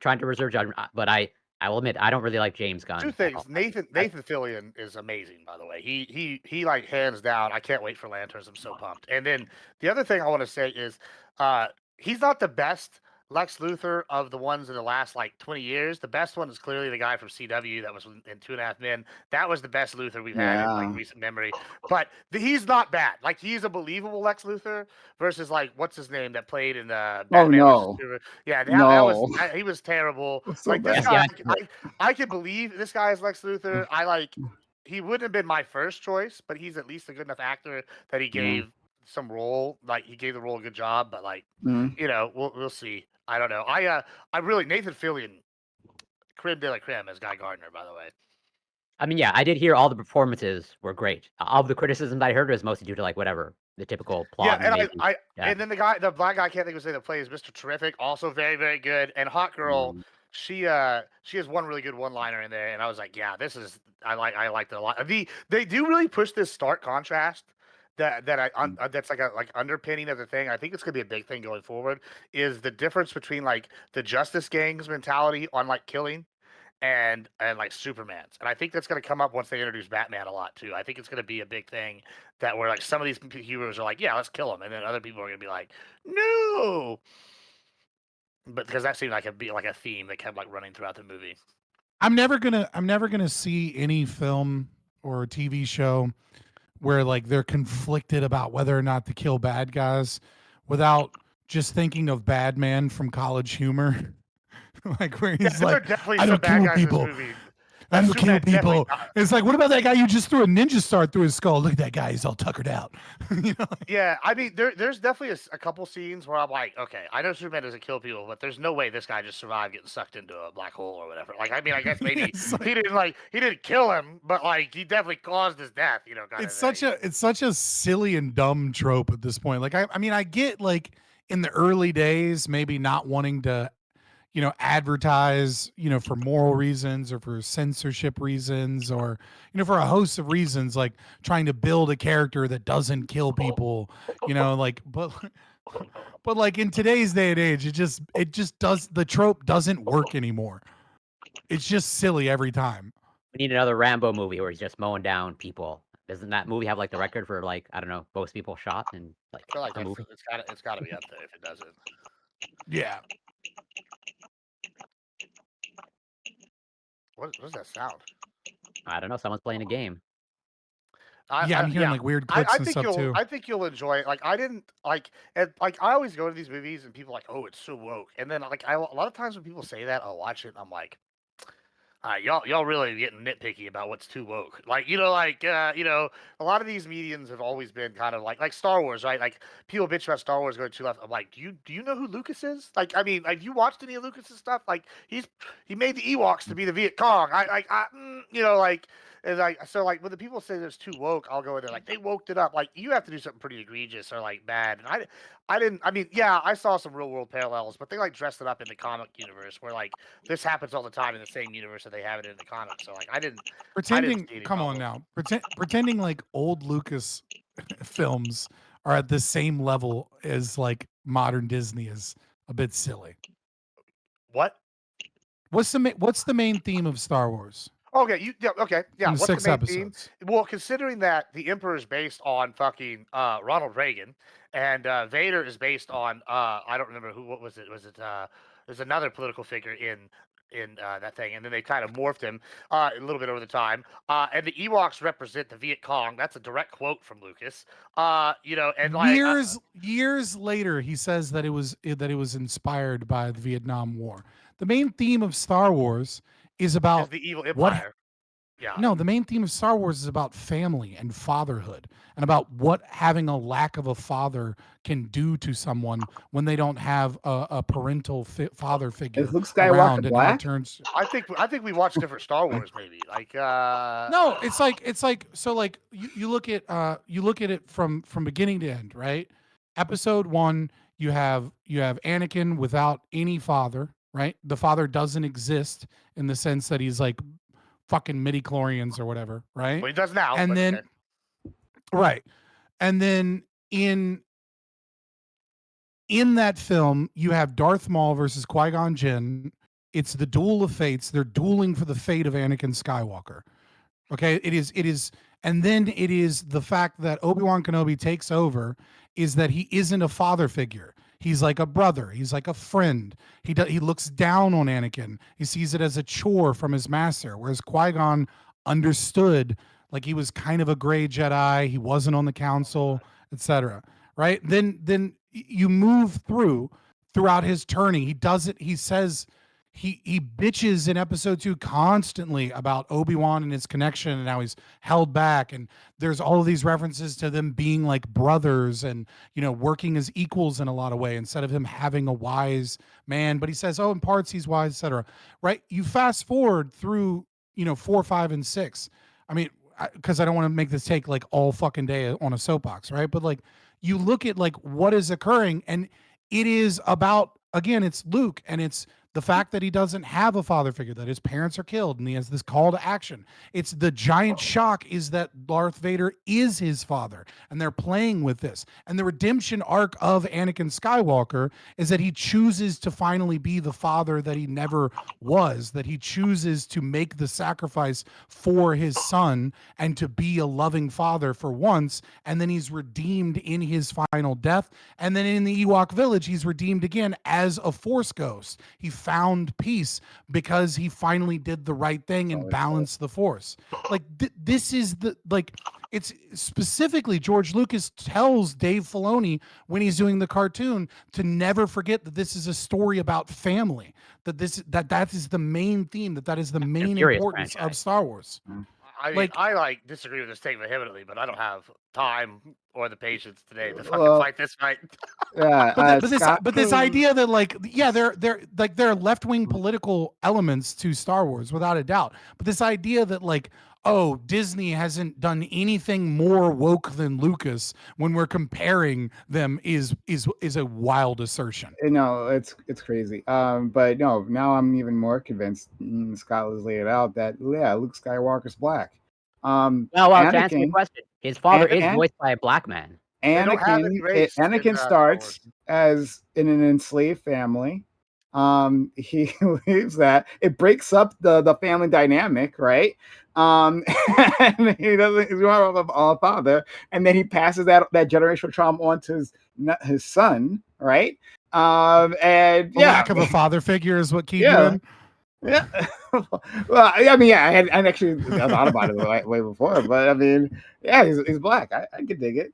trying to reserve judgment, but I will admit, I don't really like James Two Gunn at all. things. Nathan Fillion is amazing, by the way. He like hands down. I can't wait for Lanterns. I'm so pumped. And then the other thing I want to say is, uh, he's not the best Lex Luthor of the ones in the last like 20 years. The best one is clearly the guy from CW that was in Two and a Half Men. That was the best Luthor we've had in like Yeah. recent memory. But he's not bad. Like he's a believable Lex Luthor versus like what's his name that played in Oh Batman versus no. Superman. Yeah, that was No. he was terrible. It's so Like this bad. That's the guy, accurate. I can believe this guy is Lex Luthor. I like he wouldn't have been my first choice, but he's at least a good enough actor that he Yeah. gave some role. Like he gave the role a good job, but like, Mhm. we'll see. I don't know. I really Nathan Fillion, creme de la creme as Guy Gardner, by the way. I mean, yeah, I did hear all the performances were great. All the criticism that I heard was mostly due to, like, whatever, the typical Yeah, plot and and maybe yeah. and then the black guy I can't think of his name that plays Mr. Terrific, also very, very good. And Hot Girl, Mm. she has one really good one liner in there, and I was like, yeah, this is I liked it a lot. They do really push this stark contrast that's like a like underpinning of the thing. I think it's gonna be a big thing going forward, is the difference between like the Justice Gang's mentality on like killing and like Superman's. And I think that's going to come up once they introduce Batman a lot too. I think it's going to be a big thing that where like some of these heroes are like, yeah, let's kill him, and then other people are going to be like, no. But because that seemed like a be like a theme that kept like running throughout the movie. I'm never gonna see any film or TV show where like they're conflicted about whether or not to kill bad guys without just thinking of Bad Man from College Humor. Like where Yeah, he's there are like, definitely I some don't bad kill guys in this people. movie. I That don't kill Superman definitely people. It's like, what about that guy you just threw a ninja star through his skull? Look at that guy, he's all tuckered out. You know, Yeah, I mean, there's definitely a couple scenes where I'm like, okay, I know Superman doesn't kill people, but there's no way this guy just survived getting sucked into a black hole or whatever. Like, I mean, I guess maybe it's like he didn't kill him, but like he definitely caused his death, kind of thing. it's such a silly and dumb trope at this point. Like I mean I get like in the early days maybe not wanting to advertise, for moral reasons or for censorship reasons or, for a host of reasons, like trying to build a character that doesn't kill people, like, but like in today's day and age, it just does, the trope doesn't work anymore. It's just silly every time. We need another Rambo movie where he's just mowing down people. Doesn't that movie have, like, the record for, like, I don't know, most people shot in, like, I feel like a movie? it's gotta be up there if it doesn't. Yeah. What does that sound? I don't know, someone's playing a game. Yeah, I'm hearing Yeah. like weird clicks and stuff too. I think you'll enjoy it. Like I didn't like and like I always go to these movies and people are like, oh, it's so woke. And then like a lot of times when people say that, I'll watch it. And I'm like, y'all really getting nitpicky about what's too woke. Like a lot of these mediums have always been kind of like Star Wars, right? Like people bitch about Star Wars going too left. I'm like, do you know who Lucas is? Like, I mean, have you watched any of Lucas's stuff? Like he made the Ewoks to be the Viet Cong. Like. And like so, like when the people say there's too woke, I'll go in there like they woked it up. Like you have to do something pretty egregious or like bad. And I didn't. I mean, yeah, I saw some real world parallels, but they like dressed it up in the comic universe where like this happens all the time in the same universe that they have it in the comics. So like I didn't Pretending, see any come on problem. now, pretending like old Lucas films are at the same level as like modern Disney is a bit silly. What? What's the main theme of Star Wars Okay, okay, yeah. in the What's the six main theme? episodes? Well, considering that the Emperor is based on fucking Ronald Reagan, and Vader is based on I don't remember who. What was it? There's another political figure in that thing, and then they kind of morphed him a little bit over the time. And the Ewoks represent the Viet Cong. That's a direct quote from Lucas. And like Years later, he says that it was inspired by the Vietnam War. The main theme of Star Wars is is about the evil what empire. Yeah. no, the main theme of Star Wars is about family and fatherhood and about what having a lack of a father can do to someone when they don't have a parental father Is figure Luke Skywalker around and how it black? turns. I think we watched different Star Wars maybe. No, it's like so like you look at it from beginning to end, right? Episode 1, you have Anakin without any father, right? The father doesn't exist in the sense that he's like fucking midi-chlorians or whatever, right? well, he does now, And but then okay. right. And then in that film, you have Darth Maul versus Qui-Gon Jinn, It's the duel of fates. They're dueling for the fate of Anakin Skywalker. Okay, it is, and then it is the fact that Obi-Wan Kenobi takes over is that he isn't a father figure. He's like a brother. He's like a friend. He looks down on Anakin. He sees it as a chore from his master. Whereas Qui-Gon understood, like he was kind of a gray Jedi. He wasn't on the council, etc. Right? Then you move throughout his turning. He does it. He says he bitches in episode 2 constantly about Obi-Wan and his connection and how he's held back, and there's all of these references to them being like brothers and, you know, working as equals in a lot of way instead of him having a wise man. But he says, oh, in parts he's wise, etc. Right? You fast forward through, you know, 4, 5, and 6. I mean, because I don't want to make this take like all fucking day on a soapbox, right? But like you look at like what is occurring, and it is about, again, it's Luke, and it's the fact that he doesn't have a father figure, that his parents are killed, and he has this call to action. It's the giant shock is that Darth Vader is his father, and they're playing with this. And the redemption arc of Anakin Skywalker is that he chooses to finally be the father that he never was, that he chooses to make the sacrifice for his son and to be a loving father for once, and then he's redeemed in his final death. And then in the Ewok village, he's redeemed again as a Force ghost. He found peace because he finally did the right thing and balanced the Force. Like this is the, like, it's specifically George Lucas tells Dave Filoni when he's doing the cartoon to never forget that this is a story about family, that that is the main theme, that is the main importance of Star Wars. I mean, Like- I disagree with this statement vehemently, but I don't have time or the patience today to fucking fight this fight. Yeah, But this idea that like, yeah, they're left-wing political elements to Star Wars without a doubt. But this idea that like, oh, Disney hasn't done anything more woke than Lucas when we're comparing them is a wild assertion. No, it's crazy. But no, now I'm even more convinced. Scott has laid it out that yeah, Luke Skywalker's black. Well, to answer your Anakin, question, his father is Anakin- voiced by a black man. don't have any race in, Anakin Star starts as in an enslaved family. He leaves that. It breaks up the family dynamic, right? And he's not a father, and then he passes that generational trauma on to his son, right? And The yeah, lack of a father figure is what keyed Yeah. you in. yeah. Well, I mean, yeah, I had actually thought about it way before, but I mean, yeah, he's black. I could dig it.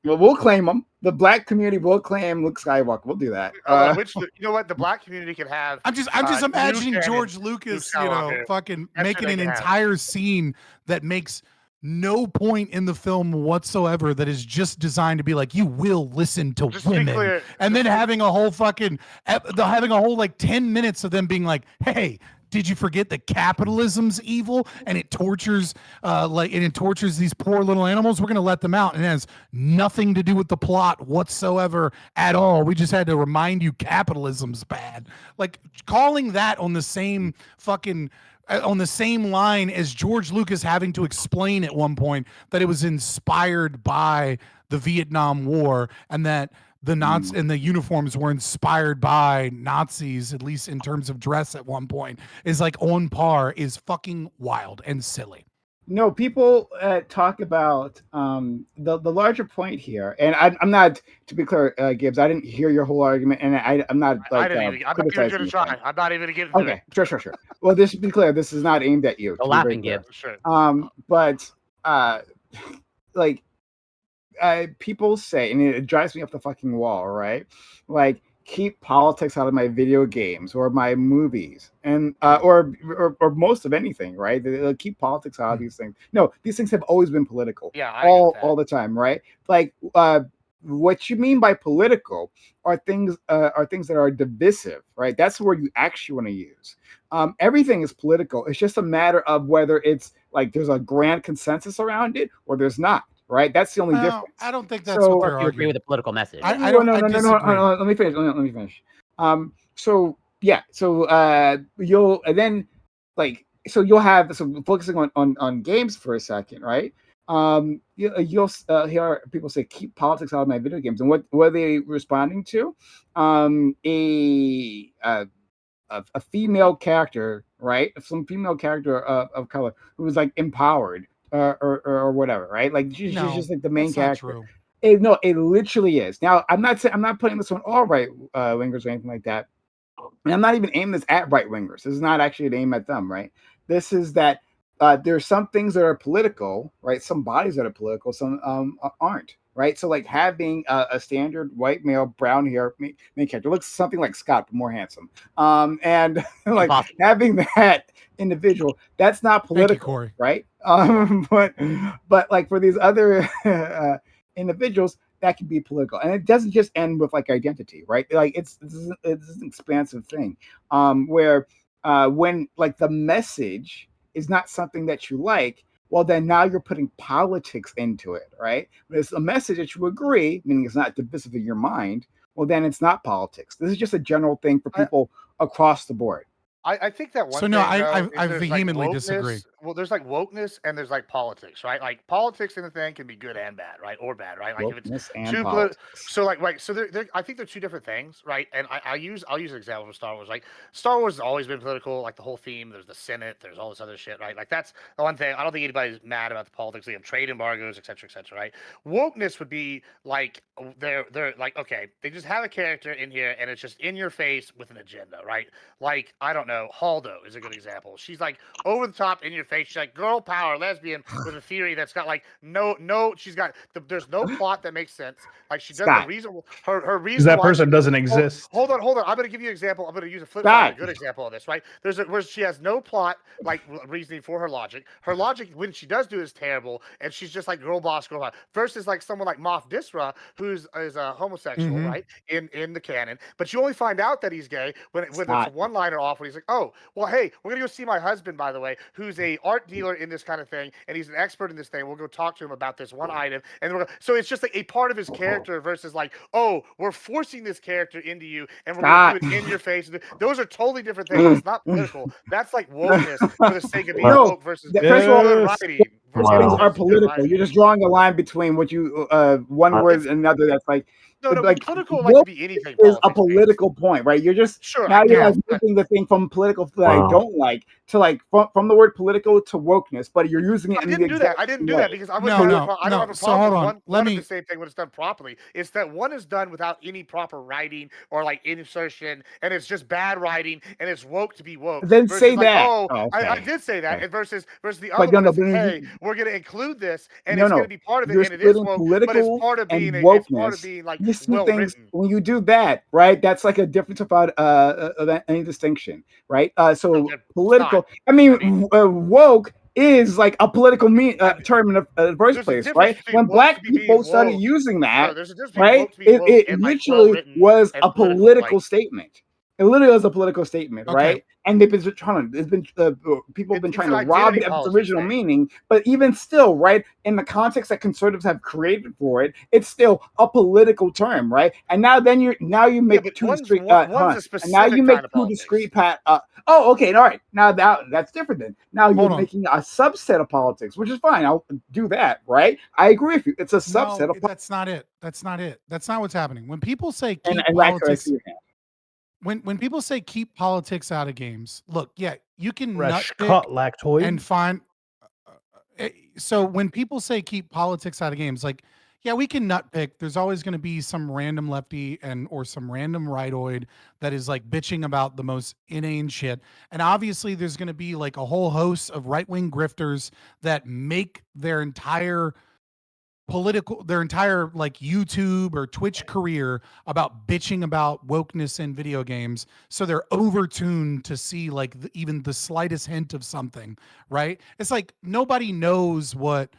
Well, we'll claim him. The black community will claim Luke Skywalker. We'll do that. Which you know what, the black community can have. I'm just Luke imagining and George Lucas, you know, Skywalker. fucking That's making what an they can have. entire scene that makes no point in the film whatsoever, that is just designed to be like, you will listen to Just to be women, clear, and then just to- having a whole fucking having a whole like 10 minutes of them being like, hey, did you forget that capitalism's evil and it tortures it tortures these poor little animals? We're gonna let them out, and it has nothing to do with the plot whatsoever at all. We just had to remind you capitalism's bad. Like calling that on the same fucking on the same line as George Lucas having to explain at one point that it was inspired by the Vietnam War, and that the Nazis and the uniforms were inspired by Nazis, at least in terms of dress at one point, is like on par, is fucking wild and silly. No, people talk about the larger point here, and I'm not, to be clear, Gibbs. I didn't hear your whole argument, and I'm not I like didn't even, I'm not even criticizing gonna you. try. I'm not even gonna get into Okay, sure. Well, this should be clear. This is not aimed at you. No to be very laughing, clear. Gibbs. it. Sure. But like people say, and it drives me up the fucking wall, right? Like, keep politics out of my video games or my movies, and or most of anything, right? They'll keep politics out of these things. No, these things have always been political, Yeah, I get that. all the time, right? Like, what you mean by political are things that are divisive, right? That's the word you actually want to use. Everything is political. It's just a matter of whether it's like there's a grand consensus around it or there's not, right? That's the only difference. I don't think that's So- what Or they're if you agree arguing. with the political message. I don't. No, I disagree. hold on, let me finish. Let me finish. So yeah, so you'll, and then like, so you'll have, so focusing on games for a second, right? You'll hear people say, keep politics out of my video games, and what are they responding to? a female character, right? Some female character of color who was like empowered or whatever, right? Like she's No, just like the main that's not character. true. No, it literally is. Now, I'm not putting this on all right wingers or anything like that, and I'm not even aiming this at right wingers. This is not actually an aim at them, right? This is that there's some things that are political, right? Some bodies that are political, some aren't, right? So like having a standard white male, brown hair main character looks something like Scott, but more handsome, and like Impossible. having that individual, that's not Thank you, political, Corey. right? But like for these other individuals, that can be political, and it doesn't just end with like identity, right? Like it's an expansive thing, where when like the message is not something that you like, well then now you're putting politics into it, right? When it's a message that you agree, meaning it's not divisive in your mind, well then it's not politics. This is just a general thing for people across the board. I think that one So no, thing though is I there's like vehemently disagree. wokeness. Well, there's like wokeness and there's like politics, right? Like politics in the thing can be good and bad, right? Or bad, right? Like if it's Wokeness and too politics. so like right, so I think they're two different things, right? And I'll use an example from Star Wars. Like Star Wars has always been political, like the whole theme. There's the Senate, there's all this other shit, right? Like that's the one thing. I don't think anybody's mad about the politics. They have trade embargoes, et cetera, right? Wokeness would be like they're like okay, they just have a character in here and it's just in your face with an agenda, right? Like I don't know, Haldo is a good example. She's like over the top in your face. She's like girl power, lesbian with a theory that's got like no. She's got there's no plot that makes sense. Like she does Scott. the reason her reason Because that why person she- doesn't exist. Hold on. I'm going to give you an example. I'm going to use a flip Scott. side, a good example of this, right? Where she has no plot, like reasoning for her logic. Her logic, when she does do, is terrible, and she's just like girl boss, girl boss. Versus like someone like Moff Disra, is a homosexual, Mhm. right? In the canon, but you only find out that he's gay when it's Scott. a one-liner off when he's like, oh, well, hey, we're gonna go see my husband, by the way, who's a art dealer in this kind of thing, and he's an expert in this thing. We'll go talk to him about this one item, and so it's just like a part of his character versus like, oh, we're forcing this character into you, and we're gonna do it in your face. Those are totally different things. It's not political. That's like wokeness for the sake of being No, woke versus first of all, good Yes. writing. Those versus things Wow. are good political. writing. You're just drawing a line between what you one word and another. That's like No, like political like to be anything. is a politics-based. political point, right? You're just Sure, now I you're guess, like but- moving the thing from political that I Wow. don't like to like from the word political to wokeness, but you're using it. I in didn't the do that. exact I didn't do way. that because I No, don't no, have no. a So problem hold with on. one Let of me- the same thing when it's done properly. It's that one is done without any proper writing or like insertion, and it's just bad writing, and it's woke to be woke. Then versus say like, that. Oh, Oh, I okay. did say that. Okay. And versus the But other no, one no, is, but you- hey, we're going to include this, and No, it's no. going to be part of it, You're and it is splitting woke, but it's political part of and being it's part of wokeness. being like You see well things written. when you do that, right? That's like a difference about any distinction, right? So Okay, political. Scott, I mean, woke is like a political term in the first There's a place, difference right? between When woke black to be being people started woke. using No, that, there's a difference between right? woke to be woke It and like literally well-written was and a political like, statement. It literally was a political statement, Okay. right? And they've been trying to. It's been people have been It's trying an to rob identity it of its politics original thing. meaning. But even still, right, in the context that conservatives have created for it, it's still a political term, right? And now you make but two one's discrete. a And now specific you make kind of two politics. discrete oh, okay, all right. Now that's different then. Now you're Hold on. making a subset of politics, which is fine. I'll do that, right? I agree with you. It's a subset No, of that's not it. That's not it. That's not what's happening. When people say keep and I politics, see your hand. when people say keep politics out of games, look, yeah, you can Fresh nutpick cut lactoid. and find. So when people say keep politics out of games, like, yeah, we can nutpick. There's always going to be some random lefty or some random rightoid that is like bitching about the most inane shit. And obviously, there's going to be like a whole host of right wing grifters that make their entire like YouTube or Twitch career about bitching about wokeness in video games. So they're overtuned to see like even the slightest hint of something, right? It's like nobody knows what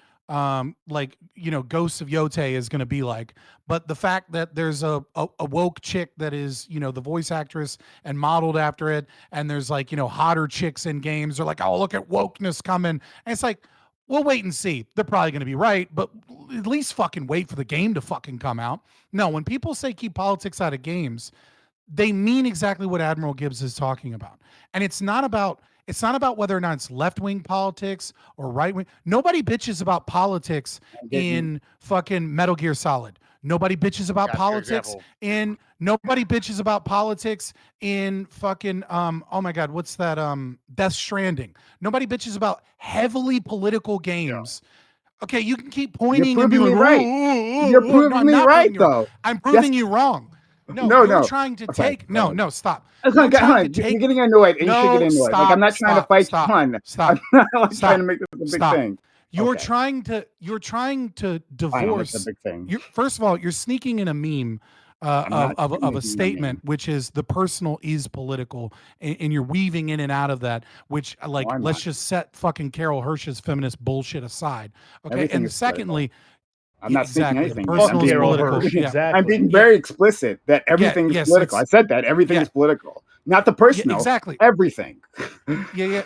like, you know, Ghosts of Yote is going to be like, but the fact that there's a woke chick that is, you know, the voice actress and modeled after it, and there's like, you know, hotter chicks in games are like, oh, look at wokeness coming, and it's like, we'll wait and see. They're probably going to be right, but at least fucking wait for the game to fucking come out. No, when people say keep politics out of games, they mean exactly what Admiral Gibbs is talking about. And it's not about whether or not it's left-wing politics or right-wing. Nobody bitches about politics in fucking Metal Gear Solid. Nobody bitches about Got your politics example. in nobody bitches about politics in fucking oh my god, what's that Death Stranding. Nobody bitches about heavily political games. Okay, you can keep pointing and be proving like, me right. You're No, proving I'm me not right, proving you wrong. though. I'm That's proving you wrong. No, no, you're no. trying to Okay, take no, okay. no, stop. Hold You're on, trying to you're take getting annoyed, and you should get no, annoyed. Like I'm not trying to fight stop, you, hun. stop, I'm not like, stop, trying to make this a big stop. thing. You're Okay. trying to Fine, I'll make it a divorce. big thing. First of all, you're sneaking in a meme I'm not of a making a meme. statement, which is the personal is political, and you're weaving in and out of that. Which like No, I'm let's not. just set fucking Carol Hirsch's feminist bullshit aside, okay? Everything And is political. secondly, I'm yeah, not speaking exactly. anything. Personal I'm is being, Carol political. Hirsch, Yeah, exactly. I'm being Yeah. very explicit that everything is yes, political. I it's- said that everything yeah. is political, not the personal. exactly. Everything. Yeah,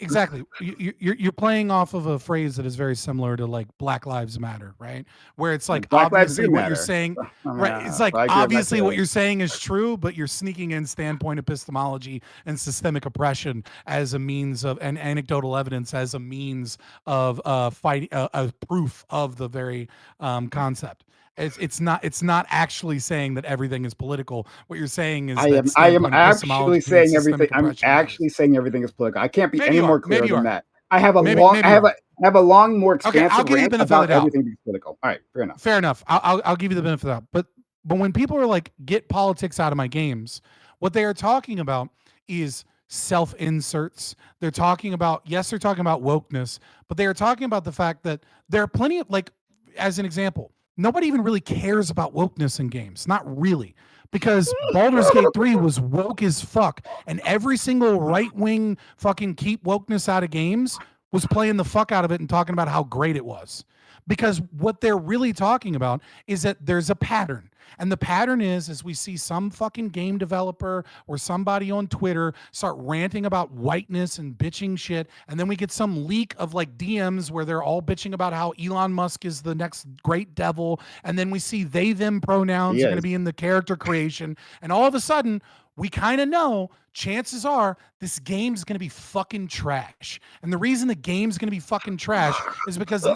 exactly. You're playing off of a phrase that is very similar to like Black Lives Matter, right? Where it's like Black lives obviously do what you're matter. saying, I mean, right? It's like I agree with that obviously what too. you're saying is true, but you're sneaking in standpoint epistemology and systemic oppression as a means of, and anecdotal evidence as a means of fighting a proof of the very concept. It's not actually saying that everything is political. What you're saying is I that am standpoint actually epistemology means saying everything. systemic I'm oppression matters. actually saying everything is political. I can't be Maybe any you more are. clear Maybe you than are. that. I have a Maybe long, you I have are. a long, more Okay, I'll expansive give you the rant benefit of the about doubt. everything being political. All right, fair enough. Fair enough. I'll give you the benefit of that. But when people are like, get politics out of my games, what they are talking about is self inserts. They're talking about, yes, they're talking about wokeness, but they are talking about the fact that there are plenty of, like, as an example, nobody even really cares about wokeness in games. Not really. Because Baldur's Gate 3 was woke as fuck. And every single right wing fucking keep wokeness out of games was playing the fuck out of it and talking about how great it was. Because what they're really talking about is that there's a pattern. And the pattern is we see some fucking game developer or somebody on Twitter start ranting about whiteness and bitching shit. And then we get some leak of like DMs where they're all bitching about how Elon Musk is the next great devil. And then we see they, them pronouns are going to be in the character creation. And all of a sudden, we kind of know chances are this game's going to be fucking trash. And the reason the game's going to be fucking trash is because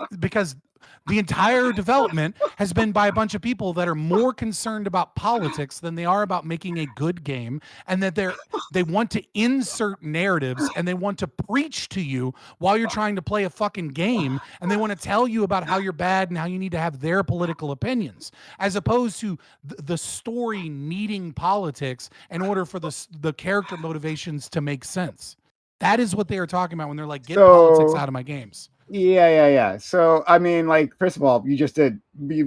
the entire development has been by a bunch of people that are more concerned about politics than they are about making a good game, and that they want to insert narratives and they want to preach to you while you're trying to play a fucking game, and they want to tell you about how you're bad and how you need to have their political opinions, as opposed to the story needing politics in order for the character motivations to make sense. That is what they are talking about when they're like, get politics out of my games. Yeah. So, I mean, like, first of all, you just did the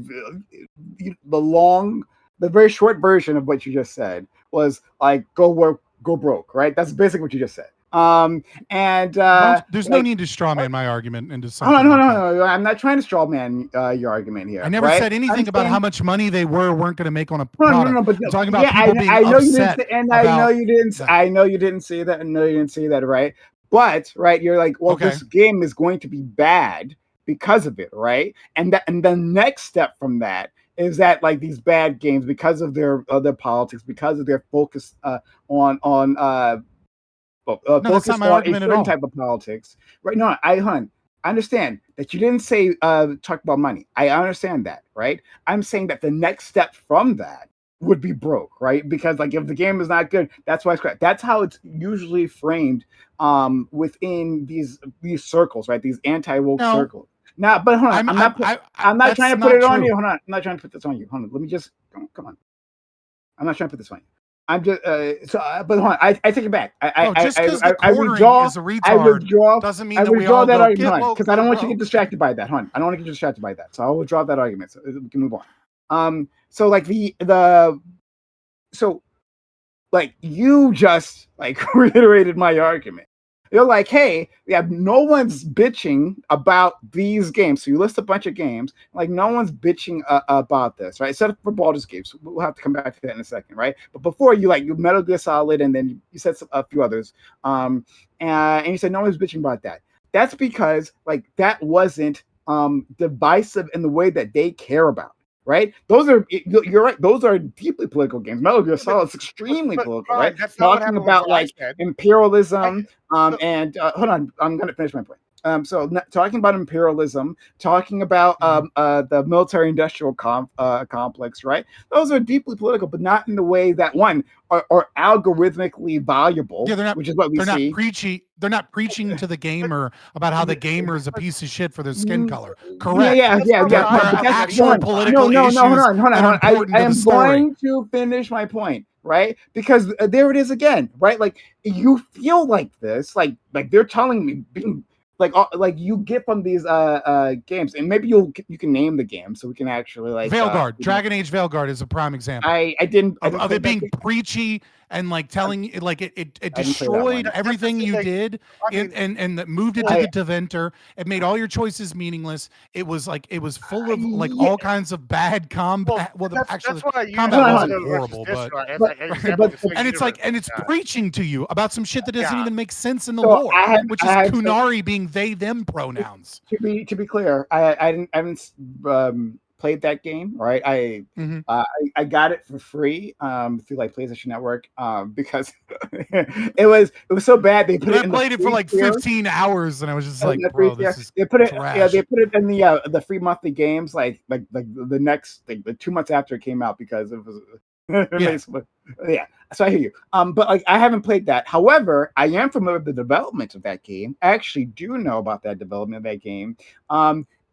very short version of what you just said was like, go work, go broke, right? That's basically what you just said. There's no need to straw man my argument into something. No. I'm not trying to straw man your argument here. I never said anything about how much money they weren't going to make on a product. No. But I'm talking about people being upset. I know you didn't say that. I know you didn't say that, right? But right, you're like, well, this game is going to be bad because of it, right? And the next step from that is that like these bad games, because of their politics, because of their focus on that's not my argument at all. Type of politics, right? No, I understand that you didn't say talk about money. I understand that, right? I'm saying that the next step from that would be broke, right? Because like if the game is not good, that's why it's correct. That's how it's usually framed within these circles, right? These anti-woke circles. Now, but hold on, I'm not trying to put it on you. Hold on, I'm not trying to put this on you. Hold on, let me just come on. I'm not trying to put this on you. I'm just but hold on, I take it back. I withdraw. Is a retard doesn't mean that we all that go, argument because I don't want you to get distracted by that, hon. I don't want to get distracted by that, so I'll withdraw that argument so we can move on. So like so like you just like reiterated my argument. You're like, hey, yeah, no one's bitching about these games. So you list a bunch of games, like no one's bitching about this, right? Except for Baldur's Gate. So we'll have to come back to that in a second, right? But before you Metal Gear Solid, and then you said a few others, and you said no one's bitching about that. That's because like that wasn't divisive in the way that they care about. Right? You're right. Those are deeply political games. Metal Gear Solid is extremely political, right? That's talking about like imperialism. And hold on, I'm going to finish my point. Talking about imperialism, talking about the military-industrial complex, right? Those are deeply political, but not in the way that are algorithmically valuable. Yeah, which is what we they're see. not preaching. They're not preaching to the gamer about how the gamer is a piece of shit for their skin color. Correct. Yeah. That's There not what are I'm saying. actual Hold on. political No, issues hold on. that are important I to am the story. going to finish my point, right? Because there it is again, right? Like you feel like this, like they're telling me being like you get from these games, and maybe you can name the game so we can actually like Veilguard, Dragon Age Veilguard is a prime example. I didn't of play it that being game. preachy and like telling like it I didn't play that destroyed one. everything you did I mean, and that moved it to the Deventer. It made all your choices meaningless. It was full of like Yeah. all kinds of bad combat. Well, that's why I use combat Hold on, wasn't Waldo versus horrible, but Disra as but- an example of the same and it's like universe. and it's preaching to you about some shit that doesn't Yeah. even make sense in the So lore, which is I have- Kunari being they them pronouns. to be clear, I haven't played that game, right? Mhm. I got it for free through like PlayStation Network because it was so bad they put And it I in played the it for like free tier. 15 hours, and I was just And like, the bro, free this tier. is They put it trash. they put it in the free monthly games like the next like the 2 months after it came out because it was yeah. So I hear you. But like I haven't played that. However, I am familiar with the development of that game. I actually do know about that development of that game.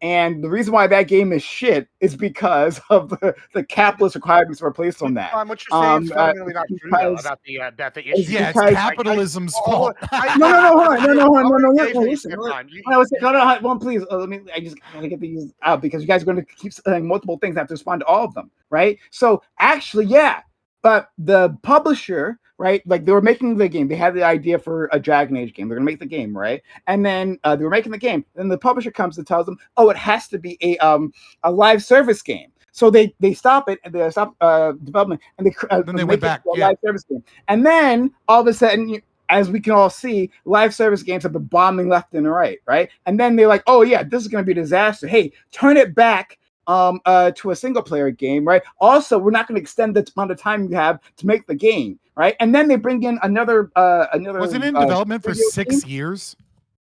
And the reason why that game is shit is because of the capitalist requirements that were placed on that. What you're saying is fundamentally not true though, because- about the issue. Yeah, it's because- capitalism's Oh, fault. No, Dave, listen. you're fine. You- I was saying, no, please. Let me. I just gotta get these out because you guys are going to keep saying multiple things. I have to respond to all of them, right? So actually, yeah. But the publisher, right? Like they were making the game. They had the idea for a Dragon Age game. They're going to make the game, right? And then they were making the game. Then the publisher comes and tells them, "Oh, it has to be a live service game." So they stop it and they stop development and Then they went back, a live service game. And then all of a sudden, as we can all see, live service games have been bombing left and right, right? And then they're like, "Oh yeah, this is going to be a disaster. Hey, turn it back to a single player game, right? Also, we're not going to extend the amount of time you have to make the game, right?" And then they bring in another Was it in development for video 6 game. years?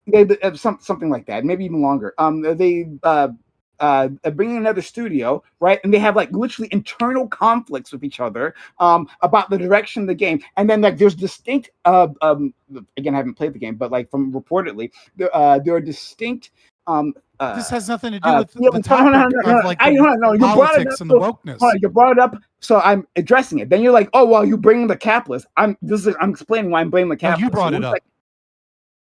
They something like that, maybe even longer. They bring in another studio, right? And they have like literally internal conflicts with each other about the direction of the game. And then like there's distinct again, I haven't played the game, but like from reportedly there are distinct This has nothing to do with yeah, the topic of like the you brought it politics up, and the wokeness. hold on, you brought it up, so I'm addressing it. Then you're like, "Oh well, you bring the capitalist." I'm explaining why I'm blaming the No, capitalist. you brought it up.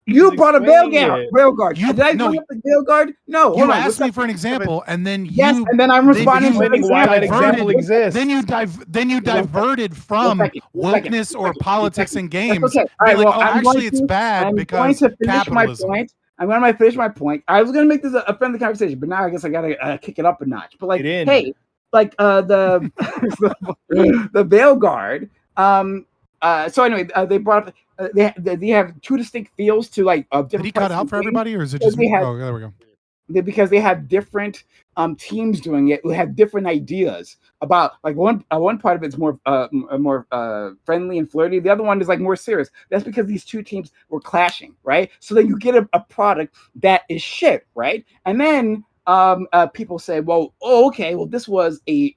You He's brought a explaining Veilguard. it. Did I bring up the Veilguard? No. You asked me for an example, and then Yes, you and then I'm then responding you with an Explaining why that example. example exists. then you diverted from One second. wokeness or politics in games. That's okay. All Be right, like, well, oh, I'm actually, going it's to- bad I'm going because to finish capitalism. my point. I'm going to finish my point. I was going to make this a friendly conversation, but now I guess I got to kick it up a notch. But like, Get in. hey, like the the Veilguard. So anyway, they brought up they have two distinct feels to like different. Did he parts cut of out the for game. everybody, or is it Because just we me? had- Oh, there we go. Because they have different teams doing it who have different ideas about like one part of it's more friendly and flirty. The other one is like more serious. That's because these two teams were clashing, right? So then you get a product that is shit, right? And then people say, well, oh, okay, well, this was a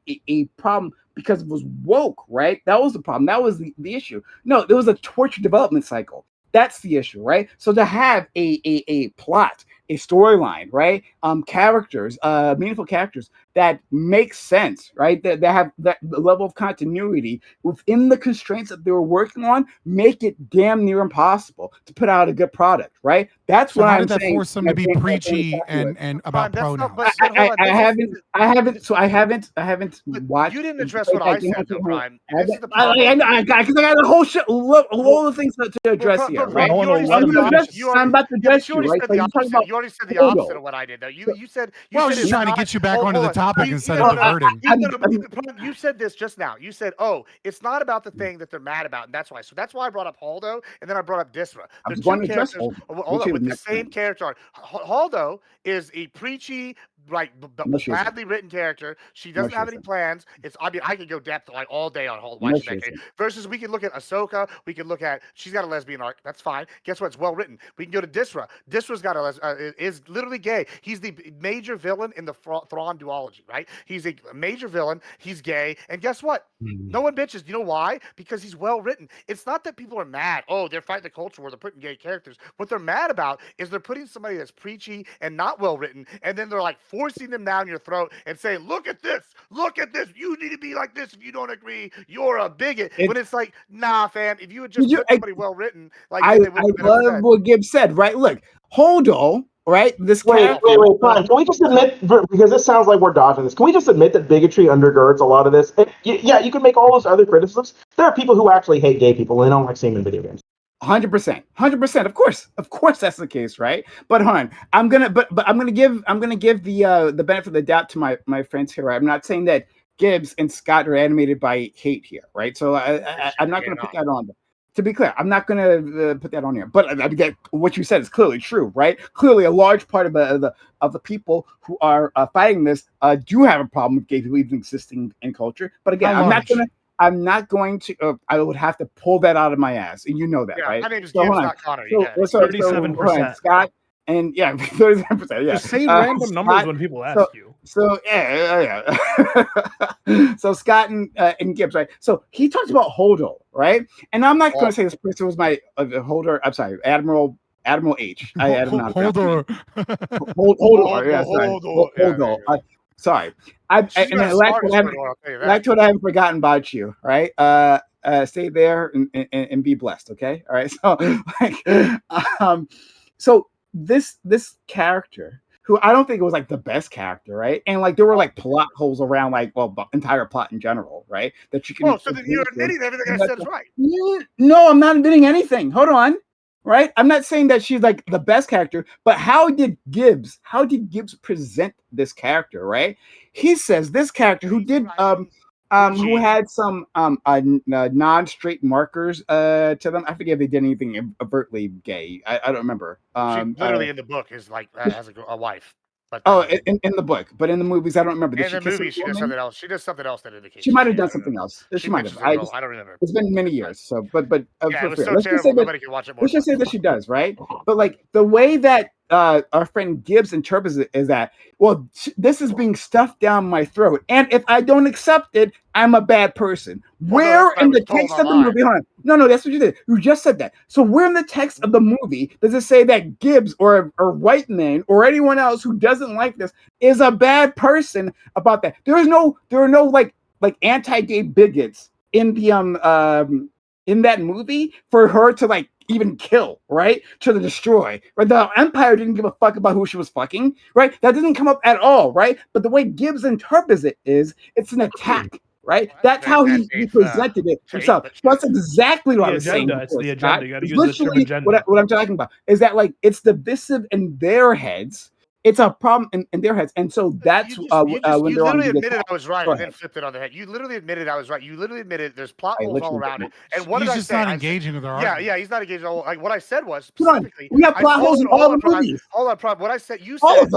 problem because it was woke, right? That was the problem. That was the issue. No, there was a torture development cycle. That's the issue, right? So to have a plot, a storyline, right? Characters, meaningful characters that make sense, right? That have that level of continuity within the constraints that they were working on, make it damn near impossible to put out a good product, right? That's So what how I'm did that saying. force them to be preachy and about Fine, that's not- pronouns? but hold on, I this is- haven't But watched. you didn't and address played what that I game. said, though, Prime. I This is the because I got a whole shit, a whole of things to address here, But right? I wanna you let him already finish. said I'm about to address you you, already right? said So the you're talking opposite. about You already said the Hodor. opposite of what I did, though. You said. Well, I was said just it's trying to not- get you back hold- onto hold the on. topic You- instead you of know, diverting. You said this just now. You said, "Oh, it's not about the thing that they're mad about," and that's why. So that's why I brought up Haldo, and then I brought up Disra. I They're was going two to address characters. Haldo. Hold Me on, too, with the next same time. character. Haldo is a preachy, like No, she isn't. badly written character. She No, doesn't she have any isn't. plans. I mean, I could go depth like all day on No, watching she that character. isn't. Versus, we can look at Ahsoka. We can look at she's got a lesbian arc. That's fine. Guess what? It's well written. We can go to Disra. Disra's got is literally gay. He's the major villain in the Thrawn duology, right? He's a major villain. He's gay, and guess what? No one bitches. You know why? Because he's well written. It's not that people are mad. Oh, they're fighting the culture where they're putting gay characters. What they're mad about is they're putting somebody that's preachy and not well written, and then they're like forcing them down your throat and saying, "Look at this. Look at this. You need to be like this. If you don't agree, you're a bigot." When it's like, nah, fam. If you would just put somebody well written, like I then they wouldn't have been love upset. what Gibbs said, right? Look, Holdo, right? This Wait, character. Prime. Can we just admit, because this sounds like we're dodging this, can we just admit that bigotry undergirds a lot of this? Yeah, you can make all those other criticisms. There are people who actually hate gay people and they don't like seeing them in video games. 100%. Of course, that's the case, right? But hold on, I'm gonna give the benefit of the doubt to my friends here. Right? I'm not saying that Gibbs and Scott are animated by hate here, right? So I'm not gonna put that on them. To be clear, I'm not gonna put that on here. But I mean, what you said is clearly true, right? Clearly, a large part of the people who are fighting this do have a problem with gay people even existing in culture. But again, I'm not going to. I would have to pull that out of my ass, and you know that, right? My name is Gibbs, not Connor. So 37%. Scott, and 37%. Yeah, Just say random numbers when people ask you. So yeah. So Scott and Gibbs, right? So he talks about Holdo, right? And I'm not going to say this person was my Holder. I'm sorry, Admiral H. I added him out. Holdo. Holdo. Sorry. That's what I haven't forgotten about you, right? Stay there and be blessed, okay? All right. So so this character, who I don't think it was like the best character, right? And like there were like plot holes around like the entire plot in general, right? That you can. Oh, so then you're admitting everything I said is right. No, I'm not admitting anything. Hold on. Right? I'm not saying that she's like the best character, but how did Gibbs present this character, right? He says this character who did who had some non-straight markers to them. I forget if they did anything overtly gay. I don't remember. She literally in the book is like has a wife. But in the book, but in the movies, I don't remember. In the movie, she does something else. She does something else that indicates. She might have done something else. She might have. I don't remember. It's been many years, so but yeah, it was so terrible. Nobody can watch it more. Let's just say that she does, right? But like the way that our friend Gibbs interprets it is that, well, this is being stuffed down my throat, and if I don't accept it, I'm a bad person. Where in the text of the movie? Hold on. No, that's what you did. You just said that. So where in the text of the movie does it say that Gibbs or white man or anyone else who doesn't like this is a bad person about that? There are no like anti-gay bigots in the in that movie for her to like even kill, right? To destroy. Right? The Empire didn't give a fuck about who she was fucking, right? That doesn't come up at all, right? But the way Gibbs interprets it is it's an attack. Right, that's how he presented it himself. That's exactly what I was saying. It's the agenda. You got to use the term agenda. What I'm talking about is that like it's divisive in their heads. It's a problem in their heads, and so that's when they're on. You literally admitted I was right, and then flipped it on the head. You literally admitted I was right. You literally admitted there's plot holes all around it. And what did I say? He's just not engaging with our argument. Yeah, he's not engaging. Like what I said was specifically. We have plot holes in all the movies. Hold on, what I said. You said.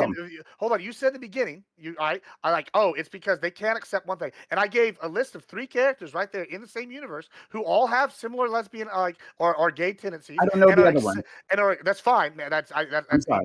Hold on. You said in the beginning. I like. Oh, it's because they can't accept one thing. And I gave a list of 3 characters right there in the same universe who all have similar lesbian or gay tendencies. I don't know the other one. And that's fine, man. That's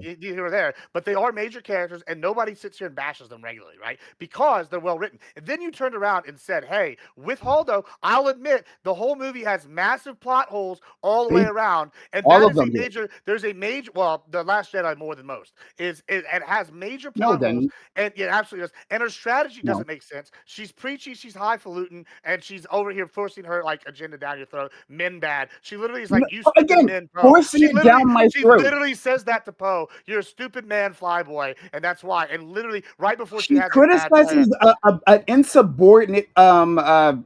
here or there. But they are major characters, and nobody sits here and bashes them regularly, right? Because they're well written. And then you turned around and said, "Hey, with Holdo, I'll admit the whole movie has massive plot holes all the way around, and all that is a major. There's a major. Well, The Last Jedi more than most it has major plot holes, and it absolutely does. And her strategy doesn't make sense. She's preachy, she's highfalutin, and she's over here forcing her like agenda down your throat. Men bad. She literally is like, "You stupid men." Forcing it down my throat. She literally says that to Poe. "You're a stupid man, Flyboy." And that's why. And literally, right before she criticizes an insubordinate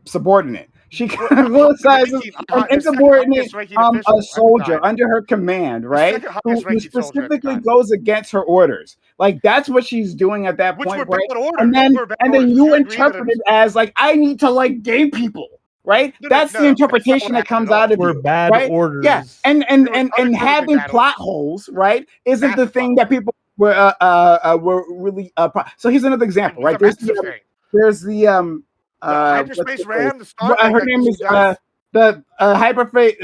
subordinate. She criticizes an insubordinate a soldier under her command, right? Who specifically goes against her orders. Like that's what she's doing at that point, right? And then you interpret it as like, I need to like gay people. Right, that's the interpretation that comes out of it. Bad orders. Yeah, and having plot holes, right, isn't the thing that people were really so here's another example, right? There's the the what's hyperspace the ram, the phrase? Starlink. Her name is the hyperface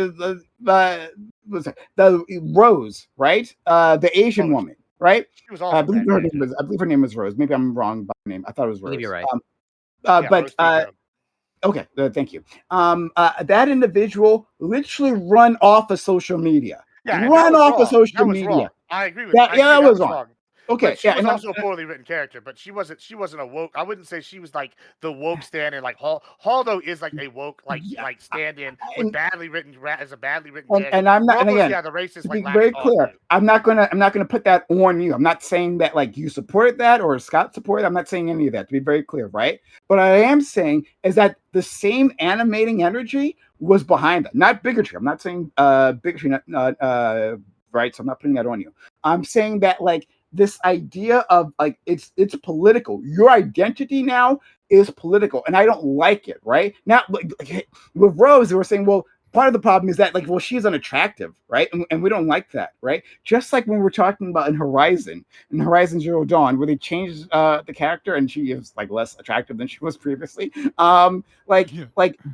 the Rose, right? The Asian Rose. woman, right? She was also I believe her name was Rose. Maybe I'm wrong by name. I thought it was I Rose. believe you're right. But okay, thank you. That individual literally run off of social media. Yeah, Run off of social that was media. wrong. I agree with That. Yeah, that was wrong. wrong. Okay, But she yeah, was and also a poorly written character, but she wasn't a woke. I wouldn't say she was like the woke stand-in. Like Hall though is like a woke like stand-in with badly written as a badly written character. and I'm not. And again, the racist to like be very clear, I'm not gonna put that on you. I'm not saying that like you supported that or Scott supported. I'm not saying any of that. To be very clear, right? But I am saying is that the same animating energy was behind it, not bigotry. I'm not saying bigotry, right? So I'm not putting that on you. I'm saying that like this idea of like it's political. Your identity now is political, and I don't like it. Right now, like with Rose, they were saying, well, part of the problem is that like, well, she's unattractive, right? And we don't like that, right? Just like when we're talking about in Horizon Zero Dawn, where they changed the character and she is like less attractive than she was previously. Like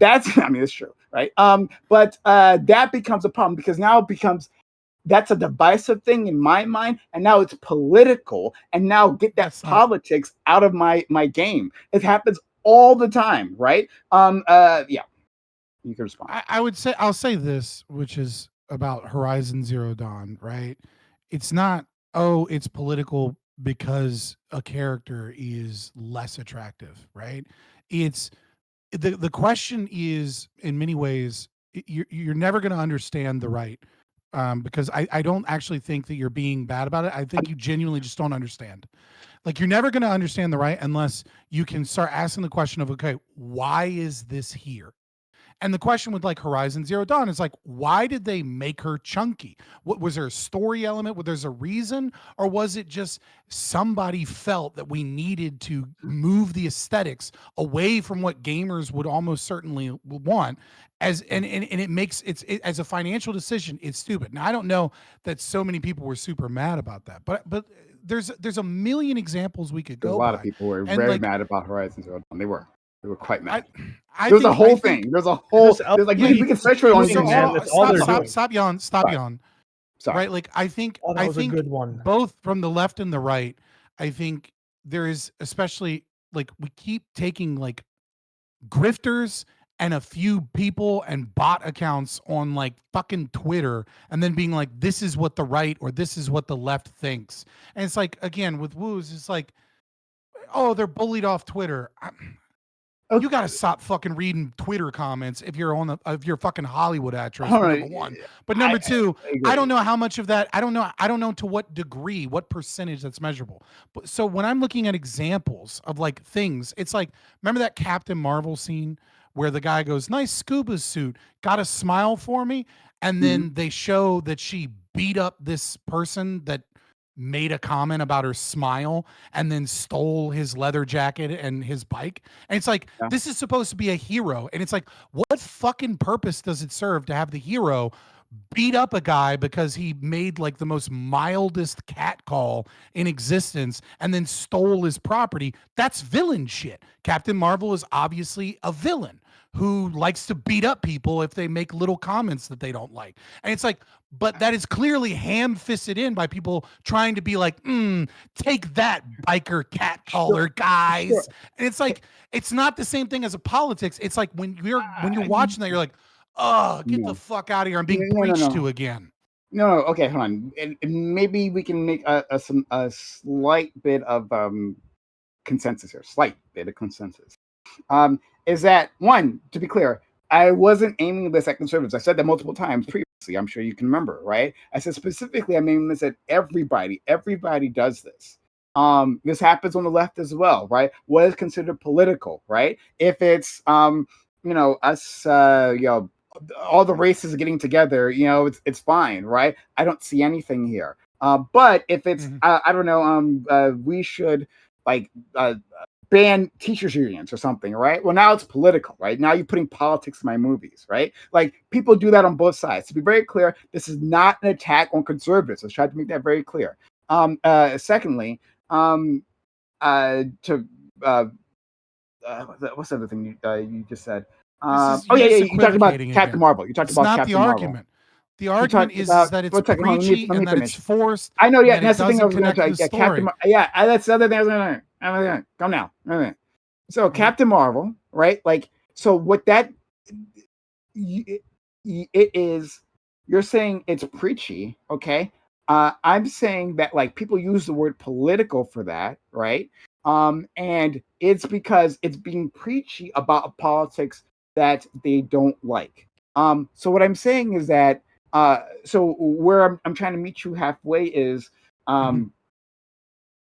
that's I mean, it's true, right? But that becomes a problem because now it becomes that's a divisive thing in my mind, and now it's political, and now get that politics out of my game. It happens all the time, right? Yeah, you can respond. I'll say this, which is about Horizon Zero Dawn, right? It's not it's political because a character is less attractive, right? It's the question is in many ways you're never going to understand the right. Because I don't actually think that you're being bad about it. I think you genuinely just don't understand. Like you're never going to understand the right unless you can start asking the question of, okay, why is this here? And the question with like Horizon Zero Dawn is like, why did they make her chunky? What was there a story element? Was there a reason, or was it just somebody felt that we needed to move the aesthetics away from what gamers would almost certainly want? And it makes it as a financial decision, it's stupid. Now I don't know that so many people were super mad about that, but there's a million examples we could go. A lot of people were very mad about Horizon Zero Dawn. They were quite mad. There's a whole thing. There's a whole. There's like we can search for it on Stop yawn. Sorry. Right, like I think a good one. Both from the left and the right, I think there is especially like we keep taking like grifters and a few people and bot accounts on like fucking Twitter and then being like, this is what the right or this is what the left thinks. And it's like, again, with Woos, it's like, oh, they're bullied off Twitter. You got to stop fucking reading Twitter comments if you're if you're fucking Hollywood actress, number one. But number two, I don't know how much of that, I don't know to what degree, what percentage that's measurable. But so when I'm looking at examples of like things, it's like, remember that Captain Marvel scene where the guy goes, nice scuba suit, got a smile for me? And then they show that she beat up this person that made a comment about her smile and then stole his leather jacket and his bike. And it's like, this is supposed to be a hero. And it's like, what fucking purpose does it serve to have the hero beat up a guy because he made like the most mildest cat call in existence and then stole his property? That's villain shit. Captain Marvel is obviously a villain who likes to beat up people if they make little comments that they don't like. And it's like, but that is clearly ham-fisted in by people trying to be like, take that, biker cat caller guys. Sure. And it's like, it's not the same thing as a politics. It's like when you're watching that, you're like, oh, get the fuck out of here. I'm being preached to again. No, okay, hold on. And maybe we can make a slight bit of consensus here. Slight bit of consensus. Is that one, to be clear, I wasn't aiming this at conservatives. I said that multiple times previously. I'm sure you can remember, right? I said specifically, I'm aiming this at everybody. Everybody does this. This happens on the left as well, right? What is considered political, right? If it's us, all the races getting together, it's fine, right? I don't see anything here. But if it's, I don't know, we should like ban teachers unions or something, right? Well, now it's political, right? Now you're putting politics in my movies, right? Like people do that on both sides. To be very clear, this is not an attack on conservatives. Let's try to make that very clear. Secondly, to what's the other thing you just said? You're Yeah, just you talked about equivocating Captain again. Marvel. You talked It's about not the Captain Marvel. argument. The You argument talked is about that it's one second. Hold on, preachy let me and that it's finish. forced. I know, yeah, and that's that the thing I doesn't was going connect to to say. the Yeah, story. that's the other thing I was going to. Come now. So Captain Marvel, right? Like, so what that it is, you're saying it's preachy, okay? I'm saying that like people use the word political for that, right? And it's because it's being preachy about politics that they don't like. So what I'm saying is that so where I'm trying to meet you halfway is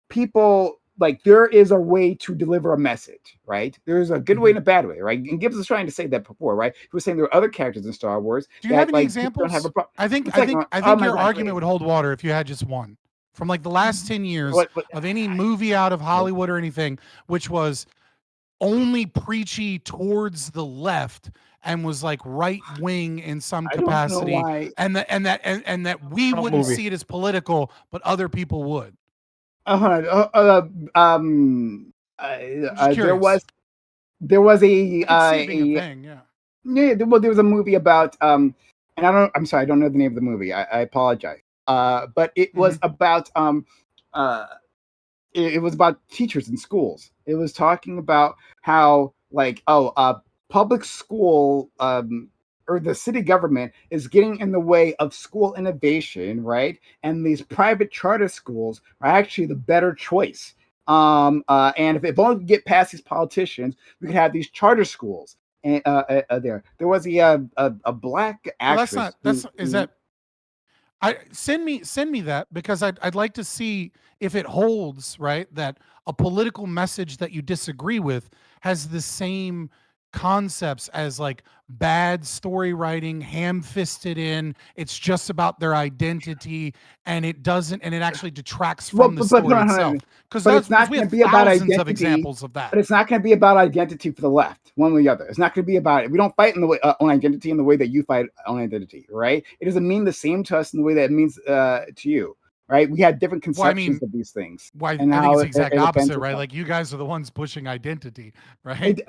people like there is a way to deliver a message, right? There's a good way and a bad way, right? And Gibbs was trying to say that before, right? He was saying there are other characters in Star Wars Do you have that any like people don't have examples? a problem. I think Oh my your God, argument would hold water if you had just one from like the last 10 years what, of any movie out of Hollywood or anything, which was only preachy towards the left and was like right wing in some I don't know capacity, why. and that we Trump wouldn't movie. see it as political, but other people would. Hold on. I'm just curious. There was I could see it being a thing, yeah. yeah, there was a movie about and I'm sorry, I don't know the name of the movie. I apologize. But it was about it was about teachers in schools. It was talking about how like public school or the city government is getting in the way of school innovation, right? And these private charter schools are actually the better choice. And if it won't get past these politicians, we could have these charter schools. And there was a black actress. Send me that, because I'd like to see if it holds, right, that a political message that you disagree with has the same concepts as like bad story writing, ham-fisted in, it's just about their identity, and it actually detracts from the story itself, because But it's not we going have to be about thousands of identity. examples of that. But it's not going to be about identity for the left, one or the other. It's not going to be about it. We don't fight in the way on identity in the way that you fight on identity, right? It doesn't mean the same to us in the way that it means to you, right? We have different conceptions of these things. I and think how it's the exact it opposite, offends right? us. Like you guys are the ones pushing identity, right?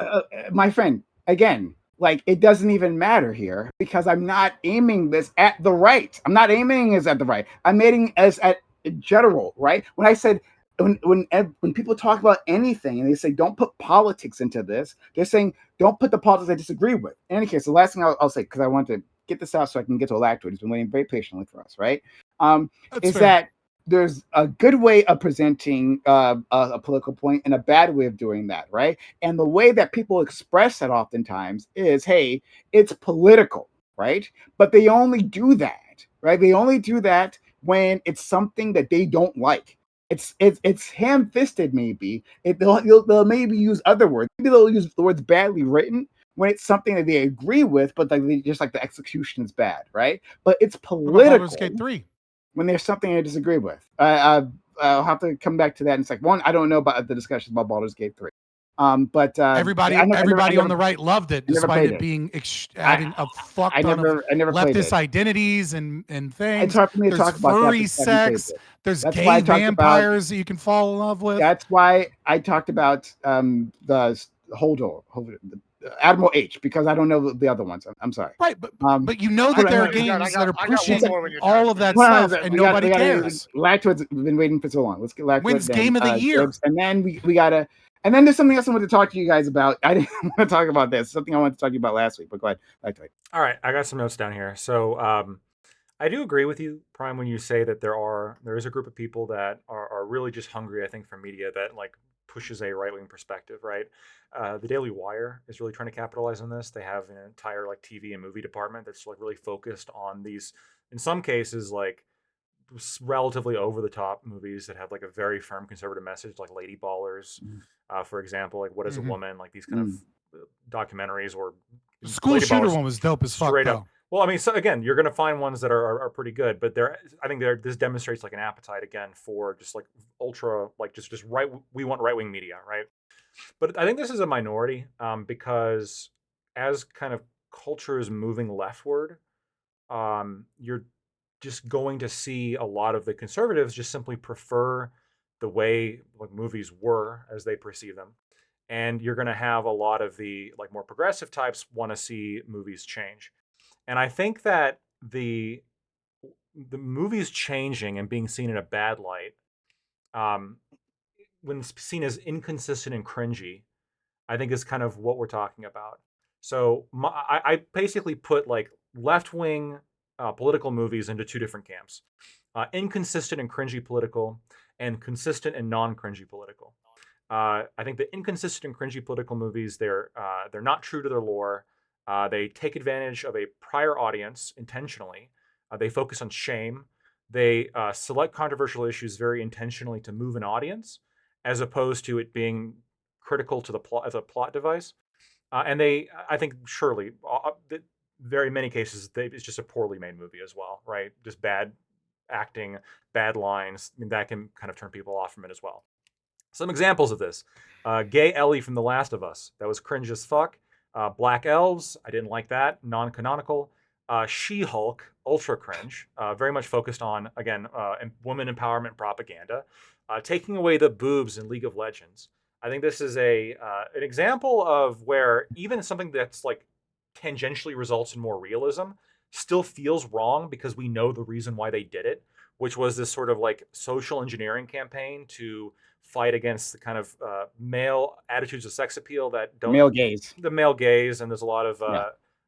My friend, again, like it doesn't even matter here because I'm not aiming this at the right. I'm not aiming this at the right. I'm aiming as at general, right? When I said when people talk about anything and they say don't put politics into this, they're saying don't put the politics I disagree with. In any case, the last thing I'll say, because I want to get this out so I can get to Lactoid. He's been waiting very patiently for us, right? Is fair. That there's a good way of presenting a political point and a bad way of doing that, right? And the way that people express that oftentimes is, hey, it's political, right? But they only do that, right? They only do that when it's something that they don't like. It's ham-fisted, maybe. They'll maybe use other words. Maybe they'll use the words badly written when it's something that they agree with, but like they just like the execution is bad, right? But it's political. Baldur's Gate 3. When there's something I disagree with. I'll have to come back to that in a second. One, I don't know about the discussions about Baldur's Gate 3. But everybody on the right loved it, despite it being having a fuck ton of leftist identities and things. It's hard for me to talk about furry sex. There's gay vampires that you can fall in love with. That's why I talked about the Admiral H, because I don't know the other ones. I'm sorry. Right, but you know that there are games that are pushing all of that stuff, and nobody cares. Lactoid's been waiting for so long. Let's get Lactoid. Wins Game of the Year. And then we gotta. And then there's something else I want to talk to you guys about. I didn't want to talk about this. Something I wanted to talk to you about last week. But go ahead, Lactoid. All right, I got some notes down here. So I do agree with you, Prime, when you say that there is a group of people that are really just hungry, I think, for media that like pushes a right-wing perspective, right? The Daily Wire is really trying to capitalize on this. They have an entire like TV and movie department that's like really focused on these, in some cases, like relatively over-the-top movies that have like a very firm conservative message, like Lady Ballers, for example, like What is a Woman, like these kind of documentaries. Or School Lady Shooter Ballers, one was dope as fuck, straight though. up. Well, I mean, so again, you're going to find ones that are pretty good, but I think this demonstrates like an appetite again for just like ultra, like just right. We want right-wing media, right? But I think this is a minority because as kind of culture is moving leftward, you're just going to see a lot of the conservatives just simply prefer the way like movies were as they perceive them. And you're going to have a lot of the like more progressive types want to see movies change. And I think that the movies changing and being seen in a bad light, when it's seen as inconsistent and cringy, I think is kind of what we're talking about. So I basically put like left-wing political movies into two different camps: inconsistent and cringy political, and consistent and non-cringy political. I think the inconsistent and cringy political movies, they're not true to their lore. They take advantage of a prior audience intentionally. They focus on shame. They select controversial issues very intentionally to move an audience, as opposed to it being critical to the plot as a plot device. And they, I think, surely, very many cases, it's just a poorly made movie as well, right? Just bad acting, bad lines. I mean, that can kind of turn people off from it as well. Some examples of this: Gay Ellie from The Last of Us, that was cringe as fuck. Black Elves, I didn't like that, non-canonical. She-Hulk, ultra cringe, very much focused on, again, women empowerment propaganda. Taking away the boobs in League of Legends. I think this is an example of where even something that's like tangentially results in more realism still feels wrong because we know the reason why they did it, which was this sort of like social engineering campaign to fight against the kind of male attitudes of sex appeal that don't male gaze. The male gaze, and there's a lot of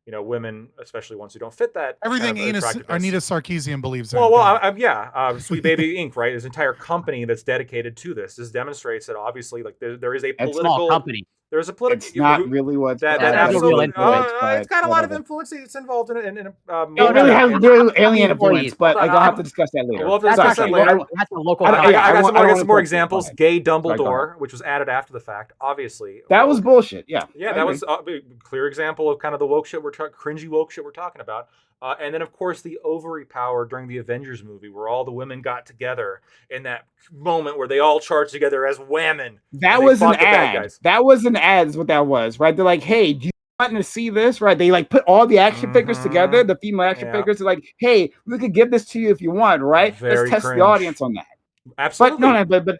women, especially ones who don't fit that. Everything kind of Anita Sarkeesian believes in. Sweet Baby Inc., right? There's an entire company that's dedicated to this. This demonstrates that obviously, like there is a political small company. There's a political. It's not really what that absolutely. It's got a lot of influence. It's involved in it. It really has real alien influence, but I'll have to discuss that later. We'll have to discuss that later. That's a local. I got some more examples. Gay Dumbledore, which was added after the fact, obviously. That was bullshit. Yeah. Yeah, that was a clear example of kind of the woke shit cringy woke shit we're talking about. And then, of course, the ovary power during the Avengers movie, where all the women got together in that moment where they all charged together as women. That was an ad. That was an ad, is what that was, right? They're like, hey, do you want to see this? Right? They like put all the action figures together, the female action figures. They're like, hey, we could give this to you if you want, right? Let's test the audience on that. Absolutely. But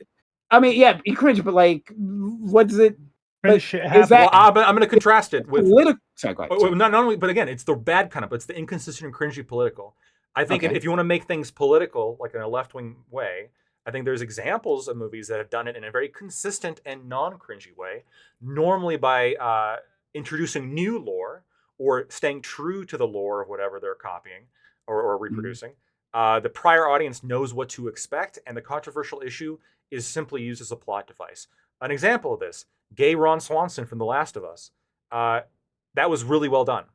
I mean, yeah, be cringe, but like, what does it? Is that? I'm going to contrast it with political. Sorry, go ahead. Not only, but again, it's the bad kind of. It's the inconsistent and cringy political. I think if you want to make things political, like in a left-wing way, I think there's examples of movies that have done it in a very consistent and non-cringy way. Normally by introducing new lore or staying true to the lore of whatever they're copying or reproducing. The prior audience knows what to expect, and the controversial issue is simply used as a plot device. An example of this: Gay Ron Swanson from The Last of Us. That was really well done.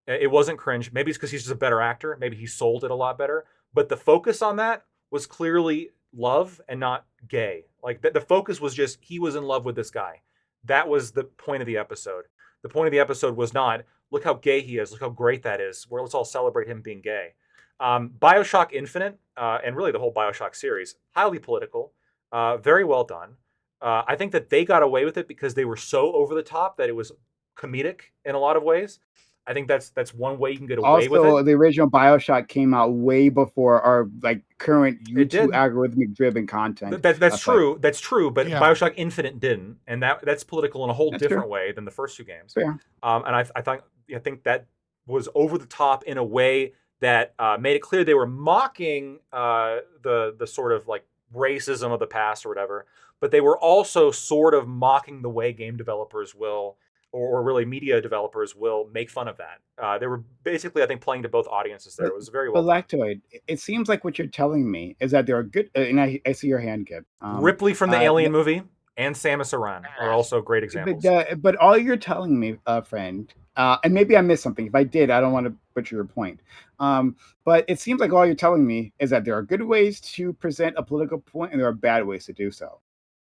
It wasn't cringe. Maybe it's because he's just a better actor. Maybe he sold it a lot better. But the focus on that was clearly love and not gay. Like the focus was just he was in love with this guy. That was the point of the episode. The point of the episode was not, look how gay he is, look how great that is. Let's all celebrate him being gay. BioShock Infinite, and really the whole BioShock series, highly political, very well done. I think that they got away with it because they were so over the top that it was comedic in a lot of ways. I think that's one way you can get away with it. Also, the original BioShock came out way before our like current YouTube algorithmic driven content. That's true. That's true. But BioShock Infinite didn't, and that's political in a whole different way than the first two games. Fair. And I think that was over the top in a way that made it clear they were mocking the sort of like racism of the past or whatever, but they were also sort of mocking the way game developers will, or really media developers will, make fun of that. They were basically, I think, playing to both audiences there. It was very well done. Lactoid, it seems like what you're telling me is that there are good, and I see your hand, Kip. Ripley from the Alien movie and Samus Aran are also great examples. But all you're telling me, friend, and maybe I missed something. If I did, I don't want to butcher your point. But it seems like all you're telling me is that there are good ways to present a political point and there are bad ways to do so.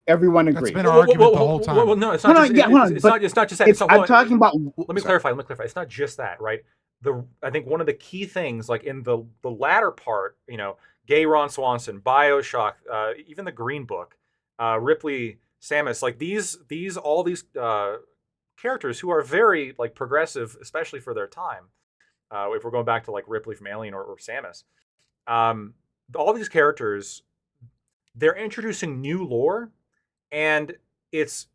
Everyone agrees. That's been our argument the whole time. Well, no, it's not. It's not just that. I'm talking about. Let me clarify. It's not just that, right? I think one of the key things, like in the latter part, Gay Ron Swanson, BioShock, even the Green Book, Ripley, Samus, like all these characters who are very like progressive, especially for their time. If we're going back to like Ripley from Alien or Samus, all these characters, they're introducing new lore, and it's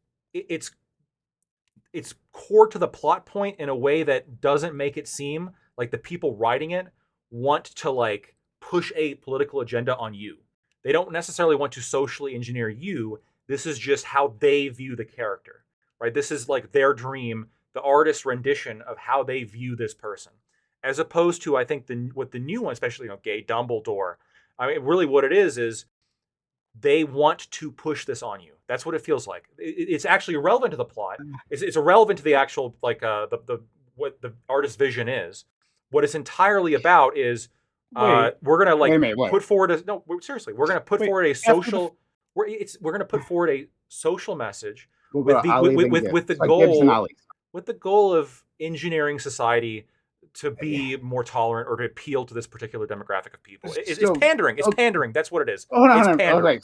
core to the plot point in a way that doesn't make it seem like the people writing it want to like push a political agenda on you. They don't necessarily want to socially engineer you. This is just how they view the character, right? This is like their dream, the artist's rendition of how they view this person, as opposed to, I think, what the new one, especially, gay Dumbledore. I mean, really what it is they want to push this on you. That's what it feels like. It's actually irrelevant to the plot. It's irrelevant to the actual, like, what the artist's vision is. What it's entirely about is we're gonna put forward seriously, we're gonna put forward a social. We're gonna put forward a social message with the goal of engineering society to be more tolerant or to appeal to this particular demographic of people. It's pandering. It's pandering. That's what it is. It's pandering.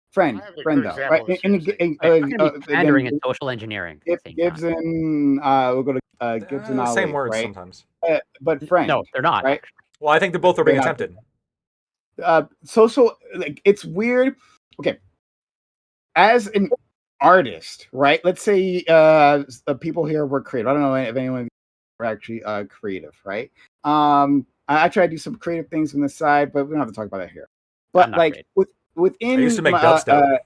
Friend, though, right? Pandering and social engineering. Gibbs and we'll go to Gibbs and Ali, same words right? sometimes. But friend, no, they're not. Right? Well, I think they both are being attempted. Social, like, it's weird. Okay, as an artist, right? Let's say people here were creative. I don't know if anyone are actually creative, right? I try to do some creative things on the side, but we don't have to talk about that here. But like within, I used to make dubstep.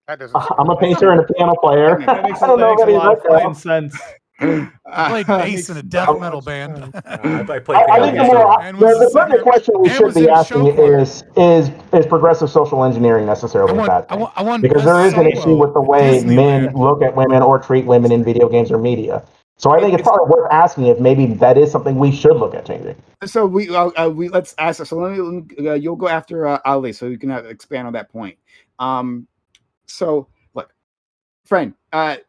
I'm a painter and a piano player. That makes I don't know a lot of that. sense. I played bass in a death metal band. I played I think the better question we should be asking is progressive social engineering necessarily a bad thing? Because there is an issue with the way men look at women or treat women in video games or media. So I think it's probably worth asking if maybe that is something we should look at changing. So we let's ask. So let me you'll go after Ali, so you can expand on that point. So look, friend,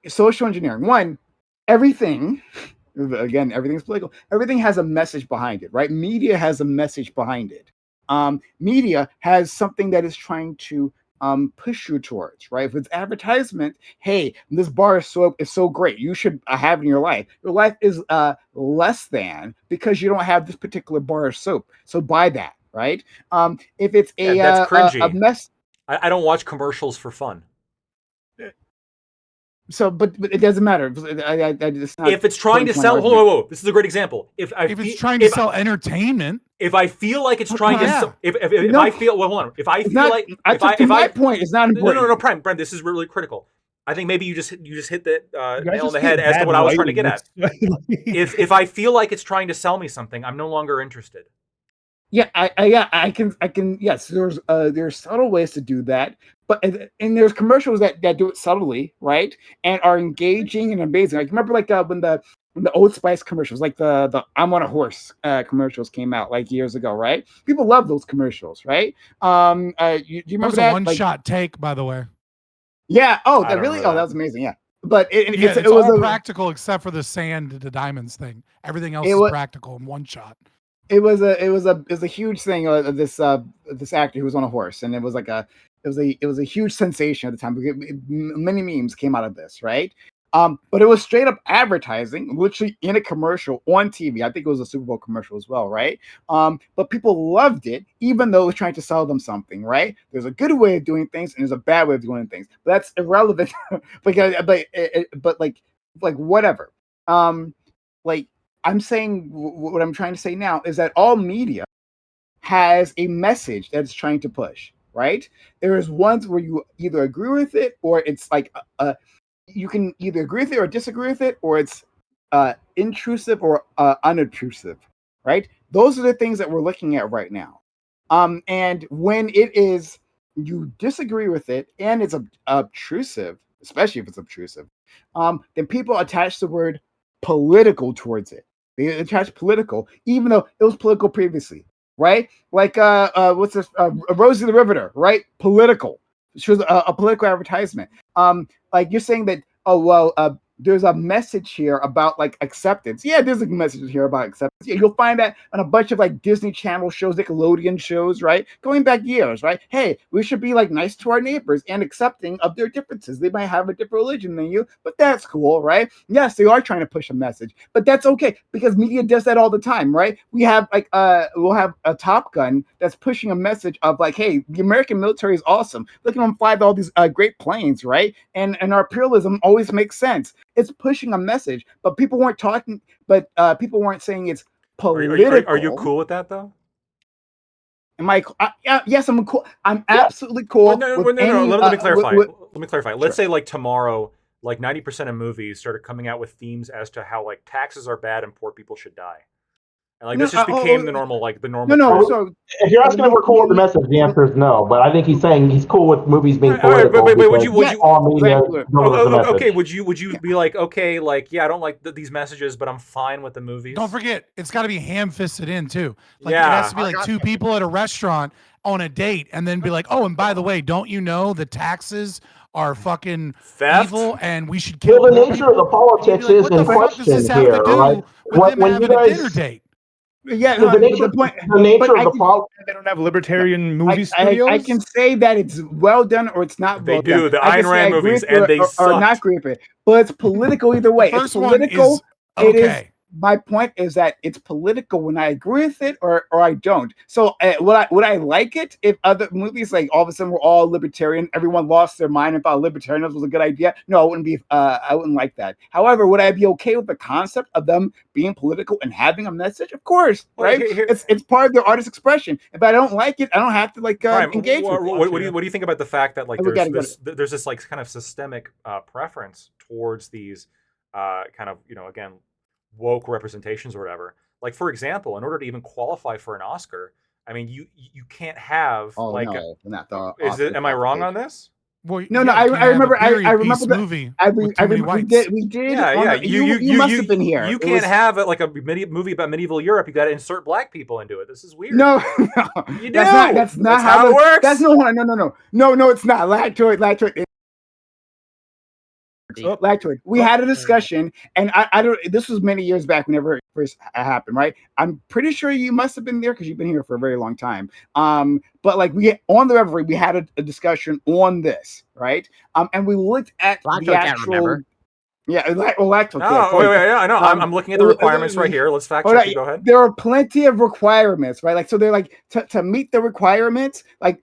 social engineering. One, everything. Again, everything's political. Everything has a message behind it, right? Media has a message behind it. Media has something that is trying to push you towards, right? If it's advertisement, hey, this bar is so great, you should have it in your life. Your life is less than because you don't have this particular bar of soap, so buy that, right? If it's that's cringy. A mess, I don't watch commercials for fun. So, but it doesn't matter. It's not if it's trying to sell, whoa, this is a great example. If it's trying to sell entertainment, if I feel like it's trying to, if I feel, well, hold on. If I feel like, my point is not important. No, Prime, this is really critical. I think maybe you just hit the nail on the head as to what I was trying to get at. If I feel like it's trying to sell me something, I'm no longer interested. Yeah, I can. Yes, there's subtle ways to do that, but and there's commercials that do it subtly, right, and are engaging and amazing. Like remember, like when the Old Spice commercials, like the I'm on a horse commercials came out like years ago, right? People love those commercials, right? Do you remember that? That was a one-shot take, by the way. Yeah. Oh, that really? Oh, that was amazing. Yeah. But it was all practical except for the sand, the diamonds thing. Everything else is practical in one shot. It was a huge thing. This actor who was on a horse, and it was a huge sensation at the time. Many memes came out of this, right? But it was straight up advertising, literally in a commercial on TV. I think it was a Super Bowl commercial as well, right? But people loved it, even though it was trying to sell them something, right? There's a good way of doing things, and there's a bad way of doing things. But that's irrelevant because, but like whatever. Like. I'm saying what I'm trying to say now is that all media has a message that it's trying to push, right? There is ones where you either agree with it or it's like you can either agree with it or disagree with it, or it's intrusive or unobtrusive, right? Those are the things that we're looking at right now. And when it is you disagree with it and it's obtrusive, especially if it's obtrusive, then people attach the word political towards it. They attach political, even though it was political previously, right? Like what's this? Rosie the Riveter, right? Political. She was a political advertisement. Like you're saying that, oh well, there's a message here about like acceptance. Yeah, there's a message here about acceptance. Yeah, you'll find that on a bunch of like Disney Channel shows, Nickelodeon shows, right? Going back years, right? Hey, we should be like nice to our neighbors and accepting of their differences. They might have a different religion than you, but that's cool, right? Yes, they are trying to push a message, but that's okay because media does that all the time, right? We have like we'll have a Top Gun that's pushing a message of like, hey, the American military is awesome. Look at them fly all these great planes, right? And our imperialism always makes sense. It's pushing a message, but people weren't talking. But people weren't saying it's political. Are you cool with that though? Am I? Yes, I'm cool. I'm absolutely cool. No. Let me clarify. Let me clarify. Let's say like tomorrow, like 90% of movies started coming out with themes as to how like taxes are bad and poor people should die. And like this just became the normal, like the normal. No. So if you're asking if we're cool with the message, the answer is no. But I think he's saying he's cool with movies being political. Wait, would you all media okay, would you be like, okay, like, yeah, I don't like these messages, but I'm fine with the movies? Don't forget, it's got to be ham-fisted in too. Like it has to be like two people at a restaurant on a date, and then be like, oh, and by the way, don't you know the taxes are fucking theft? Evil, and we should kill the nature of the politics is in question here, right? When you guys. Yeah, the nature of the problem. They don't have libertarian movie studios. I can say that it's well done or it's not well done. They do the Ayn Rand movies, and they suck. Or not agree with it, but it's political either way. It's political. It is. My point is that it's political when I agree with it or I don't. So would I like it if other movies like all of a sudden were all libertarian, everyone lost their mind and thought libertarianism was a good idea? No, I wouldn't be. I wouldn't like that. However, would I be okay with the concept of them being political and having a message? Of course, right? It's part of their artist expression. If I don't like it, I don't have to like engage with it. What do you think about the fact that like there's this like kind of systemic preference towards these kind of again woke representations or whatever? Like for example, in order to even qualify for an Oscar, I mean you can't have am I wrong on this? Well, no, I remember. I remember the movie. We did. Yeah. You must have been here. You can't have like a movie about medieval Europe. You got to insert black people into it. This is weird. No, you do. That's not how it works. That's no. It's not. Lactoid. We had a discussion, and I don't. This was many years back, whenever it first happened, right? I'm pretty sure you must have been there because you've been here for a very long time. But like on the Reverie, we had a discussion on this, right? And we looked at the actual. Yeah, lactose. I know. I'm looking at the requirements right here. Let's fact check. Go ahead. There are plenty of requirements, right? Like, so they're like to meet the requirements. Like,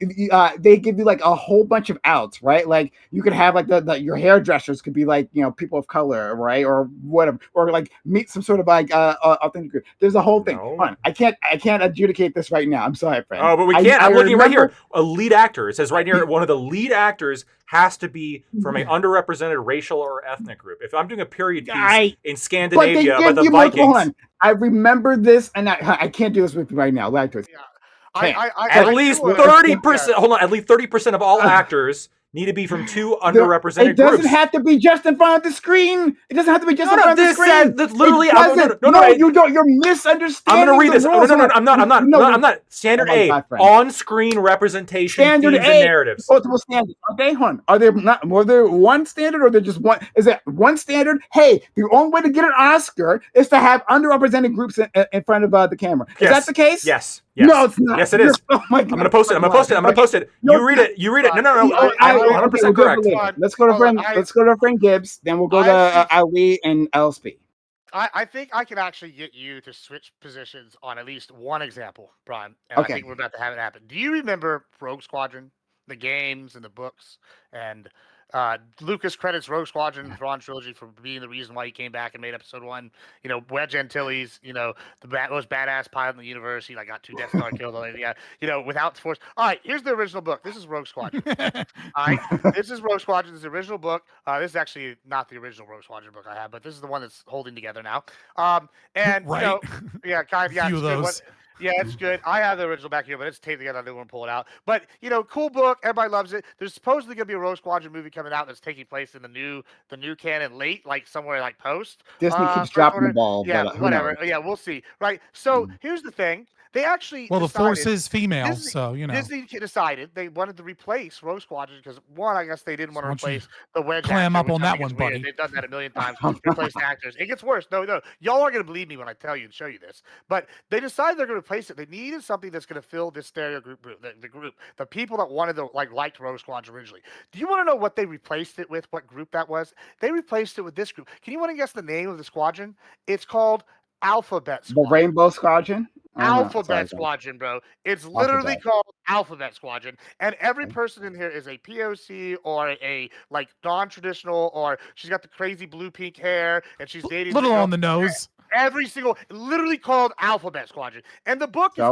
they give you like a whole bunch of outs, right? Like, you could have like your hairdressers could be like people of color, right, or whatever, or like meet some sort of like authentic group. There's a whole thing. Hold on, I can't adjudicate this right now. I'm sorry, friend. Oh, but we can't. I'm looking right here. A lead actor. It says right here, one of the lead actors has to be from an underrepresented racial or ethnic group. If I'm doing a period piece in Scandinavia about the Vikings, I remember this, and I can't do this with you right now. Lactose. Yeah. At least 30%. Hold on. At least 30% of all actors need to be from two underrepresented groups. It doesn't have to be just in front of the screen. It doesn't have to be just in front of the screen. That's literally. You don't. You're misunderstanding. I'm going to read this. No, I'm not. Standard A, on-screen representation, standard themes, and narratives. Multiple standards. Okay, hon. Are there not? Were there one standard, or there just one? Is it one standard? Hey, the only way to get an Oscar is to have underrepresented groups in front of the camera. Is that the case? Yes. No, it's not. Yes, it is. Oh my God. I'm gonna post it. You read it. No. I'm 100% correct. Let's go to our friend Gibbs. Then we'll go to Ali and LSP. I think I can actually get you to switch positions on at least one example, Brian. And I think we're about to have it happen. Do you remember Rogue Squadron, the games and the books, and Lucas credits Rogue Squadron and Thrawn Trilogy for being the reason why he came back and made Episode 1. Wedge Antilles, the most badass pilot in the universe. He got 2 Death Star killed. Without the Force. All right, here's the original book. This is Rogue Squadron. All right, this is Rogue Squadron. This is the original book. This is actually not the original Rogue Squadron book I have, but this is the one that's holding together now. And right. Yeah, it's good. I have the original back here, but it's taped together. I didn't want to pull it out. But, cool book. Everybody loves it. There's supposedly going to be a Rogue Squadron movie coming out that's taking place in the new canon late, like somewhere like post. Disney keeps dropping the ball. Yeah, whatever. Yeah, we'll see. Right. So here's the thing. They actually Well, the Force decided is female, Disney, so you know. Disney decided they wanted to replace Rogue Squadron because one, I guess they didn't want to Why don't you replace the Wedge clam actor, up which on I that think is one, weird. buddy. They've done that a million times. Replace actors. It gets worse. No, y'all are gonna believe me when I tell you and show you this. But they decided they're gonna replace it. They needed something that's gonna fill this stereo group, the group, the people that wanted to liked Rogue Squadron originally. Do you want to know what they replaced it with? What group that was? They replaced it with this group. Can you want to guess the name of the squadron? It's called Alphabet Squadron. The Rainbow Squadron? Alphabet Squadron, bro. It's literally called Alphabet Squadron, and every person in here is a POC or a like non-traditional, or she's got the crazy blue pink hair and she's dating Little on the nose. Every single, literally called Alphabet Squadron, and the book is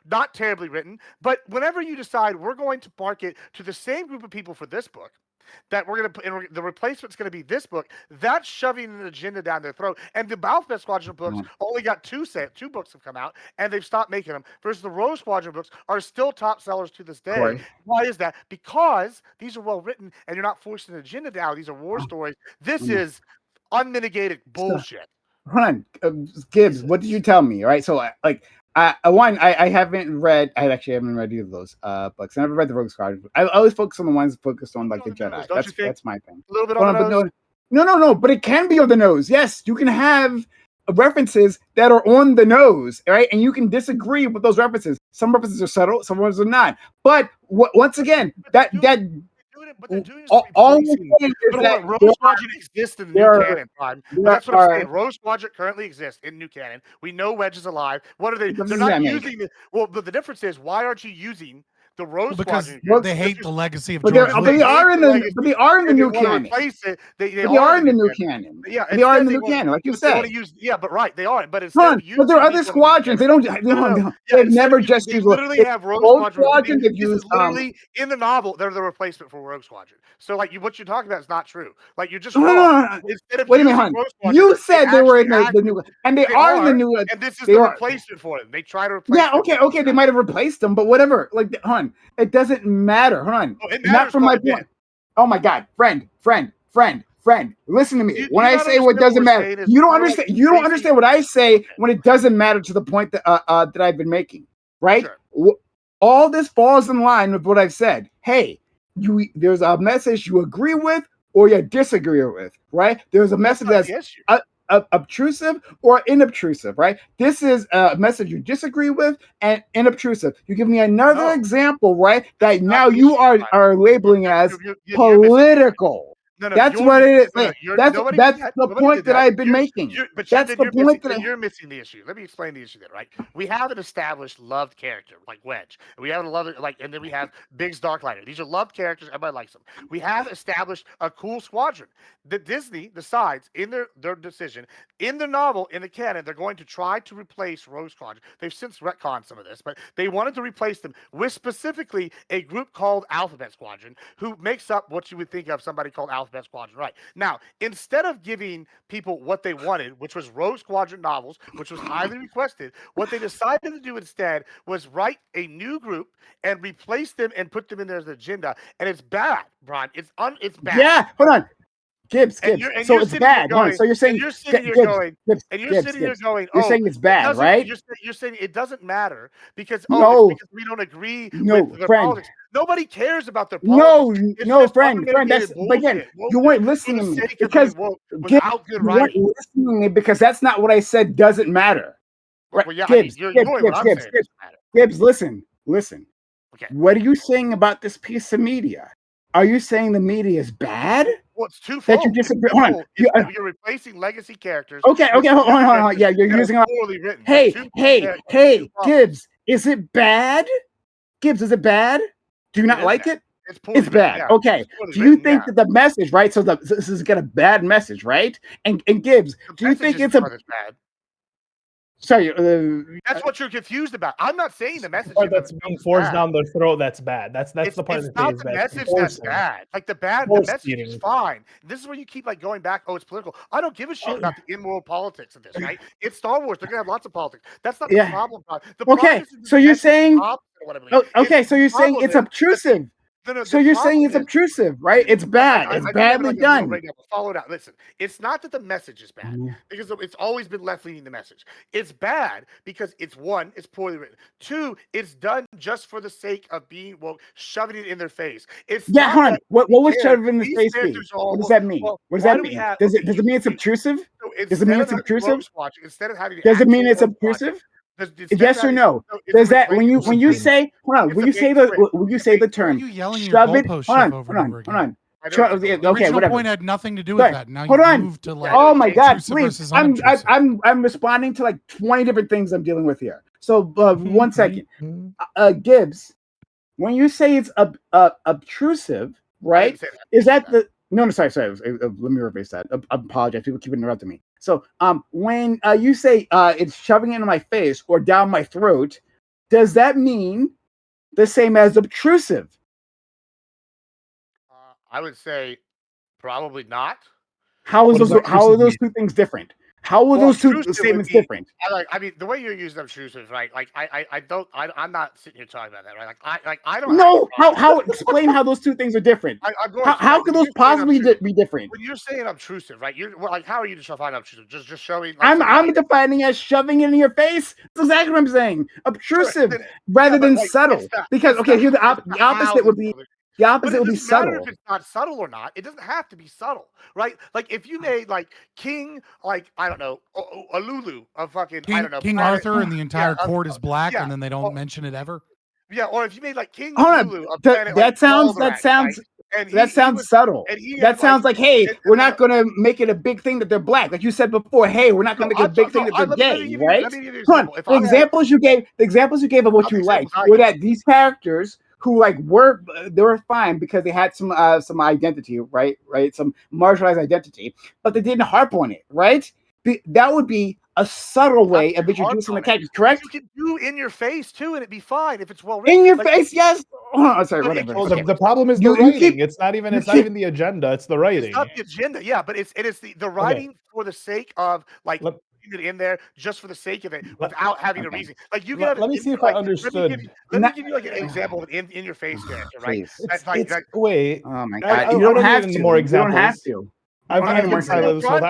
not terribly written. But whenever you decide we're going to market to the same group of people for this book, that we're going to put in the replacement's going to be this book, that's shoving an agenda down their throat. And the Alphabet Squadron books only got two books have come out, and they've stopped making them. Versus the Rogue Squadron books are still top sellers to this day. Corey. Why is that? Because these are well written, and you're not forcing an agenda down. These are war stories. This is unmitigated bullshit. Hold on, Gibbs. What did you tell me? All right, so I haven't read. I actually haven't read either of those books. I never read the Rogue Squadron. I always focus on the ones focused on like the Jedi. That's my thing. A little bit on the nose. No. But it can be on the nose. Yes, you can have references that are on the nose, right? And you can disagree with those references. Some references are subtle, some ones are not. But once again, but they're doing all I'm saying is that Rogue Squadron exists in new canon, Prime. That's what I'm saying. Rogue Squadron currently exists in new canon. We know Wedge is alive. What are they? They're not using the. Well, but the difference is, why aren't you using the Rogue Squadron? Because they hate the legacy of George Lucas. But they are in the new canon. They are in the new canon. Yeah, they are in the new canon, like you said. But right, they are. But but there are other squadrons. They've never just used. Literally have Rogue Squadron. They've used literally in the novel. They're the replacement for Rogue Squadron. So like what you're talking about is not true. Like you're just wrong. Wait a minute, hon. You said they were in the new, and they are in the new. And this is the replacement for them. They try to replace. Yeah, okay. They might have replaced them, but whatever. Like, hon, it doesn't matter. Hold on. Not from my point. Oh my God, friend. Listen to me. When I say what doesn't matter, you don't understand. You don't understand what I say when it doesn't matter to the point that that I've been making. Right? Sure. All this falls in line with what I've said. Hey, there's a message you agree with or you disagree with. Right? There's a message that's obtrusive or inobtrusive, right? This is a message you disagree with and inobtrusive. You give me another example, right? That now you are labeling as political. That's what it is. That's the point that I've been making. That's the point that you're missing the issue. Let me explain the issue then, right? We have an established loved character like Wedge. We have and then we have Biggs Darklighter. These are loved characters. Everybody likes them. We have established a cool squadron. That Disney decides in their decision, in the novel, in the canon, they're going to try to replace Rogue Squadron. They've since retconned some of this, but they wanted to replace them with specifically a group called Alphabet Squadron, who makes up what you would think of somebody called Alphabet Squadron. Right. Now, instead of giving people what they wanted, which was Rogue Squadron novels, which was highly requested, what they decided to do instead was write a new group and replace them and put them in their agenda. And it's bad, Brian. It's bad. Yeah, hold on. Gibbs. So it's bad. So you're saying you're sitting here going, you're saying it's bad, right? You're saying it doesn't matter because because we don't agree with their politics. Nobody cares about their politics. No, friend. That's again, you weren't listening to me because because that's not what I said. Doesn't matter. Right? Well, yeah, Gibbs, listen. Okay. What are you saying about this piece of media? Are you saying the media is bad? Well, it's twofold. That you disagree. Hold on. You're replacing legacy characters. Okay. Hold on. Yeah, you're using a poorly written. Hey, Gibbs, is it bad? Gibbs, is it bad? Do you not like it? It's bad. Yeah. Okay. Do you think that the message, right? So this is got a bad message, right? And Gibbs, do you think it's bad? Sorry, that's what you're confused about. I'm not saying the message that's being forced down their throat. That's bad. That's the part of the thing. It's not the message that's bad. Like the message is fine. This is where you keep going back. Oh, it's political. I don't give a shit about the in-world politics of this. Right? It's Star Wars. They're gonna have lots of politics. That's not the problem. So you're saying, okay, so you're saying it's obtrusive. So you're saying it's obtrusive, right? It's bad. It's badly done. Right now, follow it out. Listen, it's not that the message is bad because it's always been left leaning. The message it's bad because it's one, it's poorly written. Two, it's done just for the sake of being woke, shoving it in their face. It's hold on. What was shoved in the face? What does that mean? What does that mean? Does it mean it's obtrusive? Does it mean it's obtrusive? Instead of having does it mean it's obtrusive? Yes or no? Does that when you say when you say the term shove it? Hold on. Okay, whatever. Point had nothing to do with that. Now hold on. To like oh my God, please! I'm responding to like 20 different things I'm dealing with here. So 1 second, Gibbs. When you say it's obtrusive, right? Is that the no? Sorry. Let me rephrase that. I apologize. People keep interrupting me. So, when you say it's shoving it into my face or down my throat, does that mean the same as obtrusive? I would say probably not. How are those two things different? How are those two statements different? I mean, the way you're using obtrusive, right? Like, I'm not sitting here talking about that, right? I don't. No, how explain how those two things are different? How could those possibly be different? When you're saying obtrusive, right? You're like, how are you defining obtrusive? Just showing. Like, I'm defining as shoving it in your face. That's exactly what I'm saying. Obtrusive rather than subtle. Because here the opposite would be. The opposite would be subtle. If it's not subtle or not, it doesn't have to be subtle, right? Like if you made like King, like I don't know, a Lulu, a fucking I don't know, King Arthur, and the entire court is black, and then they don't mention it ever. Yeah, or if you made like King Lulu, that sounds subtle. That sounds like, hey, we're not going to make it a big thing that they're black. Like you said before, hey, we're not going to make it a big thing that they're gay, right? The examples you gave of what you like were that these characters who like they were fine because they had some identity, right, some marginalized identity, but they didn't harp on it, right? That would be a subtle way of introducing the characters, correct? You can do in your face too, and it'd be fine if it's well written. In your face, yes. Oh, sorry, whatever. Well, the problem is the writing. It's not even the agenda. It's the writing. It's not the agenda, yeah, but it is the writing for the sake of like. It in there just for the sake of it without having a reason. Like you let me see if I understood. Let me give you like an example of an in your face character, right? Wait. Oh my God! You don't have to. More examples. You don't have to. I've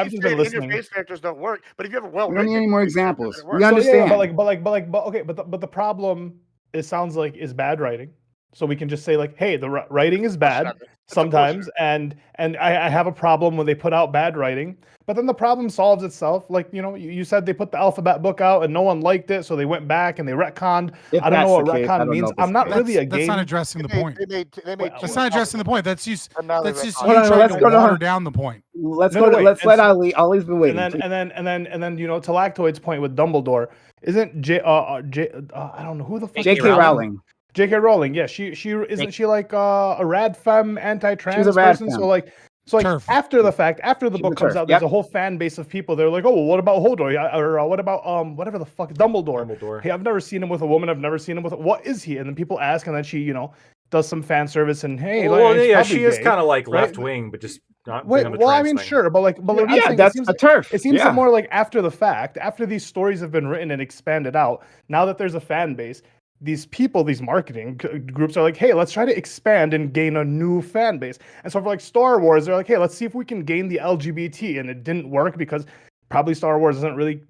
just been listening. In your face characters don't work, but if you have a we don't need any more examples. We understand. But the problem sounds like is bad writing. So we can just say like, hey, the writing is bad sometimes, and I have a problem when they put out bad writing. But then the problem solves itself. Like, you said they put the alphabet book out and no one liked it, so they went back and they retconned. I don't know what retcon means. I'm not really a game. That's not addressing the point. That's not addressing the point. That's just you trying to water down the point. Let's let Ali. Ali's been waiting. And then to Lactoid's point with Dumbledore, isn't I don't know who the fuck. J.K. Rowling. J.K. Rowling, yeah, she isn't she like a rad femme anti-trans person? So after the fact, after the book comes out, there's a whole fan base of people. They're like, oh, well, what about Hodor? Or what about whatever the fuck, Dumbledore? Hey, I've never seen him with a woman. I've never seen him with what is he? And then people ask, and then she does some fan service, and hey, she is kind of like left wing, but just not. I mean, sure, but that's a turf. It seems more like after the fact, after these stories have been written and expanded out. Now that there's a fan base. These people, these marketing groups are like, hey, let's try to expand and gain a new fan base. And so for like Star Wars, they're like, hey, let's see if we can gain the LGBT. And it didn't work because probably Star Wars doesn't really,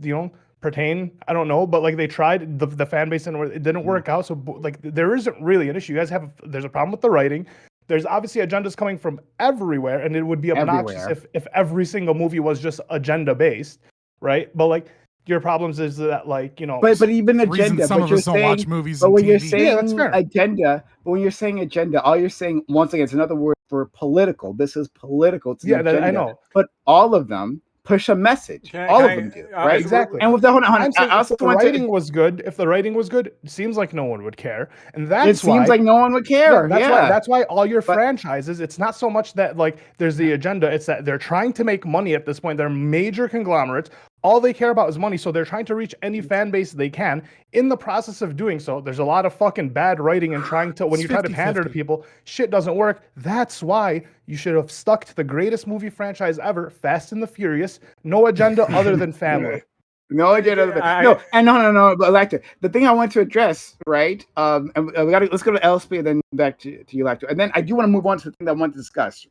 pertain. I don't know. But like they tried the fan base and it didn't work out. So like there isn't really an issue. You guys there's a problem with the writing. There's obviously agendas coming from everywhere. And it would be obnoxious if every single movie was just agenda based. Right. But like, your problems is that but even agenda. Some of us don't watch movies. But when you're saying agenda, when you're saying agenda, all you're saying once again, it's another word for political. This is political. It's I know. But all of them push a message. All of them do, right? Exactly. And with the writing was good. If the writing was good, it seems like no one would care, and that's why. It seems like no one would care. That's why all your franchises. It's not so much that like there's the agenda. It's that they're trying to make money at this point. They're major conglomerates. All they care about is money, so they're trying to reach any fan base they can. In the process of doing so, there's a lot of fucking bad writing and trying to, when you try to pander to people, shit doesn't work. That's why you should have stuck to the greatest movie franchise ever, Fast and the Furious. No agenda other than family. No agenda. No. But Lacto, the thing I want to address, right? And let's go to LSP and then back to you, Lacto, and then I do want to move on to the thing that I want to discuss.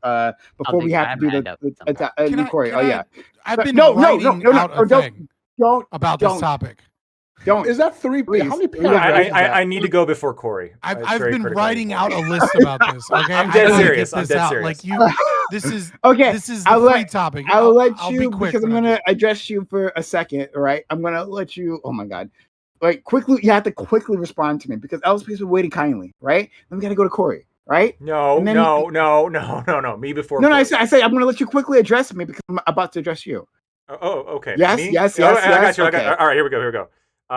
Before we have to do the Corey. I've been writing out a thing about this topic. Don't. Is that three? Please. How many paragraphs? I need to go before Corey. I've been writing out a list about this. Okay, I'm dead serious. I'm dead serious. Like you, this is okay. This is the free topic. I'll let you because I'm gonna address you for a second. All right, I'm gonna let you. Oh my god, like quickly. You have to quickly respond to me because LSP's been waiting kindly. Right, then we gotta go to Corey. Right? No. Me before. No. I say I'm gonna let you quickly address me because I'm about to address you. Oh, okay. Yes. I got you. Okay. All right, here we go.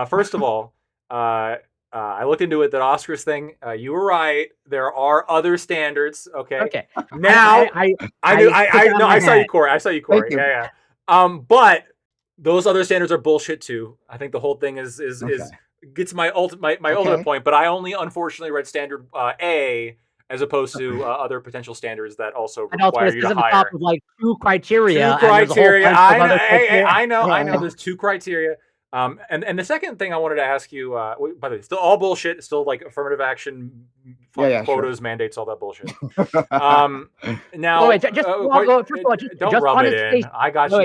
First of all, I looked into it. That Oscars thing, you were right. There are other standards. Okay. Now I saw you, Corey. Yeah. But those other standards are bullshit too. I think the whole thing is gets my ultimate point. But I only unfortunately read standard A as opposed to other potential standards that also require you to hire. Top of like two criteria. I know. There's two criteria. And the second thing I wanted to ask you, by the way, still all bullshit. It's still like affirmative action, quotas, mandates, all that bullshit. Now, wait, first of all, don't rub it in. Face, I got you.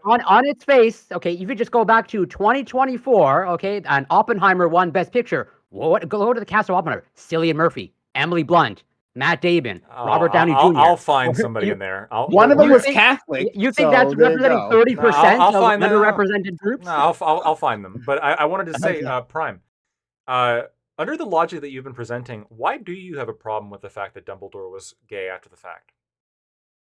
On its face, okay. You could just go back to 2024, okay, and Oppenheimer won Best Picture. Go to the cast of Oppenheimer: Cillian Murphy, Emily Blunt, Matt Damon, Robert Downey Jr. I'll find somebody in there. One of them was Catholic. You think that's representing 30% of underrepresented groups? No, I'll find them. But I wanted to say, Prime, under the logic that you've been presenting, why do you have a problem with the fact that Dumbledore was gay after the fact?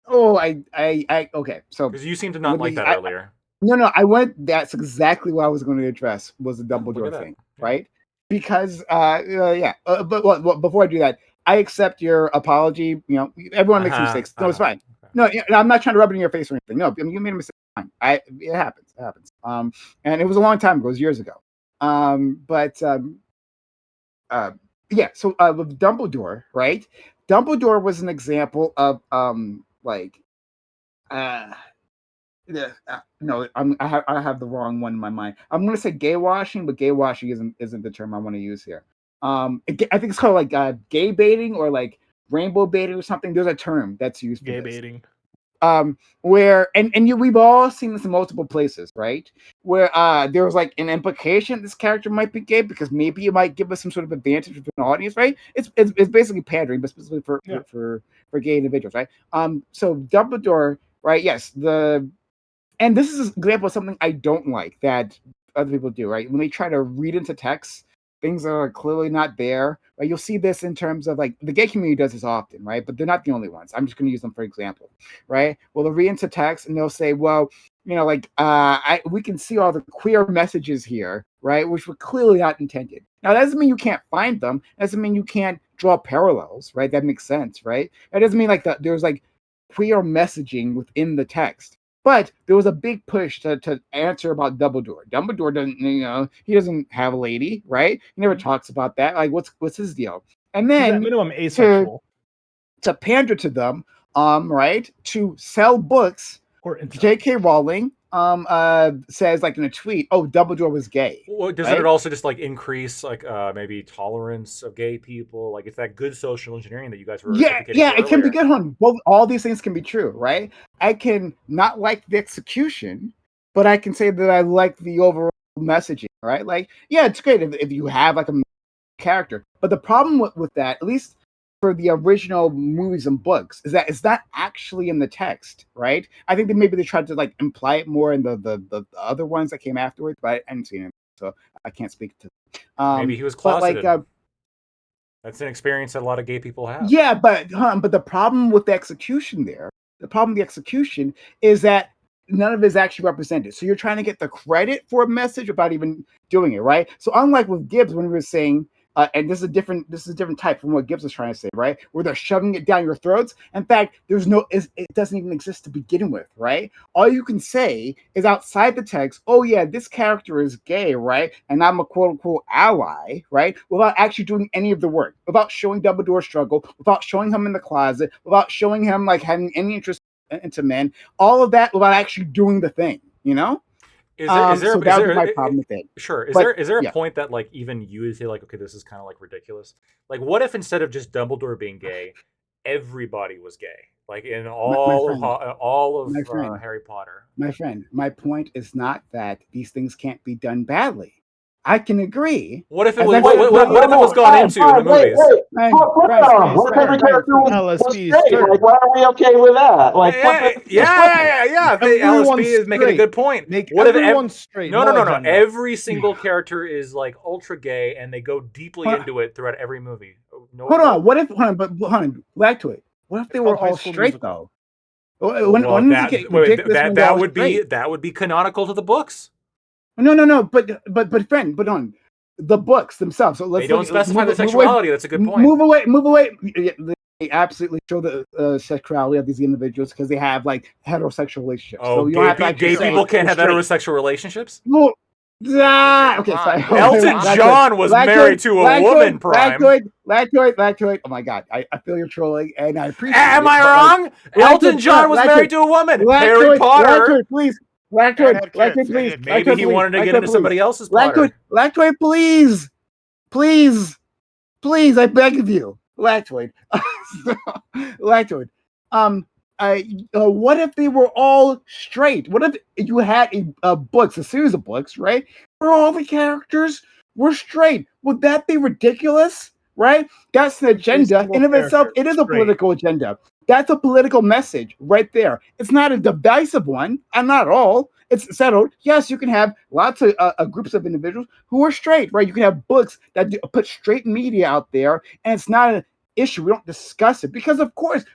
Oh, okay. So because you seem to not like that earlier. No. That's exactly what I was going to address was the Dumbledore thing, right? Because but before I do that. I accept your apology. You know, everyone makes mistakes. No, it's fine. No, I'm not trying to rub it in your face or anything. No, I mean, you made a mistake. Fine. It happens. It happens. And it was a long time ago. It was years ago. So with Dumbledore, right? Dumbledore was an example of I have the wrong one in my mind. I'm going to say gay washing, but gay washing isn't the term I want to use here. I think it's called like gay baiting or like rainbow baiting or something. There's a term that's used for gay this. Baiting. Where we've all seen this in multiple places, right? Where there was like an implication this character might be gay because maybe it might give us some sort of advantage with an audience, right? It's basically pandering, but specifically for gay individuals, right? So Dumbledore, right? Yes, and this is an example of something I don't like that other people do, right? When they try to read into text things that are clearly not there, right? You'll see this in terms of like the gay community does this often, right? But they're not the only ones. I'm just going to use them for example, right? Well, they'll read into text and they'll say, well, you know, like we can see all the queer messages here, right? Which were clearly not intended. Now, that doesn't mean you can't find them. That doesn't mean you can't draw parallels, right? That makes sense, right? That doesn't mean like there's like queer messaging within the text. But there was a big push to answer about Dumbledore. Dumbledore doesn't, he doesn't have a lady, right? He never talks about that. Like, what's his deal? And then minimum asexual to pander to them, right? To sell books. J.K. Rowling says like in a tweet, "Oh, Dumbledore was gay." Well, doesn't it also just like increase like maybe tolerance of gay people? Like it's that good social engineering that you guys were it can be good. Both all these things can be true, right? I can not like the execution, but I can say that I like the overall messaging, right? Like, yeah, it's great if you have like a character, but the problem with that, at least for the original movies and books, is that it's not actually in the text, right? I think that maybe they tried to like imply it more in the other ones that came afterwards, but I hadn't seen it, so I can't speak to. Maybe he was closeted. That's an experience that a lot of gay people have. Yeah, but the problem with the execution is that none of it is actually represented. So you're trying to get the credit for a message without even doing it, right? So unlike with Gibbs, when we were saying. And this is a different type from what Gibbs was trying to say, right? Where they're shoving it down your throats. In fact, it doesn't even exist to begin with, right? All you can say is outside the text, oh yeah, this character is gay, right? And I'm a quote unquote ally, right? Without actually doing any of the work, without showing Dumbledore's struggle, without showing him in the closet, without showing him like having any interest into men, all of that without actually doing the thing, Is there so that would be my problem with it. Sure. Is But, there a yeah. point that like even you would say like, okay, this is kind of like ridiculous? Like, what if instead of just Dumbledore being gay, everybody was gay? Like in all of Harry Potter. My friend, my point is not that these things can't be done badly. I can agree. What if it As was? I What, said, what, what if it was gone into in the movies? Friend, Flip friend, that on. What if every character was LSP straight? straight. Like, why are we okay with that? Like, Yeah. The Everyone's LSP is making a straight. good point. Make What if everyone straight. No. agenda. Every single character is like ultra gay, and they go deeply Hold on. into it throughout every movie. No, Hold on. What if? Hold on. Back to it. What if they It's were called High all School straight Musical. though? that would be canonical to the books. No. But friend, but on the books themselves. So They don't specify the sexuality. That's a good point. Move away. They absolutely show the sexuality of these individuals because they have like heterosexual relationships. Oh, so you don't have to gay people can't have heterosexual relationships? Well, okay, sorry. Elton John was married to a woman, Prime. Lactoid. Oh my God, I feel you're trolling, and I appreciate it. Am I wrong? Elton John was married to a woman. Harry Potter. Lactoid, please. Lactoid, please. Maybe he wanted to get into somebody else's Potter. Lactoid, please. Please, I beg of you. Lactoid. What if they were all straight? What if you had a series of books, right? Where all the characters were straight? Would that be ridiculous? Right? That's an agenda in of itself. It is a political agenda. That's a political message right there. It's not a divisive one, and not all. It's settled. Yes, you can have lots of groups of individuals who are straight, right? You can have books that put straight media out there, and it's not an issue. We don't discuss it because, of course,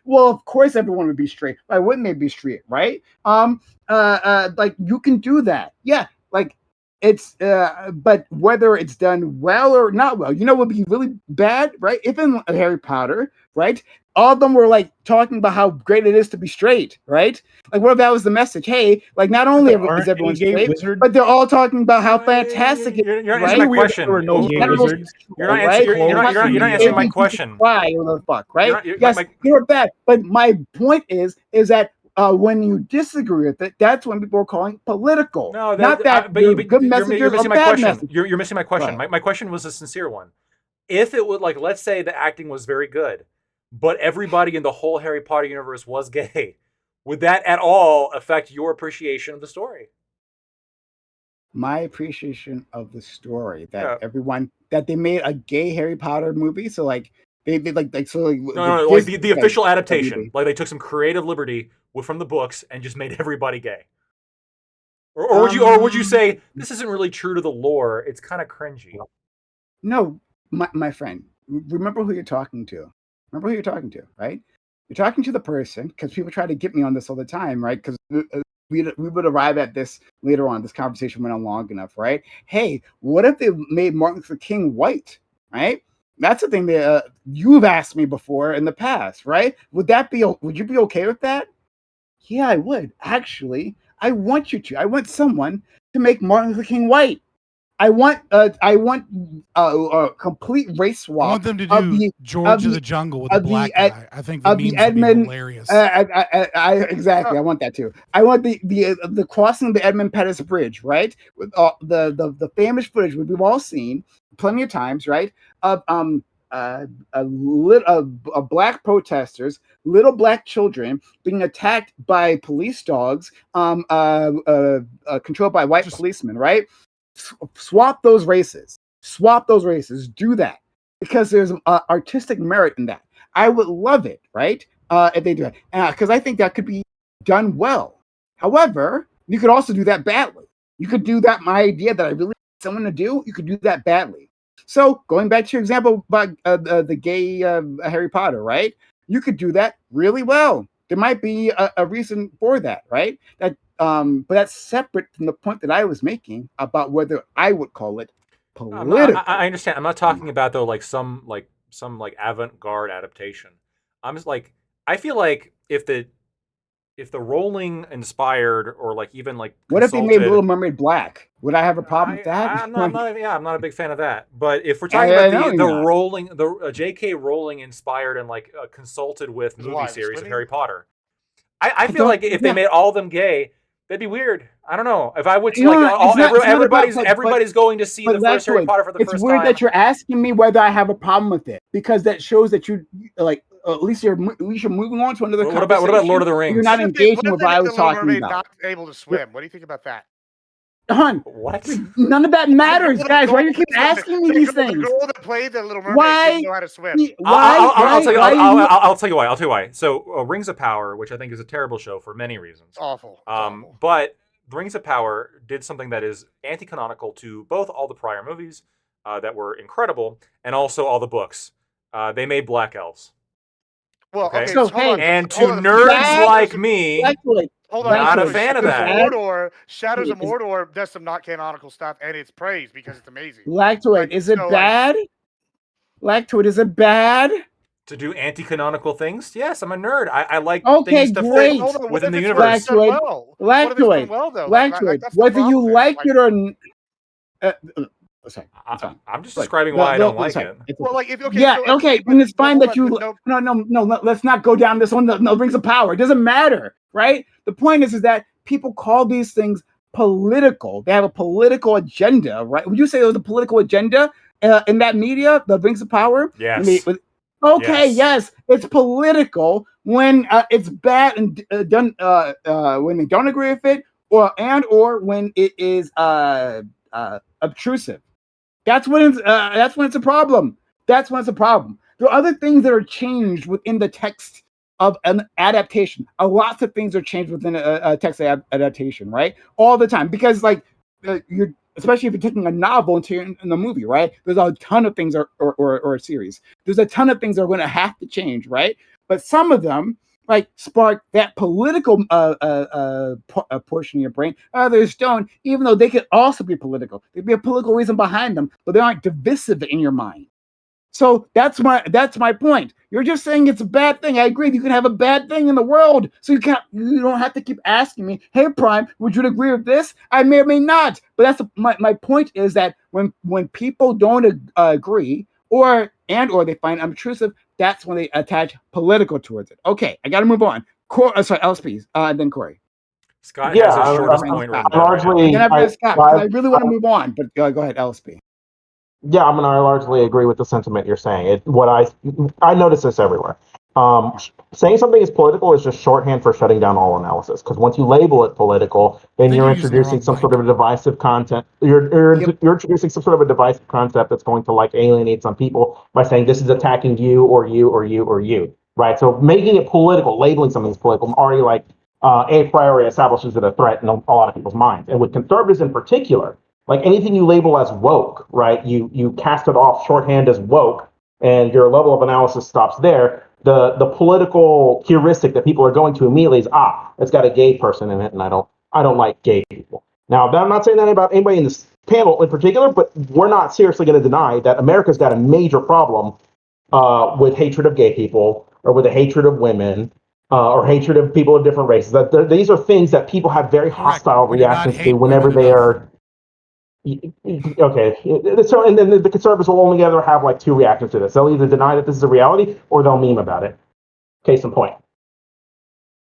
everyone would be straight. Why wouldn't they be straight, right? Like you can do that. Yeah, like it's, but whether it's done well or not well, would be really bad, right? If in Harry Potter, right? All of them were like talking about how great it is to be straight, right? Like, what if that was the message? Hey, like not only is everyone straight, but they're all talking about how fantastic it is. You're not answering my question. You're not answering my question. Why the fuck, right? Yes, you're bad. But my point is that when you disagree with it, that's when people are calling it political. No, not that good messages or bad messages. You're missing my question. Right. My question was a sincere one. If it would, like, let's say the acting was very good, but everybody in the whole Harry Potter universe was gay, would that at all affect your appreciation of the story? My appreciation of the story that they made a gay Harry Potter movie, so like they like the official adaptation, like they took some creative liberty from the books and just made everybody gay. Or would you say this isn't really true to the lore? It's kind of cringy. No, my friend, remember who you're talking to. Remember who you're talking to, right? You're talking to the person, because people try to get me on this all the time, right? Because we would arrive at this later on. This conversation went on long enough, right? Hey, what if they made Martin Luther King white, right? That's the thing that you've asked me before in the past, right? Would you be okay with that? Yeah, I would. Actually, I want you to. I want someone to make Martin Luther King white. I want a complete race swap. I want them to do George of the Jungle with a black guy. I think the memes would be hilarious. Exactly. I want that too. I want the crossing the Edmund Pettus Bridge, right? With the famous footage we've all seen plenty of times, right? Of black protesters, little black children being attacked by police dogs, controlled by white policemen, right? Swap those races. Do that because there's artistic merit in that. I would love it, right? If they do it, because I think that could be done well. However, you could also do that badly. You could do that. My idea that I really want someone to do, you could do that badly. So going back to your example about the gay Harry Potter, right? You could do that really well. There might be a reason for that, right? But that's separate from the point that I was making about whether I would call it political. I understand. I'm not talking about though some avant-garde adaptation. I'm just like, I feel like if the Rowling inspired or like even like what if they made Little Mermaid black? Would I have a problem with that? I'm not a big fan of that. But if we're talking about the J.K. Rowling inspired and like consulted with movie series of Harry Potter, I feel like if they made all of them gay, That'd be weird. I don't know. If I went to everybody's going to see the first Harry Potter for the first time. It's weird that you're asking me whether I have a problem with it, because that shows that you like. At least you're moving on to another. What about Lord of the Rings? You're not engaging with what I was talking about. Not able to swim. What do you think about that? Hon, what? None of that matters, guys. Why do you keep asking me these things? The girl that played the Little Mermaid didn't know how to swim. I'll tell you why. So, Rings of Power, which I think is a terrible show for many reasons. Awful. But the Rings of Power did something that is anti-canonical to both all the prior movies that were incredible and also all the books. They made black elves. Well, okay. And to nerds like me, hold on, not a fan of that. Shadows of Mordor does some not canonical stuff, and it's praised because it's amazing. Lactoid, is it bad? Lactoid, is it bad? To do anti-canonical things? Yes, I'm a nerd. I like things to fit within the universe. Lactoid, whether you like it or I'm just describing why I don't like it. Well, like if then it's fine that you no. Let's not go down this one. No, Rings of Power. It doesn't matter, right? The point is that people call these things political. They have a political agenda, right? Would you say there was a political agenda in that media, the Rings of Power? Yes. Yes, it's political when it's bad and done when they don't agree with it, or when it is obtrusive. That's when it's a problem. That's when it's a problem. There are other things that are changed within the text of an adaptation. Lots of things are changed within a text adaptation, right? All the time, because you're especially if you're taking a novel into in the movie, right? There's a ton of things or a series. There's a ton of things that are going to have to change, right? But some of them spark that political portion of your brain. Others don't, even though they could also be political. There'd be a political reason behind them, but they aren't divisive in your mind. So that's my point. You're just saying it's a bad thing. I agree. You can have a bad thing in the world, so you don't have to keep asking me, "Hey, Prime, would you agree with this?" I may or may not. But that's my point is that when people don't agree or they find obtrusive, that's when they attach political towards it. Okay, I got to move on. Sorry, LSP, and then Corey. Scott has his shortest point right now. I really want to move on, but go ahead, LSP. Yeah, I largely agree with the sentiment you're saying. I notice this everywhere. Saying something is political is just shorthand for shutting down all analysis. Because once you label it political, then you're introducing some sort of a divisive content. You're introducing some sort of a divisive concept that's going to alienate some people by saying this is attacking you or you or you or you. Right. So making it political, labeling something as political, already a priori establishes it a threat in a lot of people's minds. And with conservatives in particular. Anything you label as woke, right? You cast it off shorthand as woke, and your level of analysis stops there. The political heuristic that people are going to immediately is it's got a gay person in it, and I don't like gay people. Now, I'm not saying that about anybody in this panel in particular, but we're not seriously going to deny that America's got a major problem with hatred of gay people, or with a hatred of women, or hatred of people of different races. These are things that people have very hostile reactions to whenever they are. Okay, so and then the conservatives will only ever have two reactions to this. They'll either deny that this is a reality or they'll meme about it. Case in point.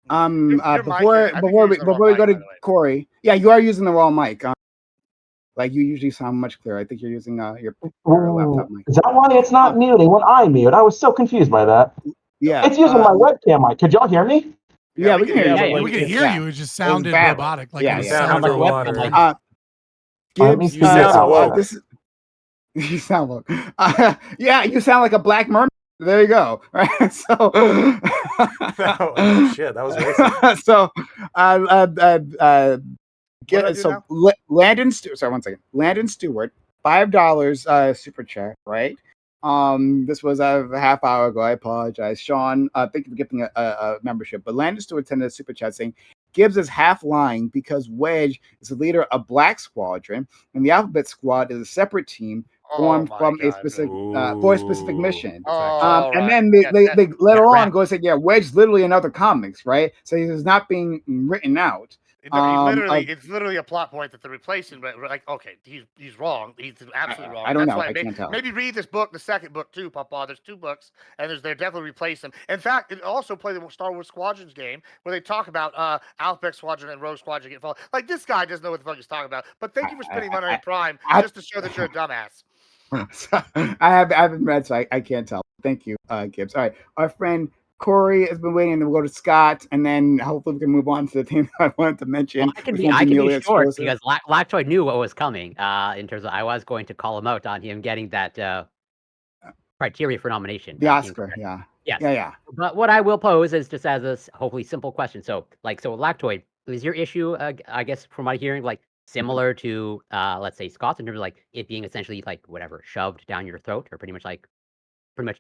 Before we go to Corey, yeah, you are using the wrong mic. You usually sound much clearer. I think you're using your laptop mic. Is that why it's not muting when I mute? I was so confused by that. Yeah, it's using my webcam mic. Could y'all hear me? Yeah, we can hear you. We can hear you. It just sounded robotic. It sounded underwater. Gibbs, you sound woke. You sound woke. Yeah, you sound like a black mermaid. There you go. Right. So, shit, that was racist. Landon Stewart. Sorry, 1 second. Landon Stewart, $5 super chat. Right. This was a half hour ago. I apologize, Sean. Thank you for giving a membership. But Landon Stewart sent a super chat saying, Gibbs is half lying because Wedge is the leader of Black Squadron, and the Alphabet Squad is a separate team formed from a specific for a specific mission. And then they later on go and say, yeah, Wedge is literally in other comics, right? So he's not being written out. It's literally a plot point that they're replacing. But we're like, okay, he's wrong. He's absolutely wrong. I don't That's know. why I can't tell. Maybe read this book, the second book too, Papa. There's 2 books, and they're definitely replacing them. In fact, it also played the Star Wars Squadrons game where they talk about Outback Squadron and Rogue Squadron get followed. Like, this guy doesn't know what the fuck he's talking about. But thank you for spending money on Prime just to show that you're a dumbass. I haven't read, so I can't tell. Thank you, Gibbs. All right, our friend Corey has been waiting, and we'll go to Scott, and then hopefully we can move on to the thing I wanted to mention. Well, I can be short because Lactoid knew what was coming. In terms of, I was going to call him out on him getting that criteria for nomination. The Oscar, yeah. Yes. Yeah. But what I will pose is just as a hopefully simple question. So Lactoid, is your issue, I guess, from my hearing, like similar to, let's say, Scott's in terms of like it being essentially like whatever shoved down your throat, or pretty much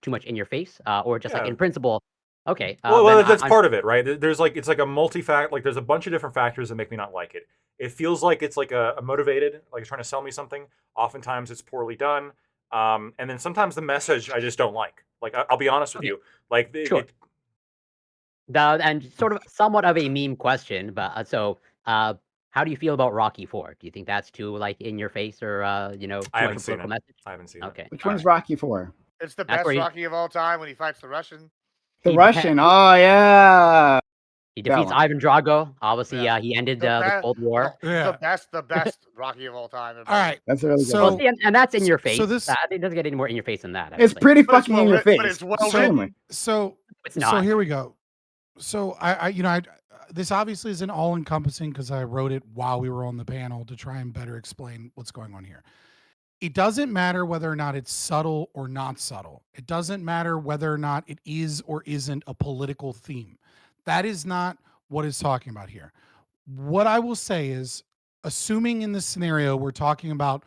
too much in your face, or just like in principle? Okay. Well, that's part of it, right? There's like, it's like a like there's a bunch of different factors that make me not like it. It feels like it's like a motivated, like it's trying to sell me something. Oftentimes it's poorly done. And then sometimes the message I just don't like. Like, I'll be honest with you. Like, sure. And sort of somewhat of a meme question, but how do you feel about Rocky 4? Do you think that's too like in your face, or I haven't seen it. Message? I haven't seen it. Which one's Rocky 4? It's the best Rocky of all time when he fights the Russian. The Russian, oh yeah. He defeats Ivan Drago. Obviously, he ended the Cold War. The best Rocky of all time. All right, that's really good. Well, and that's in your face. So this it doesn't get any more in your face than that. It's pretty fucking in your face. But it's well written. So it's not. So here we go. So I this obviously isn't all encompassing because I wrote it while we were on the panel to try and better explain what's going on here. It doesn't matter whether or not it's subtle or not subtle. It doesn't matter whether or not it is or isn't a political theme. That is not what it's talking about here. What I will say is, assuming in this scenario we're talking about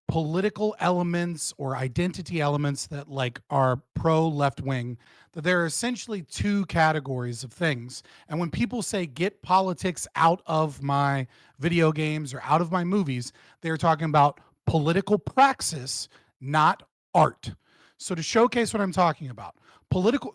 political elements or identity elements that like are pro left wing, that there are essentially 2 categories of things. And when people say get politics out of my video games or out of my movies, they're talking about political praxis, not art. So to showcase what I'm talking about,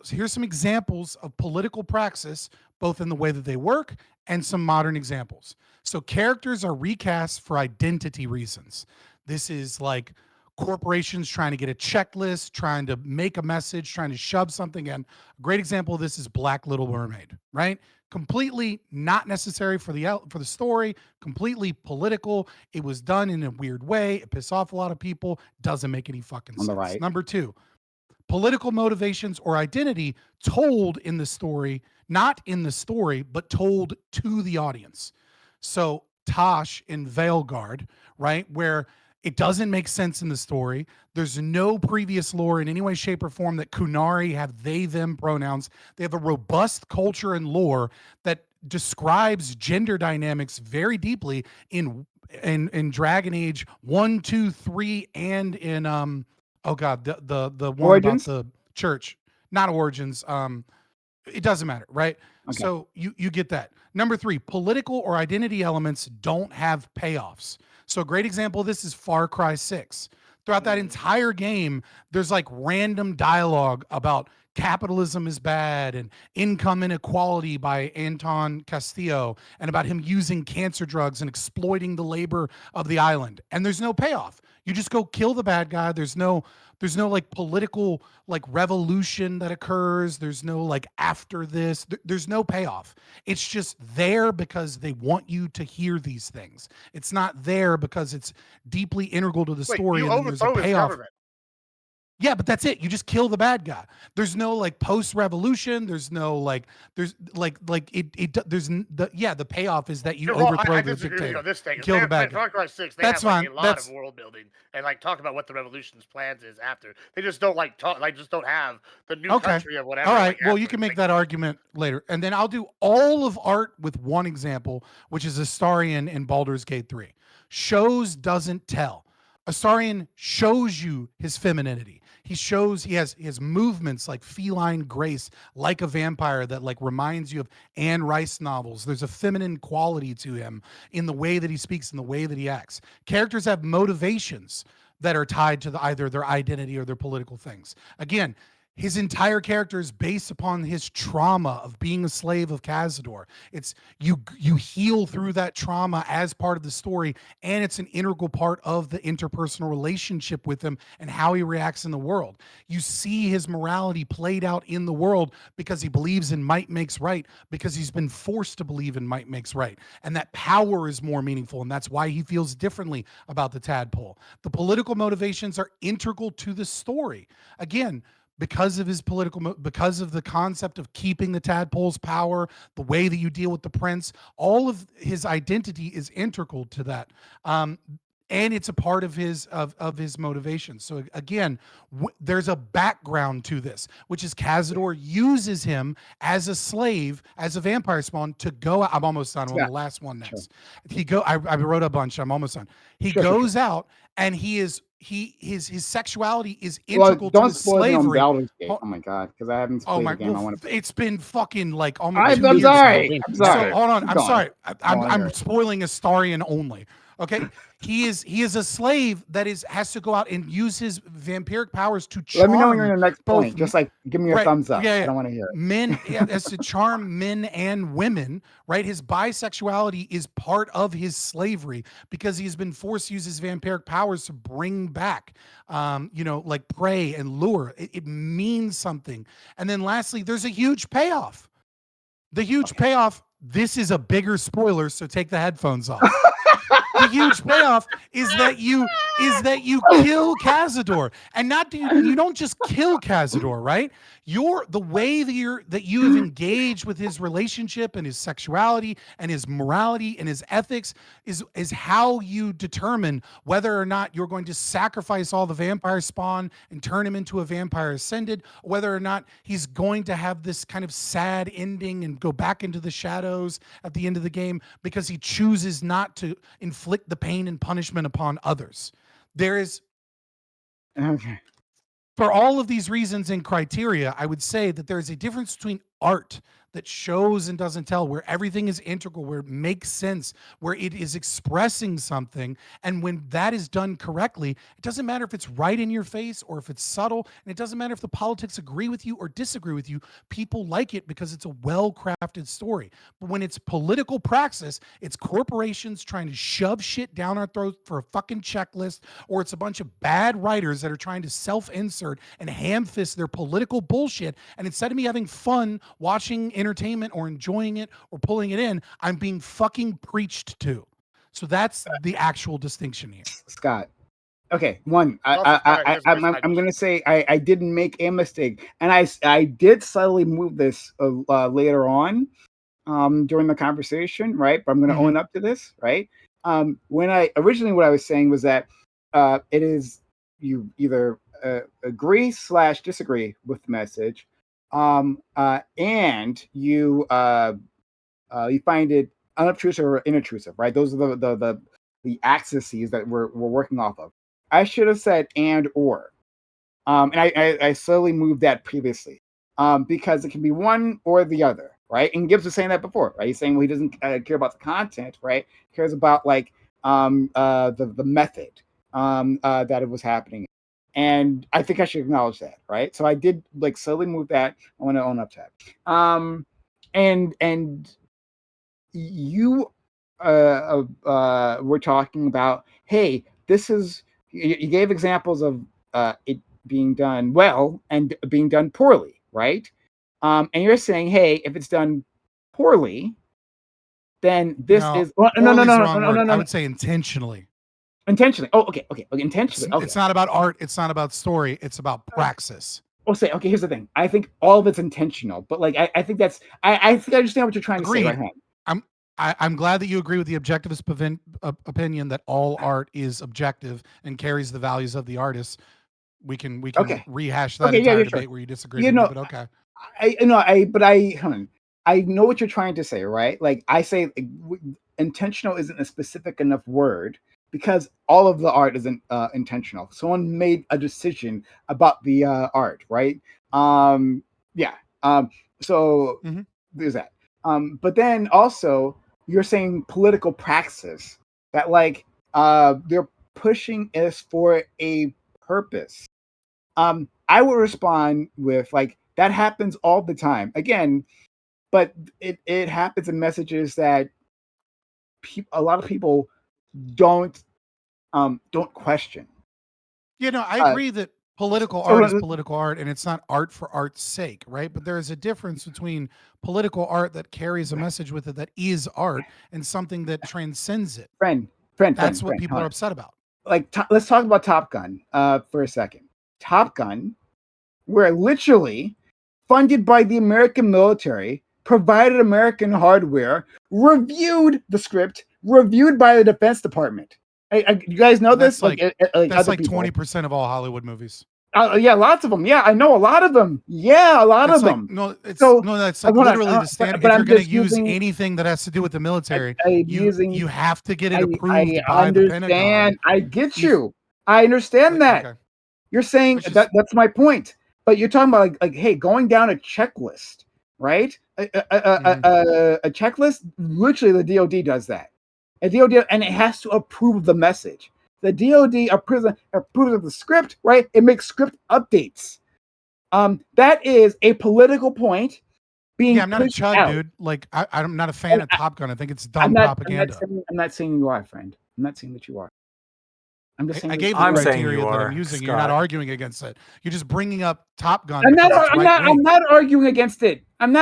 here's some examples of political praxis, both in the way that they work and some modern examples. So characters are recast for identity reasons. This is like corporations trying to get a checklist, trying to make a message, trying to shove something in. A great example of this is Black Little Mermaid, right? Completely not necessary for the story, completely political. It was done in a weird way. It pissed off a lot of people. Doesn't make any fucking sense. Right. Number 2, political motivations or identity told in the story, not in the story, but told to the audience. So Tosh in Veilguard, right, where it doesn't make sense in the story. There's no previous lore in any way, shape, or form that Kunari have they, them pronouns. They have a robust culture and lore that describes gender dynamics very deeply in Dragon Age 1, 2, 3, and in the one Origins? about the church. Not Origins. It doesn't matter, right? Okay. So you get that. Number 3, political or identity elements don't have payoffs. So a great example of this is Far Cry 6. Throughout that entire game, there's like random dialogue about capitalism is bad and income inequality by Anton Castillo, and about him using cancer drugs and exploiting the labor of the island. And there's no payoff. You just go kill the bad guy. There's no like political like revolution that occurs. There's no like after this. There's no payoff. It's just there because they want you to hear these things. It's not there because it's deeply integral to the story. You and there's a payoff. Yeah, but that's it. You just kill the bad guy. There's no like post-revolution. There's no like. There's like it. There's the payoff is that you overthrow the dictator. On this thing. Kill the bad guy. Far Cry 6. That's fine. A lot of world building and like talk about what the revolution's plans is after. They just don't like talk. Like just don't have the new country of whatever. All right. Like, well, you can make that argument later, and then I'll do all of art with one example, which is Astarion in Baldur's Gate 3. Shows doesn't tell. Astarion shows you his femininity. He shows he has movements like feline grace, like a vampire that like reminds you of Anne Rice novels. There's a feminine quality to him in the way that he speaks, in the way that he acts. Characters have motivations that are tied to either their identity or their political things. Again, his entire character is based upon his trauma of being a slave of Cazador. It's you heal through that trauma as part of the story, and it's an integral part of the interpersonal relationship with him and how he reacts in the world. You see his morality played out in the world because he believes in might makes right, because he's been forced to believe in might makes right. And that power is more meaningful, and that's why he feels differently about the tadpole. The political motivations are integral to the story. Again, because of his because of the concept of keeping the tadpole's power, the way that you deal with the prince, all of his identity is integral to that. And it's a part of his motivation. So again, there's a background to this, which is Cazador uses him as a slave, as a vampire spawn to go out. I'm almost done. I'm on the last one next. Sure. I wrote a bunch. I'm almost done. He goes out, and his sexuality is integral to his slavery. Oh my god, because I haven't played the game. Well, it's been fucking like almost 2 years. I'm sorry. So hold on. I'm sorry. I'm spoiling Astarion only. Okay, he is a slave that has to go out and use his vampiric powers to charm. Let me know when you're in the next point. Just like give me a thumbs up. Yeah. I don't want to hear it. Men as to charm men and women, right? His bisexuality is part of his slavery because he's been forced to use his vampiric powers to bring back, like prey and lure. It means something. And then lastly, there's a huge payoff. The huge payoff. This is a bigger spoiler, so take the headphones off. The huge payoff is that you kill Cazador, and you don't just kill Cazador, right? The way that you have engaged with his relationship and his sexuality and his morality and his ethics is how you determine whether or not you're going to sacrifice all the vampire spawn and turn him into a vampire ascended, or whether or not he's going to have this kind of sad ending and go back into the shadows at the end of the game because he chooses not to inflict the pain and punishment upon others. There is For all of these reasons and criteria, I would say that there is a difference between art that shows and doesn't tell, where everything is integral, where it makes sense, where it is expressing something. And when that is done correctly, it doesn't matter if it's right in your face or if it's subtle, and it doesn't matter if the politics agree with you or disagree with you. People like it because it's a well-crafted story. But when it's political praxis, it's corporations trying to shove shit down our throat for a fucking checklist, or it's a bunch of bad writers that are trying to self-insert and ham-fist their political bullshit. And instead of me having fun watching entertainment or enjoying it or pulling it in, I'm being fucking preached to. So that's the actual distinction here. Scott. Okay, one. I'm gonna say I didn't make a mistake, and I did subtly move this later on, during the conversation, right? But I'm gonna own up to this, right? When what I was saying was that it is you either agree/disagree with the message, and you find it unobtrusive or inobtrusive, right? Those are the axes that we're working off of. I should have said and or, and I slowly moved that previously, because it can be one or the other, right? And Gibbs was saying that before, right? He's saying, well, he doesn't care about the content, right? He cares about the method that it was happening. And I think I should acknowledge that, right? So I did slowly move that. I want to own up to that. And you were talking about, hey, this is, you gave examples of it being done well and being done poorly, right? And you're saying, hey, if it's done poorly, then this is no. I would say intentionally. Intentionally. Oh, okay. Intentionally. Okay. It's not about art. It's not about story. It's about praxis. I'll say, okay, here's the thing. I think all of it's intentional, but I think that's, I think I understand what you're trying to say right now. I'm glad that you agree with the objectivist opinion that all art is objective and carries the values of the artist. We can rehash that entire debate where you disagree with me, but okay. I know what you're trying to say, right? I say intentional isn't a specific enough word, because all of the art isn't intentional. Someone made a decision about the art, right? So there's that. But then also, you're saying political praxis, that they're pushing us for a purpose. I would respond with like, that happens all the time. Again, but it happens in messages that a lot of people don't question. I agree that political art is political art, and it's not art for art's sake, right? But there is a difference between political art that carries a message with it that is art, and something that transcends it. That's what people are upset about. Like, let's talk about Top Gun for a second. Top Gun, where literally funded by the American military, provided American hardware, reviewed the script, reviewed by the Defense Department. You guys know this? That's like 20% of all Hollywood movies. Yeah, lots of them. Yeah, I know a lot of them. Yeah, a lot of them. That's like literally the standard. If you're going to use anything that has to do with the military, you have to get it approved by the Pentagon. I get you. I understand that. Okay. You're saying that's my point. But you're talking about like hey, going down a checklist, right? A checklist. Literally, the DoD does that. A DoD, and it has to approve the message. The DoD approves of the script, right? It makes script updates. That is a political point being. Yeah, I'm not a chud, dude. Like I'm not a fan of Top Gun. I think it's dumb propaganda. I'm not saying you are, friend. I'm not saying that you are. I'm just saying. I gave the criteria that I'm using. Scott. You're not arguing against it. You're just bringing up Top Gun. I'm not arguing against it. I'm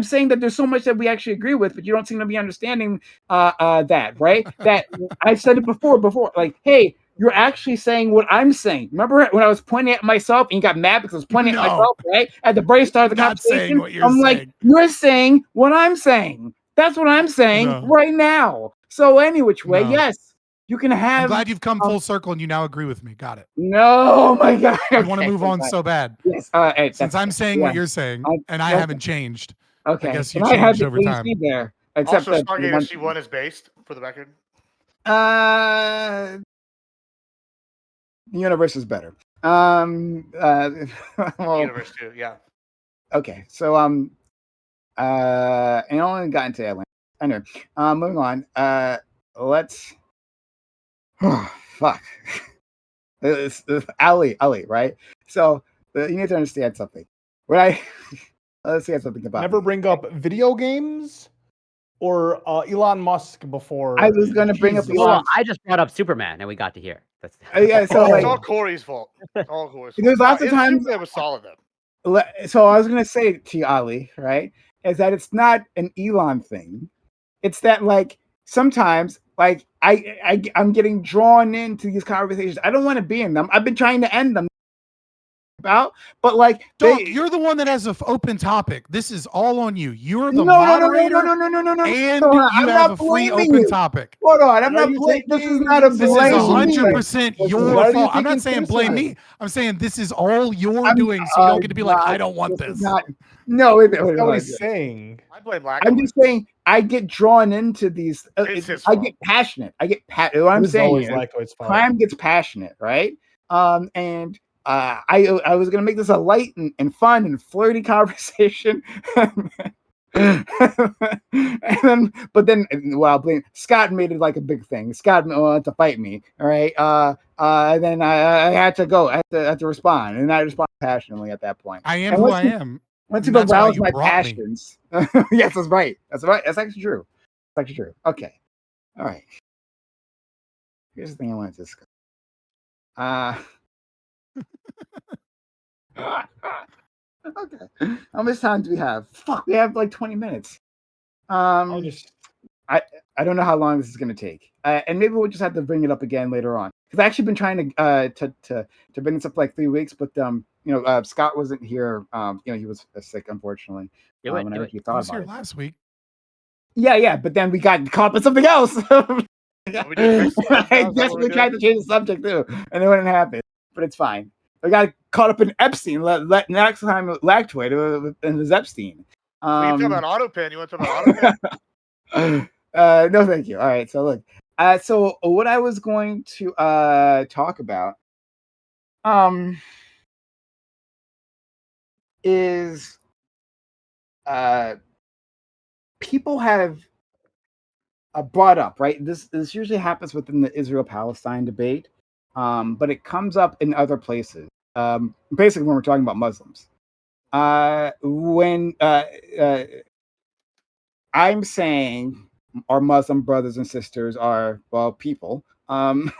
saying that there's so much that we actually agree with, but you don't seem to be understanding that, right? That I said it before. Like, hey, you're actually saying what I'm saying. Remember when I was pointing at myself and you got mad because I was pointing at myself, right? At the very start of the conversation. I'm like, you're saying what I'm saying. That's what I'm saying right now. So any which way, yes. You can have. I'm glad you've come full circle and you now agree with me. Got it. No, my God. I want to move on so bad. Yes. Since I'm saying what you're saying, and I haven't changed. Okay. I guess you changed over time. There, except also, Stargate SG-1 is based, for the record. The universe is better. Universe too, yeah. Okay, so and I only got into Atlanta. Anyway, moving on. Let's. Oh, fuck. It's Ali, right? So you need to understand something. Let's say something about. Never bring up video games or Elon Musk before. I was going to bring up Elon. Well, I just brought up Superman, and we got to hear. That's yeah. So it's all Corey's fault. All Corey's fault. There's lots of times it was solid though. So I was going to say to you, Ali, right, is that it's not an Elon thing. It's that like sometimes. Like I'm getting drawn into these conversations. I don't want to be in them. I've been trying to end them. But like, you're the one that has an open topic. This is all on you. You're the moderator. No. And you have a free open topic. Hold on, I'm not blaming. This is not a blame. This is 100% your fault. I'm not saying blame me. I'm saying this is all you're doing, so you don't get to be like, I don't want this. No, wait. That's what he's saying. I blame Black. I'm just saying I get drawn into these. I get passionate. What I'm saying is crime gets passionate, right? And I was gonna make this a light and fun and flirty conversation. But then Scott made it like a big thing. Scott wanted to fight me. All right. And then I had to go. I had to respond, and I responded passionately at that point. I am who I am. Once you arouse my passions. Yes, that's right. That's right. That's actually true. Okay. All right. Here's the thing I wanted to discuss. Okay. How much time do we have? Fuck, we have like 20 minutes. I don't know how long this is going to take. And maybe we'll just have to bring it up again later on. Because I've actually been trying to bring this up for like 3 weeks, but Scott wasn't here. He was sick, unfortunately. He was here last week. Yeah, but then we got caught up in something else. I desperately tried to change the subject too, and it wouldn't happen. But it's fine. We got caught up in Epstein. Next time, Lactoid and his Epstein. You talk about AutoPen. You want to talk about AutoPen? No, thank you. All right. So look. So what I was going to talk about is people have brought up, right? This usually happens within the Israel-Palestine debate, but it comes up in other places. basically when we're talking about Muslims. When I'm saying our Muslim brothers and sisters are people, and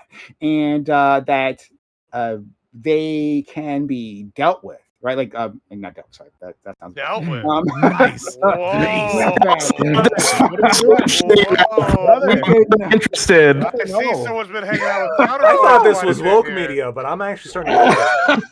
that they can be dealt with, right? Like not dealt. Sorry, that sounds dealt with. Nice. Interested. I see someone's been hanging out with. I thought this was woke media, but I'm actually starting to like it.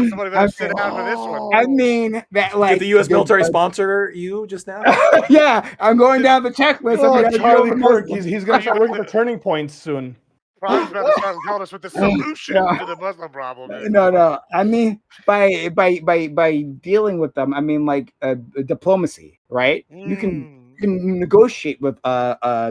Somebody better sit down for this one. I mean that, like, did the U.S. military sponsor you just now? Yeah, I'm going down the checklist. Charlie Kirk, he's going to start working at Turning Points soon. Prime's about to start telling us what the solution to the Muslim problem is. No. I mean, by dealing with them, I mean like diplomacy, right? You can negotiate with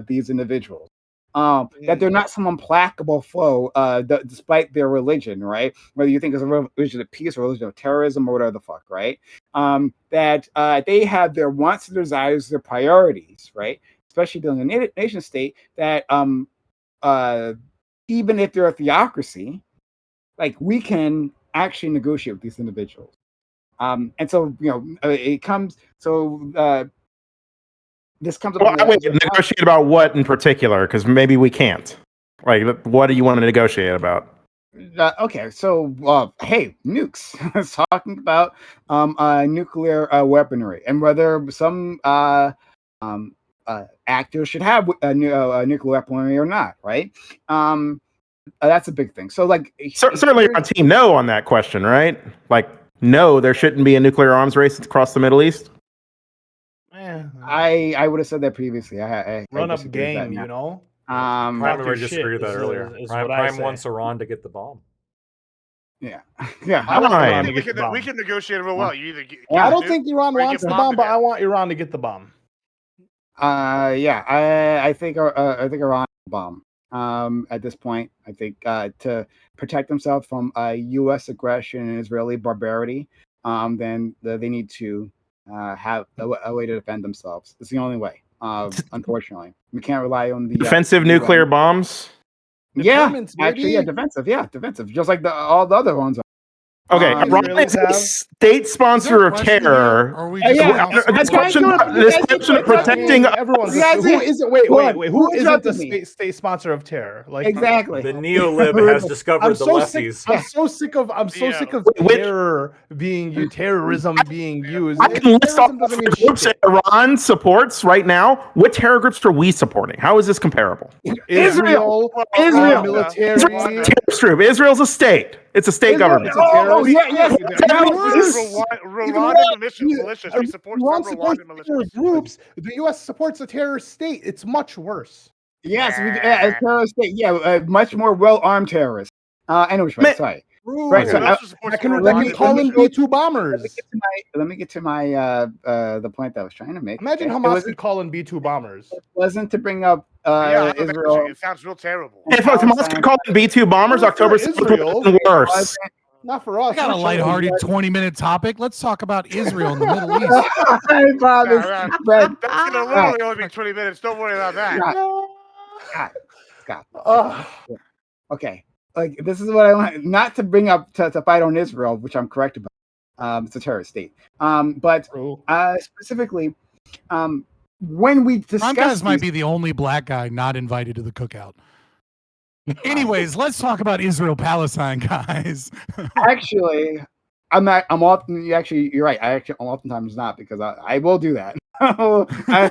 these individuals. That they're not some implacable foe, despite their religion, right? Whether you think it's a religion of peace or religion of terrorism or whatever the fuck, right? That they have their wants and desires, their priorities, right? Especially dealing in a nation state that even if they're a theocracy, like, we can actually negotiate with these individuals. And so, it comes. So this comes up. Well, negotiate about what in particular? Because maybe we can't. Like, what do you want to negotiate about? Okay, so hey, nukes. It's talking about nuclear weaponry and whether some actors should have nuclear weaponry or not, right? That's a big thing. So, like, certainly on Team No on that question, right? Like, no, there shouldn't be a nuclear arms race across the Middle East. I would have said that previously. I run up game, you know. Prime already disagreed with that earlier. Prime wants Iran to get the bomb. Yeah. I think we can negotiate real well. You either I don't think Iran wants the bomb, but I want Iran to get the bomb. I think Iran bomb. At this point, I think to protect themselves from U.S. aggression and Israeli barbarity, then they need to have a way to defend themselves. It's the only way. Unfortunately, we can't rely on the defensive nuclear bombs. Yeah, actually, defensive. Yeah, defensive. Just like all the other ones. Okay, Iran is a state sponsor of terror. This question of protecting everyone. Who isn't? Wait. Who isn't the state sponsor of terror? Like, exactly. The neo-lib has discovered the lefties. I'm so sick of terror terrorism being used. I can list off the groups that Iran supports right now. What terror groups are we supporting? How is this comparable? Israel, military. Terrorist group. Israel's a state. It's a state government. It's a terrorist. Yes. Rwandan militias. We support some Rwandan militias. Groups. The U.S. supports a terrorist state. It's much worse. Yes, a terrorist state. Yeah, much more well-armed terrorists. Anyways, sorry. Right, so let me call in B-2 bombers. Let me get to my the point that I was trying to make. Imagine Hamas could call in B-2 bombers. It wasn't to bring up Israel. It sounds real terrible. If Hamas could call in B-2 bombers, October 7th would be worse. Not for us. I got a lighthearted 20-minute topic. Let's talk about Israel in the Middle East. I promise. That's gonna literally only be 20 minutes. Don't worry about that. Scott. Okay. Like, this is what I want, not to bring up to fight on Israel, which I'm correct about. It's a terrorist state. But specifically, when we discuss, guys might be the only black guy not invited to the cookout. Anyways, let's talk about Israel-Palestine, guys. Actually, I'm not. I'm often. You're right. I oftentimes not, because I will do that. I will say.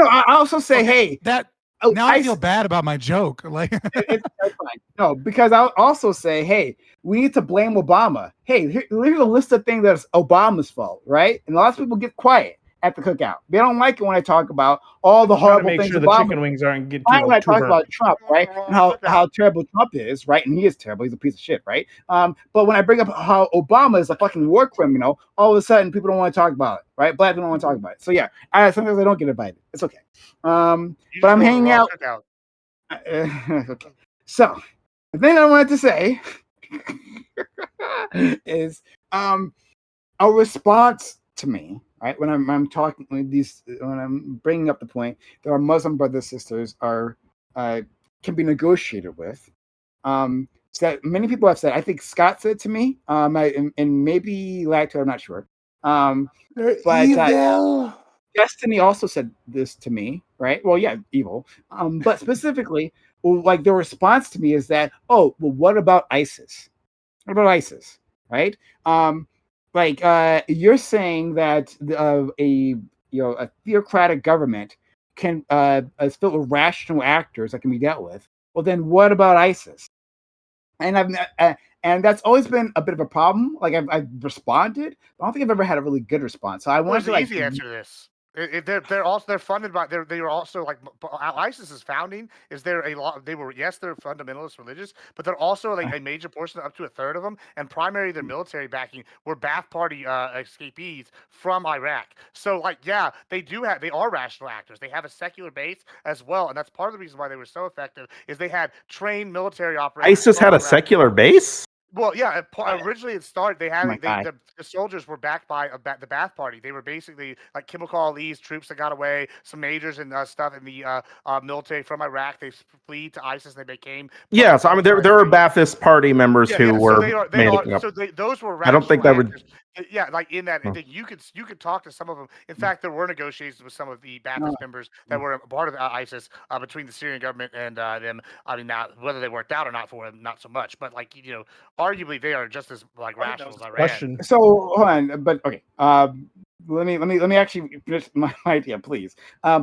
I also say, hey, that. Now I feel bad about my joke. Like, it's fine. No, because I'll also say, hey, we need to blame Obama. Hey, here's a list of things that's Obama's fault, right? And a lot of people get quiet at the cookout. They don't like it when I talk about all the horrible things. Make sure the chicken wings aren't getting when I talk about Trump, right, and how terrible Trump is, right, and he is terrible. He's a piece of shit, right? But when I bring up how Obama is a fucking war criminal, all of a sudden people don't want to talk about it, right? Black people don't want to talk about it. So yeah, sometimes I don't get invited. It's okay. But I'm hanging out. Okay. So the thing I wanted to say is a response to me. Right, when I'm talking with these, when I'm bringing up the point that our Muslim brothers sisters are can be negotiated with, that many people have said. I think Scott said to me, and maybe Lacto, I'm not sure. But Destiny also said this to me, right? Well, yeah, evil. But specifically, like the response to me is that, oh, well, what about ISIS? What about ISIS? Right? You're saying that a theocratic government is filled with rational actors that can be dealt with. Well, then what about ISIS? And and that's always been a bit of a problem. Like I've responded, but I don't think I've ever had a really good response. So I wanted to easy answer to this. They're funded by they were also like ISIS's founding is there a lot they're fundamentalist religious, but they're also like a major portion, up to a third of them, and primarily their military backing were Ba'ath Party escapees from Iraq. So like they are rational actors. They have a secular base as well, and that's part of the reason why they were so effective is they had trained military operators. ISIS had a secular base? Well, yeah. Originally, it started. They had the soldiers were backed by the Ba'ath Party. They were basically like Chemical Ali's troops that got away, some majors and stuff in the military from Iraq. They fled to ISIS. They became. Yes, I mean there are Ba'athist Party members who were. Those were. I don't think that would. Yeah, like in that, you could talk to some of them. In fact, there were negotiations with some of the Ba'athist members that were a part of ISIS between the Syrian government and them. I mean, now whether they worked out or not for them, not so much. But like arguably they are just as like rational as Iran. Question. So hold on, but okay. Let me actually finish my idea, please.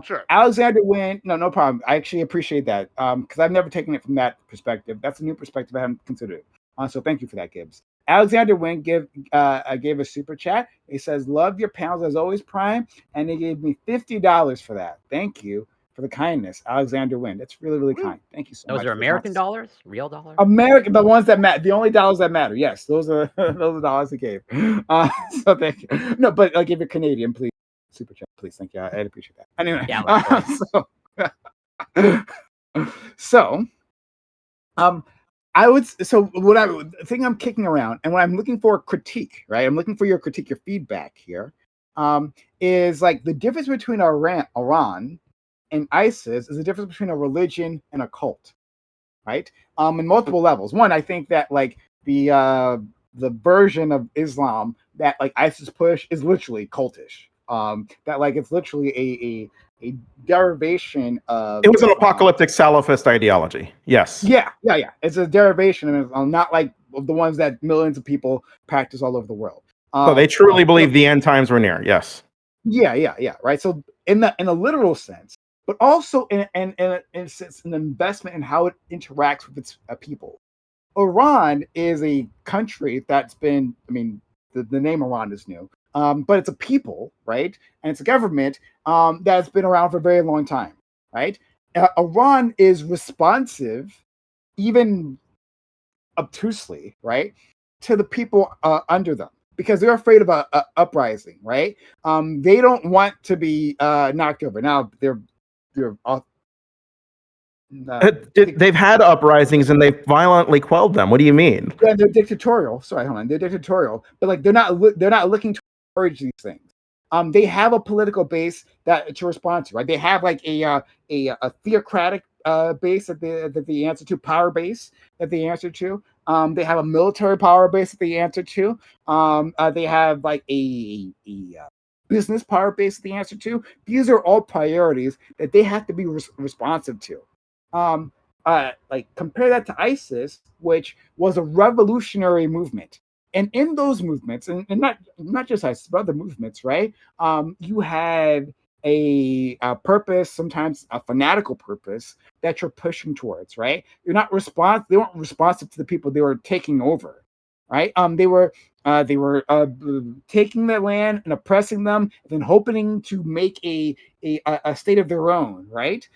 Sure. Alexander Wynn, no problem. I actually appreciate that because I've never taken it from that perspective. That's a new perspective I haven't considered. So thank you for that, Gibbs. Alexander Wynn gave a super chat. He says, "Love your panels as always, Prime," and he gave me $50 for that. Thank you for the kindness, Alexander Wynn. That's really, really kind. Thank you so much. Those are American dollars, real dollars. American, the ones that matter, the only dollars that matter. Yes, those are those are dollars he gave. So thank you. No, but like if you're Canadian, please super chat, please. Thank you. I'd appreciate that. Anyway, the thing I'm kicking around, and when I'm looking for critique, right? I'm looking for your critique, your feedback here, is like the difference between Iran and ISIS is the difference between a religion and a cult, right? In multiple levels. One, I think that like the version of Islam that like ISIS push is literally cultish. That like it's literally a derivation of. It was an apocalyptic Salafist ideology. Yes. Yeah. It's a derivation, and not like the ones that millions of people practice all over the world. So they truly believe the end times were near. Yes. Yeah. Right. So in a literal sense, but also in an investment in how it interacts with its people. Iran is a country that's been. I mean, the name Iran is new. But it's a people, right? And it's a government that's been around for a very long time, right? Iran is responsive, even obtusely, right, to the people under them because they're afraid of a uprising, right? They don't want to be knocked over. Now they're they've had uprisings and they've violently quelled them. What do you mean? Yeah, they're dictatorial. Sorry, hold on. They're dictatorial, but like they're not looking to encourage these things. They have a political base to respond to, right? They have like a theocratic base that they answer to, power base that they answer to. They have a military power base that they answer to. They have like a business power base that they answer to. These are all priorities that they have to be responsive to. Like compare that to ISIS, which was a revolutionary movement. And in those movements, and not just ISIS, but other movements, right? You had a purpose, sometimes a fanatical purpose that you're pushing towards, right? They weren't responsive to the people they were taking over, right? They were taking their land and oppressing them, and then hoping to make a state of their own, right?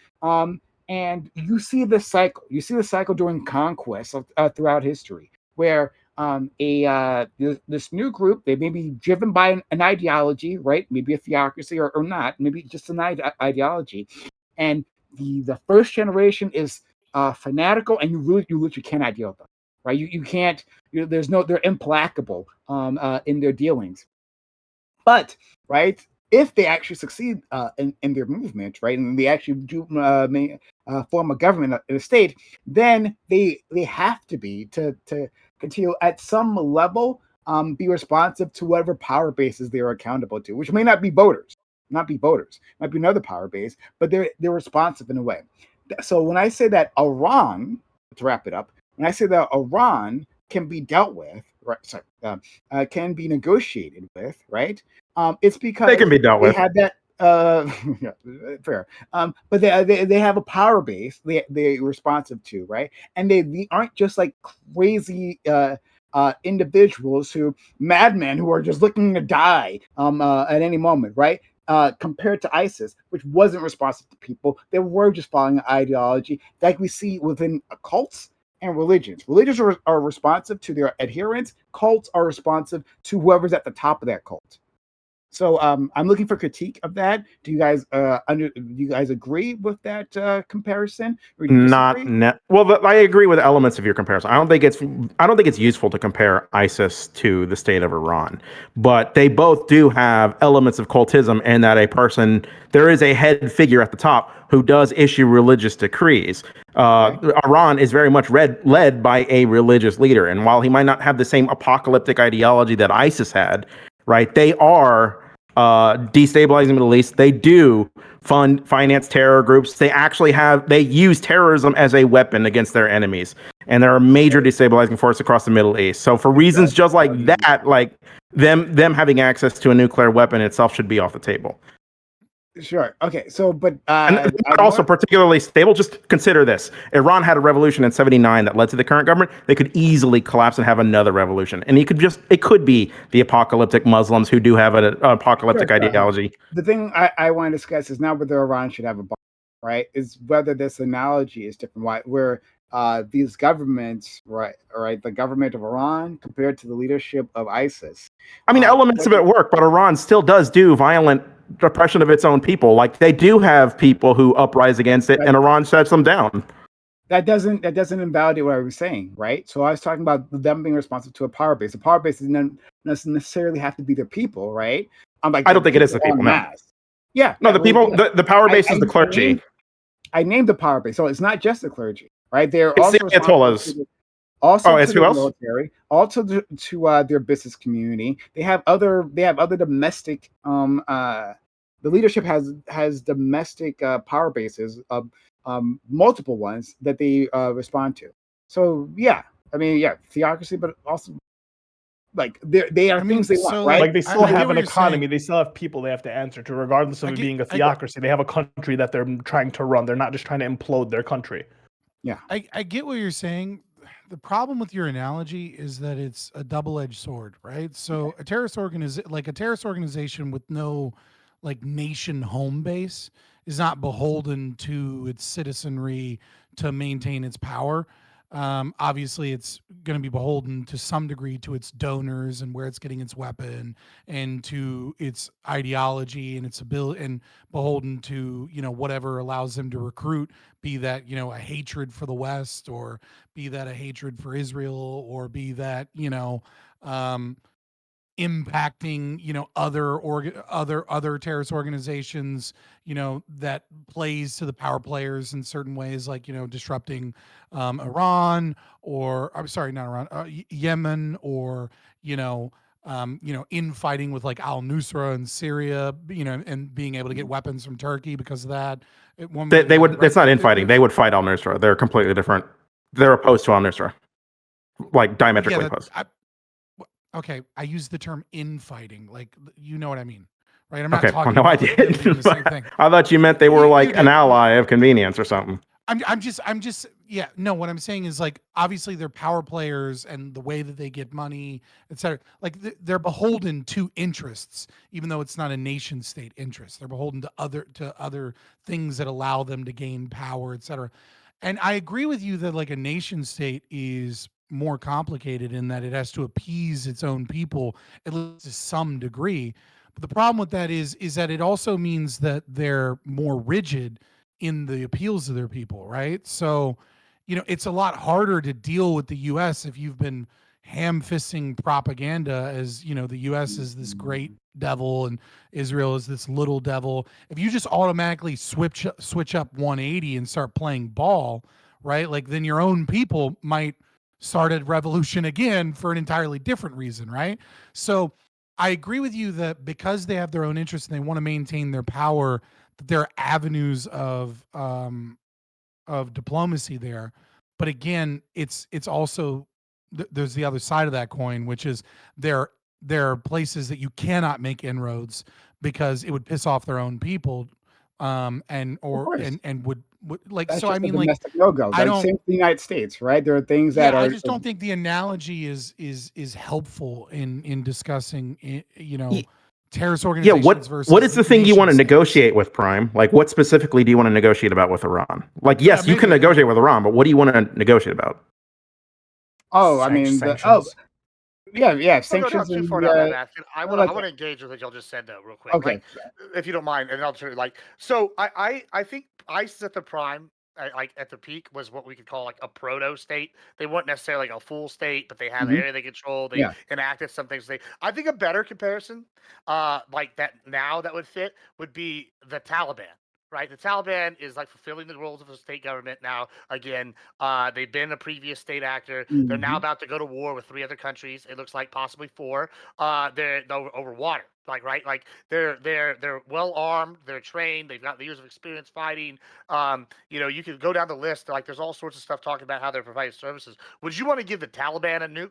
And you see this cycle. You see the cycle during conquest throughout history, where this new group, they may be driven by an ideology, right? Maybe a theocracy or not, maybe just an ideology. And the first generation is fanatical, and you literally cannot deal with them, right? You can't. They're implacable in their dealings. But if they actually succeed in their movement, right, and they actually do form of government in a state, then they have to be to continue at some level be responsive to whatever power bases they are accountable to, which may not be voters, might be another power base, but they're responsive in a way. So when I say that Iran, to wrap it up, when I say that Iran can be dealt with, right? Sorry, can be negotiated with, right? It's because they can be dealt with. Had that. Yeah, fair. But they have a power base they're responsive to, right? And they aren't just like crazy individuals madmen who are just looking to die at any moment, right? Compared to ISIS, which wasn't responsive to people, they were just following an ideology like we see within cults and religions. Religions are responsive to their adherents. Cults are responsive to whoever's at the top of that cult. So I'm looking for critique of that. Do you guys do you guys agree with that comparison? Or do you disagree? Well, I agree with elements of your comparison. I don't think it's useful to compare ISIS to the state of Iran, but they both do have elements of cultism, and that there is a head figure at the top who does issue religious decrees. Iran is very much led by a religious leader, and while he might not have the same apocalyptic ideology that ISIS had, right? They are destabilizing the Middle East. They do finance terror groups. They use terrorism as a weapon against their enemies. And they're a major destabilizing force across the Middle East. So for reasons just like that, like them having access to a nuclear weapon itself should be off the table. Sure. Okay. So, but and also particularly stable. Just consider this: Iran had a revolution in '79 that led to the current government. They could easily collapse and have another revolution, and it could be the apocalyptic Muslims who do have an apocalyptic ideology. The thing I want to discuss is not whether Iran should have a bomb, right? Is whether this analogy is different. Where these governments, right, the government of Iran compared to the leadership of ISIS. I mean, elements of it work, but Iran still does do violent oppression of its own people. Like they do have people who uprise against it, and Iran shuts them down. That doesn't invalidate what I was saying, right? So I was talking about them being responsive to a power base. A power base doesn't necessarily have to be their people, right? I don't think it is the people. No. Yeah. No, the people. The power base is the clergy. I named the power base, so it's not just the clergy, right? They're it's also the Ayatollahs. Also to the military, also to their business community. They have other domestic the leadership has domestic power bases, multiple ones that they respond to. So yeah, I mean, yeah, theocracy, but also like they are things they want, right? Like they still have an economy, they still have people they have to answer to, regardless of it being a theocracy. They have a country that they're trying to run. They're not just trying to implode their country. Yeah, I get what you're saying. The problem with your analogy is that it's a double-edged sword, right? So a terrorist organization with no like nation home base is not beholden to its citizenry to maintain its power. Obviously, it's going to be beholden to some degree to its donors and where it's getting its weapon, and to its ideology and its ability, and beholden to whatever allows them to recruit, be that a hatred for the West, or be that a hatred for Israel, or be that impacting other terrorist organizations that plays to the power players in certain ways, like disrupting Iran, or I'm sorry, not Iran, Yemen, or infighting with like al-Nusra in Syria, and being able to get weapons from Turkey because of that. They would. Right? It's not infighting. They would fight al-Nusra. They're completely different. They're opposed to al-Nusra, like diametrically opposed. Okay, I use the term infighting, like you know what I mean, right? I'm not talking. No, I didn't. The same thing. I thought you meant they were like an ally of convenience or something. I'm just yeah. No, what I'm saying is like obviously they're power players, and the way that they get money, etc. Like they're beholden to interests, even though it's not a nation state interest. They're beholden to other things that allow them to gain power, etc. And I agree with you that like a nation state is more complicated in that it has to appease its own people, at least to some degree. But the problem with that is that it also means that they're more rigid in the appeals of their people, right? So, it's a lot harder to deal with the U.S. if you've been ham-fisting propaganda as, the US is this great devil and Israel is this little devil. If you just automatically switch up 180 and start playing ball, right? Like then your own people might start a revolution again for an entirely different reason, right? So I agree with you that because they have their own interests and they want to maintain their power, that there are avenues of diplomacy there. But again, it's also there's the other side of that coin, which is there are places that you cannot make inroads because it would piss off their own people, and would like. That's so just I mean, a domestic no-go. I don't. Same with the United States, right? There are things that are. I just don't think the analogy is helpful in discussing, terrorist organizations versus. What is the thing you want to nation states. negotiate with, Prime? Like, what specifically do you want to negotiate about with Iran? Like, yes, you can negotiate with Iran, but what do you want to negotiate about? Oh, I mean, sanctions. Sanctions. Too far down that basket. I want to engage with what y'all just said though, real quick. Okay, if you don't mind, and I'll turn So I think ISIS at the prime, like at the peak, was what we could call like a proto state. They weren't necessarily like a full state, but they had the area they controlled. They enacted some things. I think a better comparison, like that now that would fit would be the Taliban. Right, the Taliban is like fulfilling the roles of a state government now. Again, they've been a previous state actor. They're now about to go to war with 3 other countries. It looks like possibly 4. They're over water. Like they're well armed. They're trained. They've got years of experience fighting. You can go down the list. Like there's all sorts of stuff talking about how they're providing services. Would you want to give the Taliban a nuke?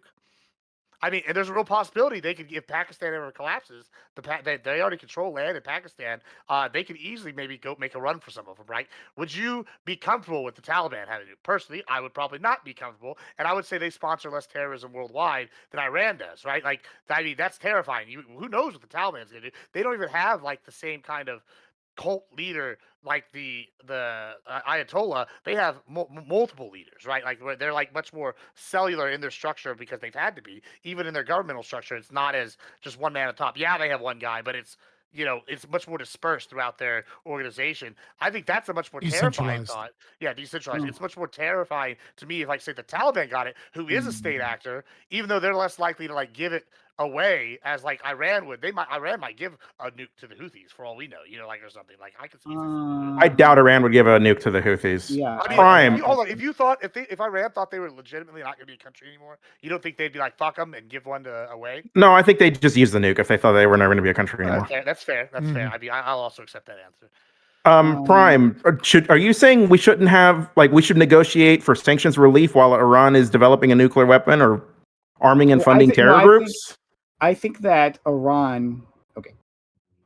I mean, and there's a real possibility they could, if Pakistan ever collapses, they already control land in Pakistan. They could easily maybe go make a run for some of them, right? Would you be comfortable with the Taliban having to do? Personally, I would probably not be comfortable, and I would say they sponsor less terrorism worldwide than Iran does, right? Like, I mean, that's terrifying. Who knows what the Taliban's going to do? They don't even have like the same kind of cult leader like the Ayatollah. They have multiple leaders, right? Like they're like much more cellular in their structure because they've had to be. Even in their governmental structure, it's not as just one man at the top. Yeah, they have one guy, but it's it's much more dispersed throughout their organization. I think that's a much more terrifying thought. Yeah, decentralized. It's much more terrifying to me if, like, say, the Taliban got it, who is a state actor, even though they're less likely to like give it away as like Iran would. Iran might give a nuke to the Houthis for all we know, or something. Like I could see. I doubt Iran would give a nuke to the Houthis. Yeah, I mean, Prime. Hold on. If Iran thought they were legitimately not going to be a country anymore, you don't think they'd be like fuck them and give one away? No, I think they'd just use the nuke if they thought they were never going to be a country anymore. Okay, that's fair. That's fair. I mean, I'll also accept that answer. Prime, are you saying we should negotiate for sanctions relief while Iran is developing a nuclear weapon or arming and funding terror groups? I think that Iran. Okay,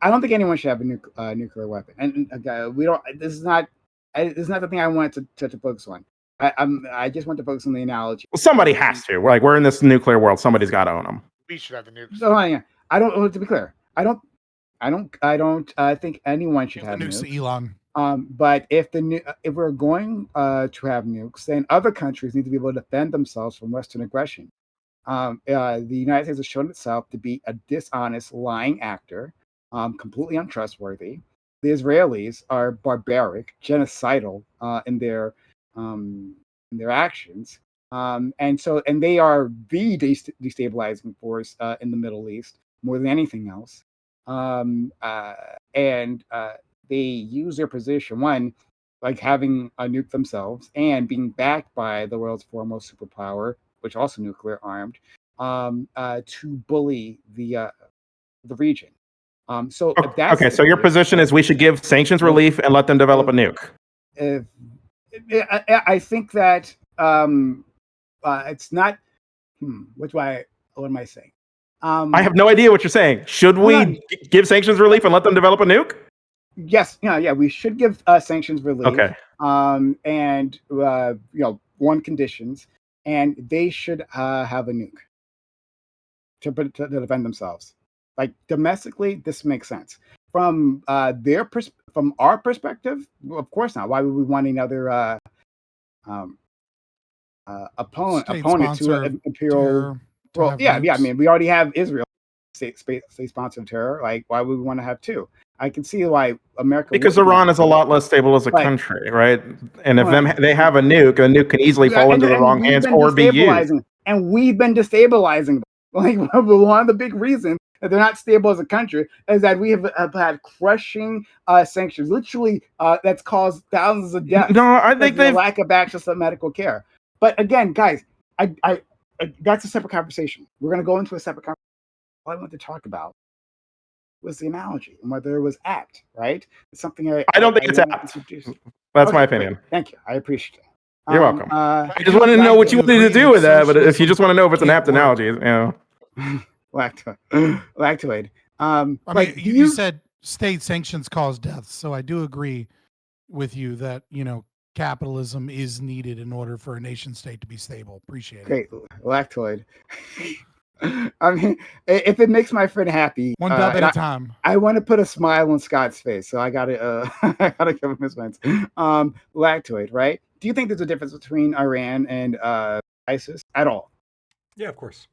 I don't think anyone should have a nuclear weapon, and we don't. This is not the thing I wanted to focus on. I just want to focus on the analogy. Well, somebody has to. We're in this nuclear world. Somebody's got to own them. We should have the nukes. So I don't. To be clear, I don't think anyone should have nukes. Elon. But if we're going to have nukes, then other countries need to be able to defend themselves from Western aggression. The United States has shown itself to be a dishonest, lying actor, completely untrustworthy. The Israelis are barbaric, genocidal in their actions, and they are the destabilizing force in the Middle East more than anything else. They use their position, one, like having a nuke themselves and being backed by the world's foremost superpower, which also nuclear armed, to bully the region. So your position is we should give sanctions relief and let them develop a nuke. I think that it's not. What am I saying? I have no idea what you're saying. Should we give sanctions relief and let them develop a nuke? Yes, we should give sanctions relief. Okay. And one conditions, and they should have a nuke to defend themselves. Like domestically, this makes sense. From from our perspective, of course not. Why would we want another opponent to imperial? Well, I mean, we already have Israel, state-sponsored terror. Like, why would we want to have 2? I can see why America. Because Iran is a lot less stable as a country, right? And if they have a nuke can easily fall into the wrong hands or be used. and we've been destabilizing them. Like one of the big reasons that they're not stable as a country is that we have had crushing sanctions, literally that's caused thousands of deaths. No, I think the lack of access to medical care. But again, guys, I that's a separate conversation. We're going to go into a separate conversation. All I want to talk about was the analogy and whether it was apt, right? It's something I don't think it's apt. That's my opinion. Great. Thank you. I appreciate it. You're welcome. I just wanted to know what you wanted to do with that, but if you just want to know if it's an apt analogy, you know. Lactoid. I mean, you said state sanctions cause deaths, so I do agree with you that, you know, capitalism is needed in order for a nation state to be stable. Appreciate it. Great. Lactoid. I mean, if it makes my friend happy, one dub at a time. I want to put a smile on Scott's face, so I gotta give him his wins. Lactoid, right? Do you think there's a difference between Iran and ISIS at all? Yeah, of course.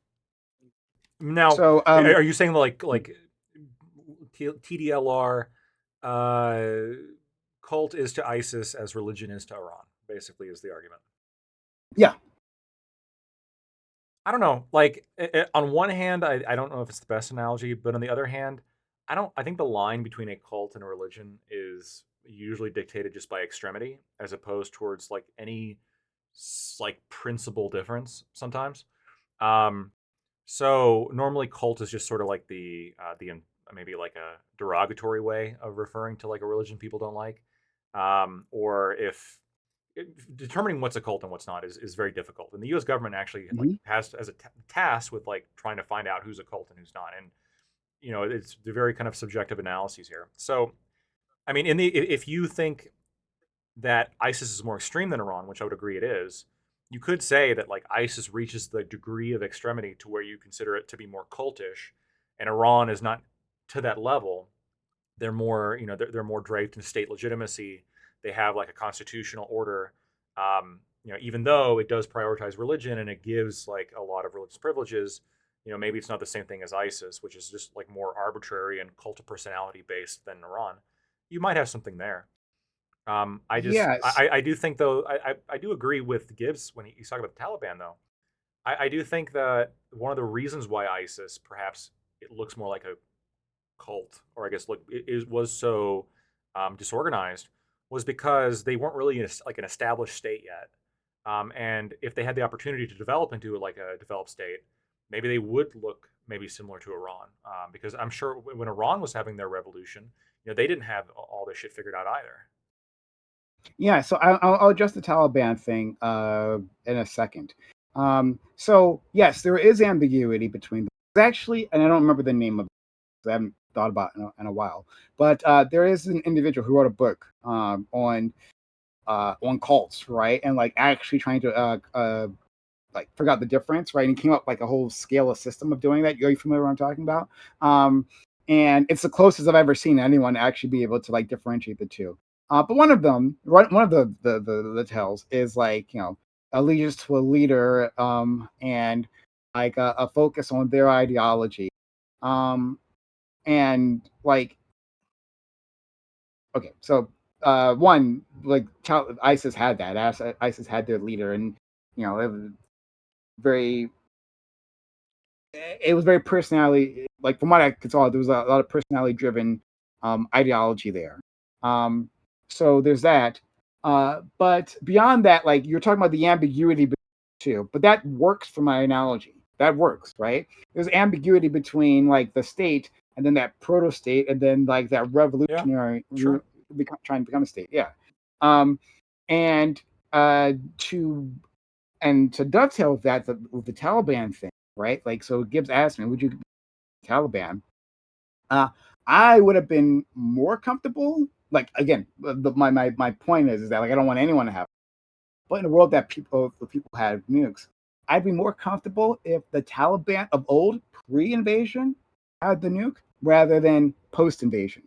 Now, so are you saying like TDLR cult is to ISIS as religion is to Iran? Basically, is the argument. Yeah. I don't know. Like, on one hand, I don't know if it's the best analogy, but on the other hand, I think the line between a cult and a religion is usually dictated just by extremity, as opposed towards like any like principle difference sometimes. So normally cult is just sort of like the maybe like a derogatory way of referring to like a religion people don't like, or if determining what's a cult and what's not is very difficult. And the U.S. government actually like, has as a task with like trying to find out who's a cult and who's not. And you know, it's the very kind of subjective analyses here. So, I mean, if you think that ISIS is more extreme than Iran, which I would agree it is, you could say that like ISIS reaches the degree of extremity to where you consider it to be more cultish, and Iran is not to that level. They're more, you know, they're more draped in state legitimacy. They have like a constitutional order, you know, even though it does prioritize religion and it gives like a lot of religious privileges, you know, maybe it's not the same thing as ISIS, which is just like more arbitrary and cult of personality based than Iran. You might have something there. I do think though, I do agree with Gibbs when he's talking about the Taliban though. I do think that one of the reasons why ISIS perhaps it looks more like a cult, or I guess look, was so disorganized, was because they weren't really like an established state yet. And if they had the opportunity to develop into like a developed state, maybe they would look maybe similar to Iran. Because I'm sure when Iran was having their revolution, you know, they didn't have all this shit figured out either. Yeah, so I'll address the Taliban thing in a second. So yes, there is ambiguity between them. Actually, and I don't remember the name of it, I haven't thought about it in a while. But there is an individual who wrote a book on cults, right? And like actually trying to like figure out the difference, right? And he came up like a whole scale of system of doing that. Are you familiar with what I'm talking about? And it's the closest I've ever seen anyone actually be able to like differentiate the two. But one of them, one of the tells is like, you know, allegiance to a leader, and like a focus on their ideology, and like, okay, so one, like ISIS had that. ISIS had their leader, and you know, it was very personality. Like from what I could tell, there was a lot of personality driven ideology there. So there's that. But beyond that, like you're talking about the ambiguity too, but that works for my analogy. That works, right? There's ambiguity between like the state and then that proto state and then like that revolutionary trying to become a state. Yeah. And to dovetail with that, with the Taliban thing, right? Like, so Gibbs asked me, would you Taliban? I would have been more comfortable. Like again, my point is that like I don't want anyone to have, but in a world that people had nukes, I'd be more comfortable if the Taliban of old, pre-invasion, had the nuke rather than post-invasion,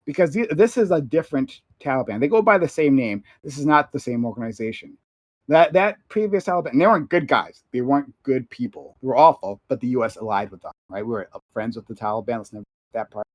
because this is a different Taliban. They go by the same name. This is not the same organization. That previous Taliban, and they weren't good guys. They weren't good people. They were awful, but the U.S. allied with them, right? We were friends with the Taliban. Let's never that part.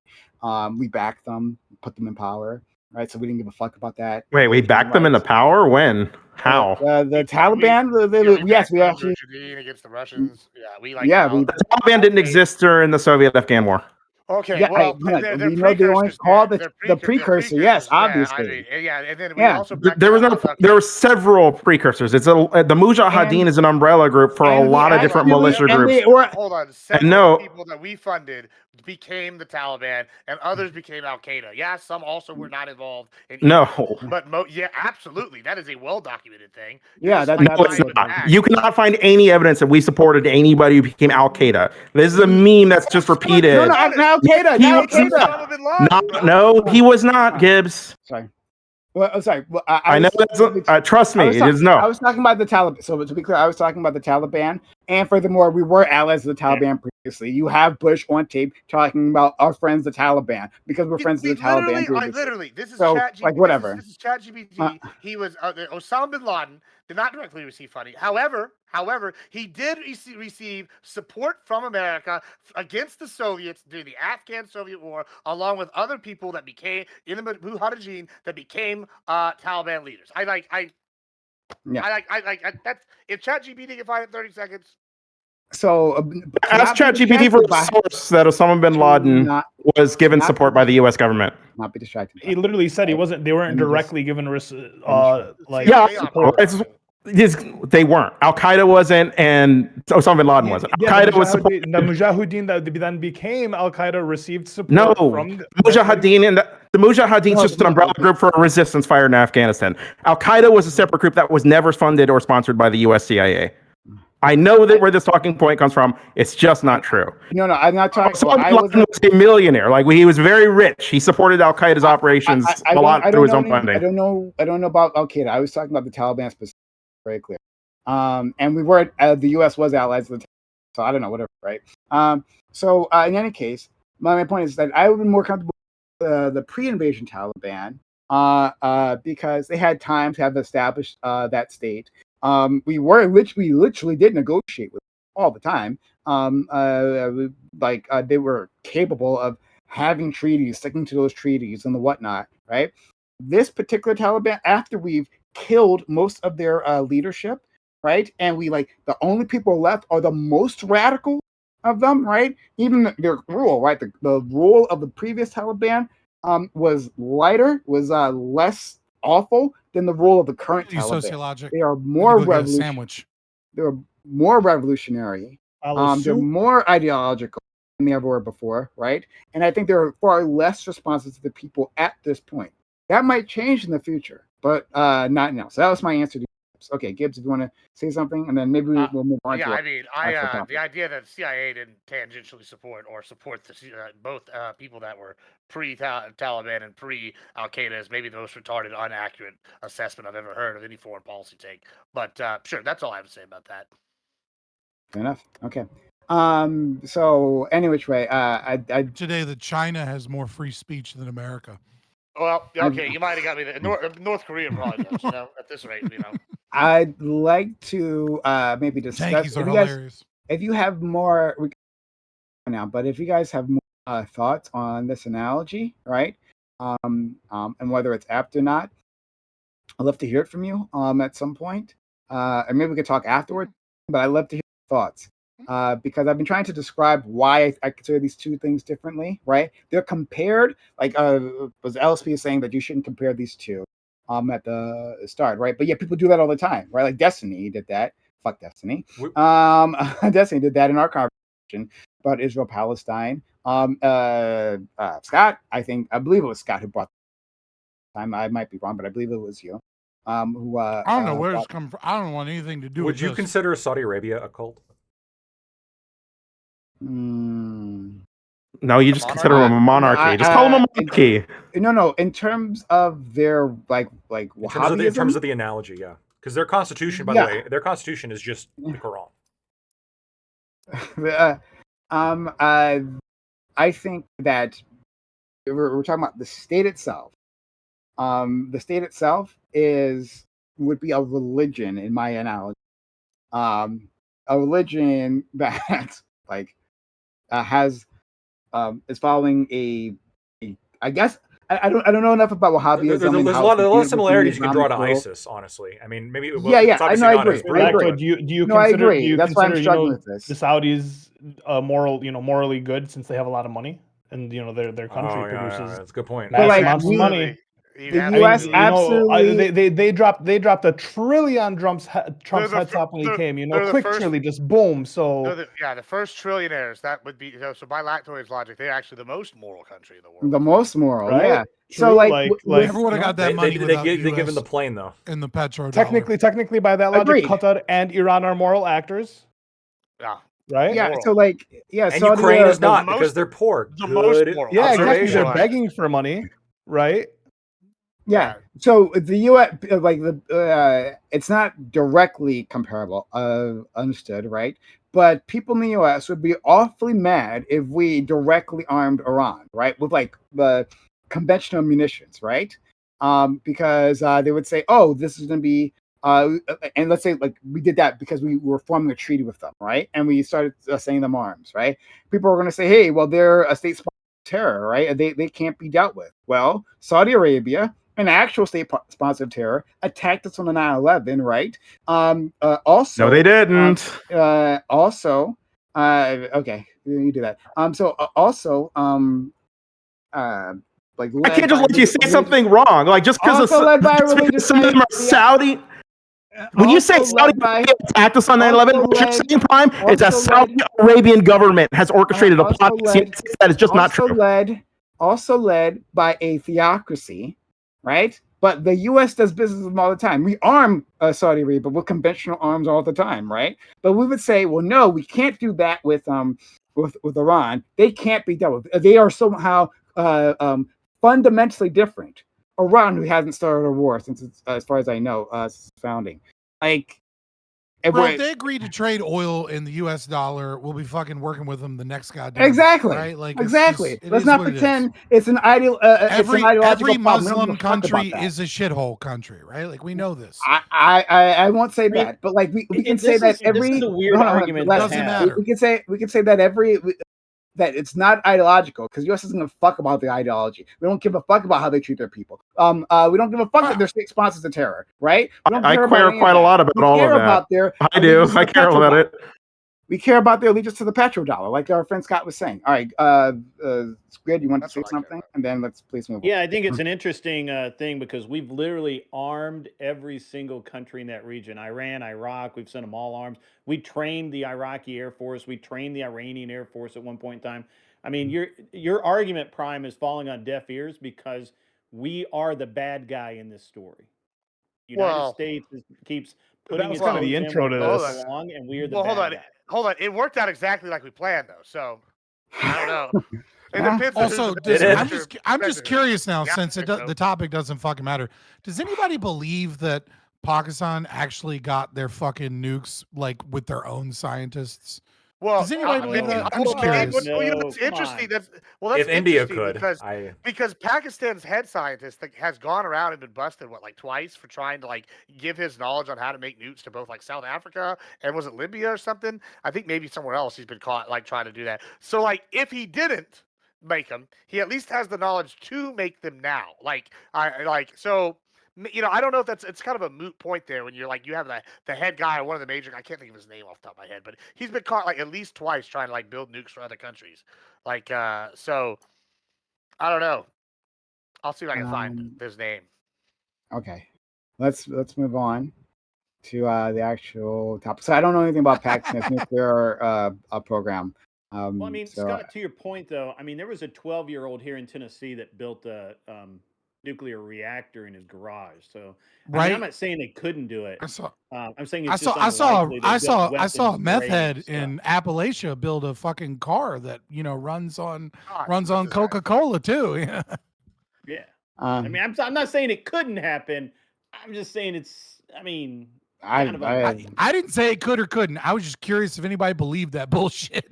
We backed them, put them in power, right? So we didn't give a fuck about that. Wait, we backed them into power? When? How? The Taliban? Yes, we actually. Against the Russians. Yeah, we like. Yeah, the Taliban didn't exist during the Soviet-Afghan War. Okay, yeah, well, we they're know they only precursors. call They're the precursor. Yes, Yeah, I obviously. mean, yeah, and then we also There was no. There were several precursors. It's the Mujahideen is an umbrella group for a lot of different militia groups. Hold on, several people that we funded became the Taliban, and others became Al Qaeda. Yeah, some also were not involved. But yeah, absolutely, that is a well documented thing. Yeah, no, it's not. You cannot find any evidence that we supported anybody who became Al Qaeda. This is a meme that's just repeated. No, not Al Qaeda. No, he was not, Gibbs. Sorry. Well, I'm sorry. Well, I know that's trust me. It is no. I was talking about the Taliban. So to be clear, I was talking about the Taliban, and furthermore, we were allies of the Taliban previously. You have Bush on tape talking about our friends, the Taliban, because we're friends of the Taliban. Literally, this is so, ChatGPT. like whatever. This is ChatGPT. He was Osama bin Laden did not directly receive funding. However, he did receive support from America against the Soviets during the Afghan-Soviet War, along with other people that became in the Mujahideen that became Taliban leaders. That's if ChatGPT can find it in 30 seconds. So ask ChatGPT for the source that Osama bin Laden was given support by the U.S. government. Not be distracted. He literally said he wasn't. They weren't directly given they weren't. Al Qaeda wasn't, and Osama bin Laden wasn't. Al Qaeda was supported. The Mujahideen that then became Al Qaeda received support. No, from Mujahideen and the Mujahideen is just an umbrella group for a resistance fired in Afghanistan. Al Qaeda was a separate group that was never funded or sponsored by the U.S. CIA. I know that where this talking point comes from. It's just not true. No, I'm not talking. Osama bin Laden was a millionaire. Like he was very rich. He supported Al Qaeda's operations a lot through his own funding. I don't know about Al Qaeda. I was talking about the Taliban specifically. Very clear. And we were the U.S. was allies with the Taliban, so I don't know, whatever, right? So in any case, my point is that I would be more comfortable with the pre-invasion Taliban because they had time to have established that state. We literally did negotiate with them all the time. They were capable of having treaties, sticking to those treaties and the whatnot, right? This particular Taliban, after we've killed most of their leadership, right? And the only people left are the most radical of them, right? Even their rule, right? The rule of the previous Taliban was lighter, was less awful than the rule of the current Taliban. They are more revolutionary. They're more revolutionary. They're more ideological than they ever were before, right? And I think they're far less responsive to the people at this point. That might change in the future, but not now. So that was my answer to Gibbs. Okay, Gibbs, if you want to say something, and then maybe we'll move on. Yeah, I mean, the idea that the CIA didn't tangentially support both people that were pre-Taliban and pre-Al Qaeda is maybe the most retarded, inaccurate assessment I've ever heard of any foreign policy take. But sure, that's all I have to say about that. Fair enough. Okay. So any which way, today that China has more free speech than America. Well, okay, you might have got me there. North Korea probably does, at this rate, I'd like to maybe discuss. If you have more, now, but if you guys have more thoughts on this analogy, right, and whether it's apt or not, I'd love to hear it from you at some point, and maybe we could talk afterward. But I'd love to hear your thoughts. Because I've been trying to describe why I consider these two things differently, right? They're compared, was LSP saying that you shouldn't compare these two at the start, right? But yeah, people do that all the time, right? Like Destiny did that. Fuck Destiny. Destiny did that in our conversation about Israel-Palestine. Scott, I believe it was Scott who brought time. I might be wrong, but I believe it was you. I don't know where it's come from. I don't want anything to do with this. Would you consider Saudi Arabia a cult? No, you just consider them a monarchy. Just call them a monarchy. No. In terms of their in terms of the analogy, yeah, because their constitution, by the way, their constitution is just the Quran. I think that we're talking about the state itself. The state itself would be a religion in my analogy. A religion that is following I guess I don't know enough about Wahhabism. There's a lot of similarities you can draw to ISIS, honestly. I mean, maybe yeah, I know, I agree. Do you no, consider? I agree. Do you That's consider, why I'm struggling with this. The Saudis morally good since they have a lot of money and their country produces. That's a good point. But like amounts of money. The U.S. absolutely. They dropped $1 trillion on Trump's head top when he came. Quickly, just boom. So the first trillionaires, that would be so. By Lactoid's logic, they're actually the most moral country in the world. The most moral, right? yeah. True, so like everyone got that money. They give him the plane though. In the petrodollar. Technically, by that logic, Agreed. Qatar and Iran are moral actors. Yeah. Right. Yeah. Moral. So like, yeah. And Saudi Ukraine is not most, because they're poor. The most moral. Yeah, exactly. They're Observation. begging for money, right? Yeah. So the U.S. like it's not directly comparable. Understood, right? But people in the U.S. would be awfully mad if we directly armed Iran, right, with like the conventional munitions, right? Because they would say, "Oh, this is going to be," and let's say like we did that because we were forming a treaty with them, right? And we started sending them arms, right? People are going to say, "Hey, well, they're a state sponsored terror, right? They can't be dealt with." Well, Saudi Arabia, an actual state-sponsored terror, attacked us on the 9/11, right? Also, no, they didn't. Okay, you do that. Like I can't just let you say something wrong, like just because some of them are Saudi. When you say Saudi Arabia attacked us on 9/11, what you're saying, Prime, is that Saudi Arabian government has orchestrated a plot that is just not true. Also led by a theocracy, right? But the U.S. does business with them all the time. We arm Saudi Arabia with conventional arms all the time, right? But we would say, well, no, we can't do that with Iran. They can't be dealt with. They are somehow fundamentally different. Iran, who hasn't started a war since, as far as I know, since its founding. Like, Bro, if they agree to trade oil in the U.S. dollar, we'll be fucking working with them the next goddamn exactly, right? Like exactly. Just, Let's not pretend it's an every ideological Muslim country is a shithole country, right? Like we know this. I won't say that, but like we can say that every. This is a weird argument. Doesn't matter. We can say that that it's not ideological because U.S. doesn't give a fuck about the ideology. We don't give a fuck about how they treat their people. We don't give a fuck that their state sponsors the terror, right? I care quite a lot about all of that. I do. I care about it. We care about their allegiance to the petrodollar, like our friend Scott was saying. All right, Squid, you want to say something, and then let's please move on. Yeah, I think it's an interesting thing because we've literally armed every single country in that region. Iran, Iraq, we've sent them all arms. We trained the Iraqi Air Force. We trained the Iranian Air Force at one point in time. I mean, your argument, Prime, is falling on deaf ears because we are the bad guy in this story. United States keeps putting that was kind of the intro to this. Along, and we're the bad guy. Hold on. It worked out exactly like we planned, though. So I don't know. It depends also, I'm just curious now, since the topic doesn't fucking matter. Does anybody believe that Pakistan actually got their fucking nukes like with their own scientists? Well, does anybody believe that? I'm just curious. It's interesting. That's if India could, because Pakistan's head scientist has gone around and been busted twice for trying to give his knowledge on how to make nukes to both South Africa and was it Libya or something? I think maybe somewhere else he's been caught trying to do that. So if he didn't make them, he at least has the knowledge to make them now. So. I don't know if it's kind of a moot point there when you're you have the head guy or one of the major. I can't think of his name off the top of my head, but he's been caught at least twice trying to build nukes for other countries. So I don't know. I'll see if I can find his name. Okay, let's move on to the actual topic. So I don't know anything about Pakistan's nuclear program. Well, I mean, Scott, to your point though, I mean there was a 12-year-old here in Tennessee that built a nuclear reactor in his garage. So I mean, I'm not saying they couldn't do it. I'm saying I saw a meth head in Appalachia build a fucking car that runs on Coca-Cola too. Yeah. I mean, I'm not saying it couldn't happen. I'm just saying it's. I mean, I didn't say it could or couldn't. I was just curious if anybody believed that bullshit.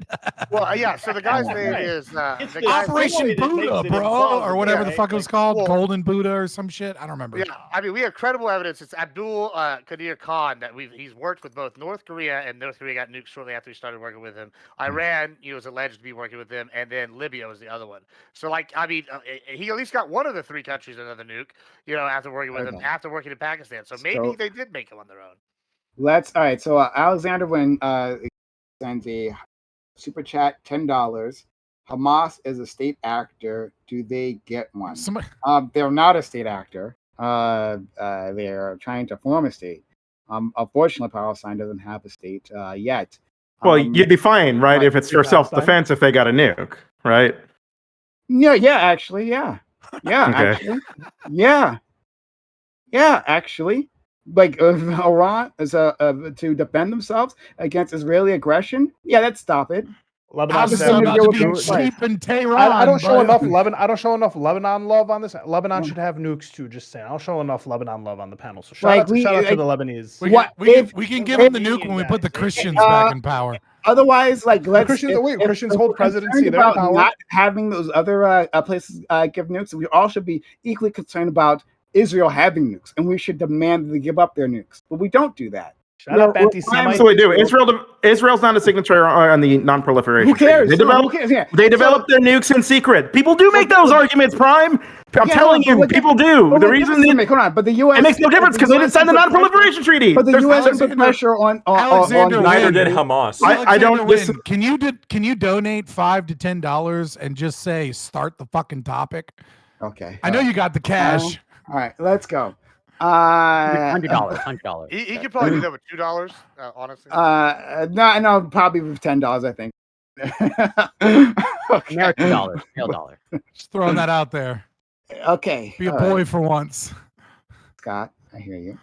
Well, yeah. So the guy's name is Operation Buddha, bro, or whatever the fuck it was called, Golden Buddha or some shit. I don't remember. Yeah, I mean, we have credible evidence. It's Abdul Qadir Khan that he's worked with both North Korea, and North Korea got nuked shortly after we started working with him. Iran, was alleged to be working with them, and then Libya was the other one. So, like, I mean, he at least got one of the three countries another nuke, after working with him, after working in Pakistan. So maybe they did make him on their own. All right. So Alexander Wynn sends a super chat, $10. Hamas is a state actor. Do they get one? They're not a state actor. They're trying to form a state. Unfortunately, Palestine doesn't have a state yet. Well, you'd be fine, right? If it's for self-defense, if they got a nuke, right? Yeah, actually, yeah. Actually, yeah, actually. Like Iran is to defend themselves against Israeli aggression. Yeah, let's stop it. Lebanon cheap in Tehran. I don't show enough Lebanon love on this. Lebanon should have nukes too. Just saying, I'll show enough Lebanon love on the panel. So shout out to the Lebanese. We can give them the nuke when we put the Christians back in power. Otherwise, like Christians hold presidency. They're power. Not having those other places give nukes. We all should be equally concerned about Israel having nukes, and we should demand that they give up their nukes. But we don't do that. Shut up, anti-Semites. So we do. Israel's not a signatory on the non-proliferation. Who cares? They develop their nukes in secret. People do make those arguments, Prime. I'm telling you, people do. The reason but the U.S. it makes no difference because they didn't sign the non-proliferation treaty. But the U.S. put pressure on neither did Hamas. I don't listen. Can you donate $5 to $10 and just say start the fucking topic? Okay. I know you got the cash. All right, let's go. $100. He could probably do that with $2. Honestly. No, probably with $10. I think. American dollar, real dollar. Just throwing that out there. Okay. Be a boy for once. Scott, I hear you.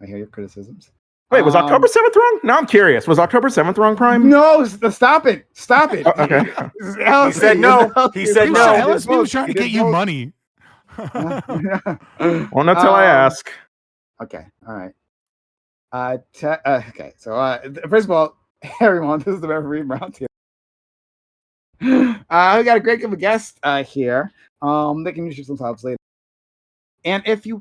I hear your criticisms. Wait, was October 7th wrong? Now I'm curious. Was October 7th wrong, Prime? No, stop it. Stop it. Okay. He said no. He said no. LSP was trying to get you money. Well, not till I ask. Okay. All right. Okay. So, first of all, everyone, this is the referee roundtable. We got a great group of guests here. They can introduce themselves later. And if you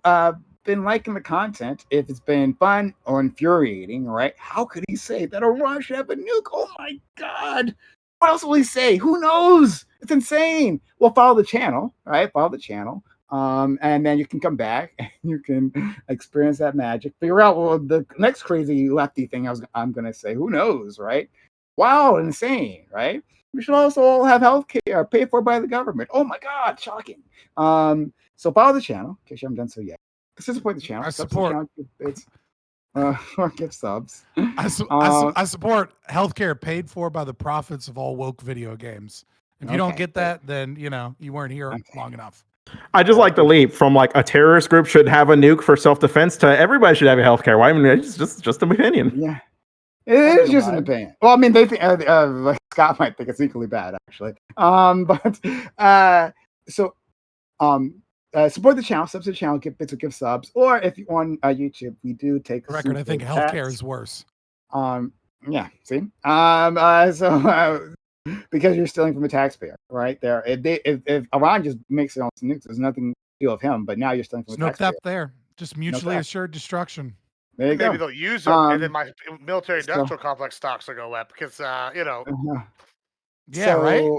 been liking the content, if it's been fun or infuriating, right? How could he say that Iran should have a nuke? Oh my God. What else will he say? Who knows? It's insane. Well, follow the channel, right? Follow the channel. And then you can come back and you can experience that magic. Figure out the next crazy lefty thing I'm going to say. Who knows, right? Wow, insane, right? We should also all have health care paid for by the government. Oh my God, shocking. So follow the channel in case you haven't done so yet. Support the channel. I support. Or give subs. I support healthcare paid for by the profits of all woke video games. If you don't get that, then you weren't here long enough. I just like the leap from like a terrorist group should have a nuke for self-defense to everybody should have healthcare. Why? I mean, it's just an opinion. Yeah, it is just an opinion. Well, I mean, they think like Scott might think it's equally bad, actually. Support the channel, subs to the channel, give bits or give subs, or if you on YouTube, we do take. For the record, I think healthcare is worse. Yeah. See. Because you're stealing from a taxpayer, right there. If Iran just makes it on nukes, there's nothing to do with him. But now you're stealing from a taxpayer. Up there, just mutually assured destruction. There you Maybe they'll use them, and then my military-industrial complex stocks will go up because Yeah, right.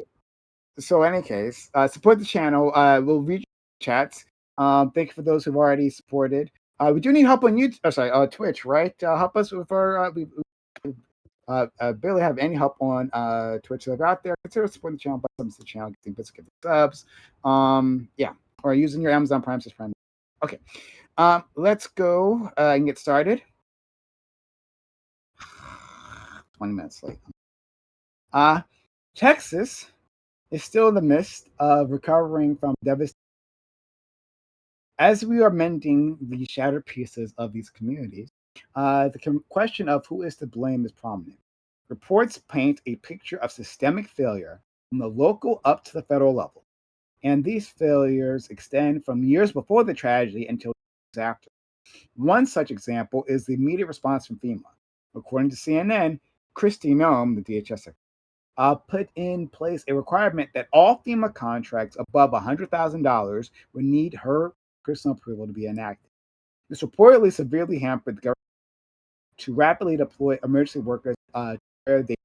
So, in any case, support the channel. We'll read chats. Thank you for those who've already supported. We do need help on YouTube. Twitch, right? Help us with our. Barely have any help on Twitch. So if you're out there, consider supporting the channel, buy subs to the channel, getting bits, get subs. Or using your Amazon Prime Prime. Okay, let's go and get started. 20 minutes late. Texas is still in the midst of recovering from devastation. As we are mending the shattered pieces of these communities, the question of who is to blame is prominent. Reports paint a picture of systemic failure from the local up to the federal level. And these failures extend from years before the tragedy until years after. One such example is the immediate response from FEMA. According to CNN, Kristi Noem, the DHS secretary, put in place a requirement that all FEMA contracts above $100,000 would need her personal approval to be enacted. This reportedly severely hampered the government to rapidly deploy emergency workers where they.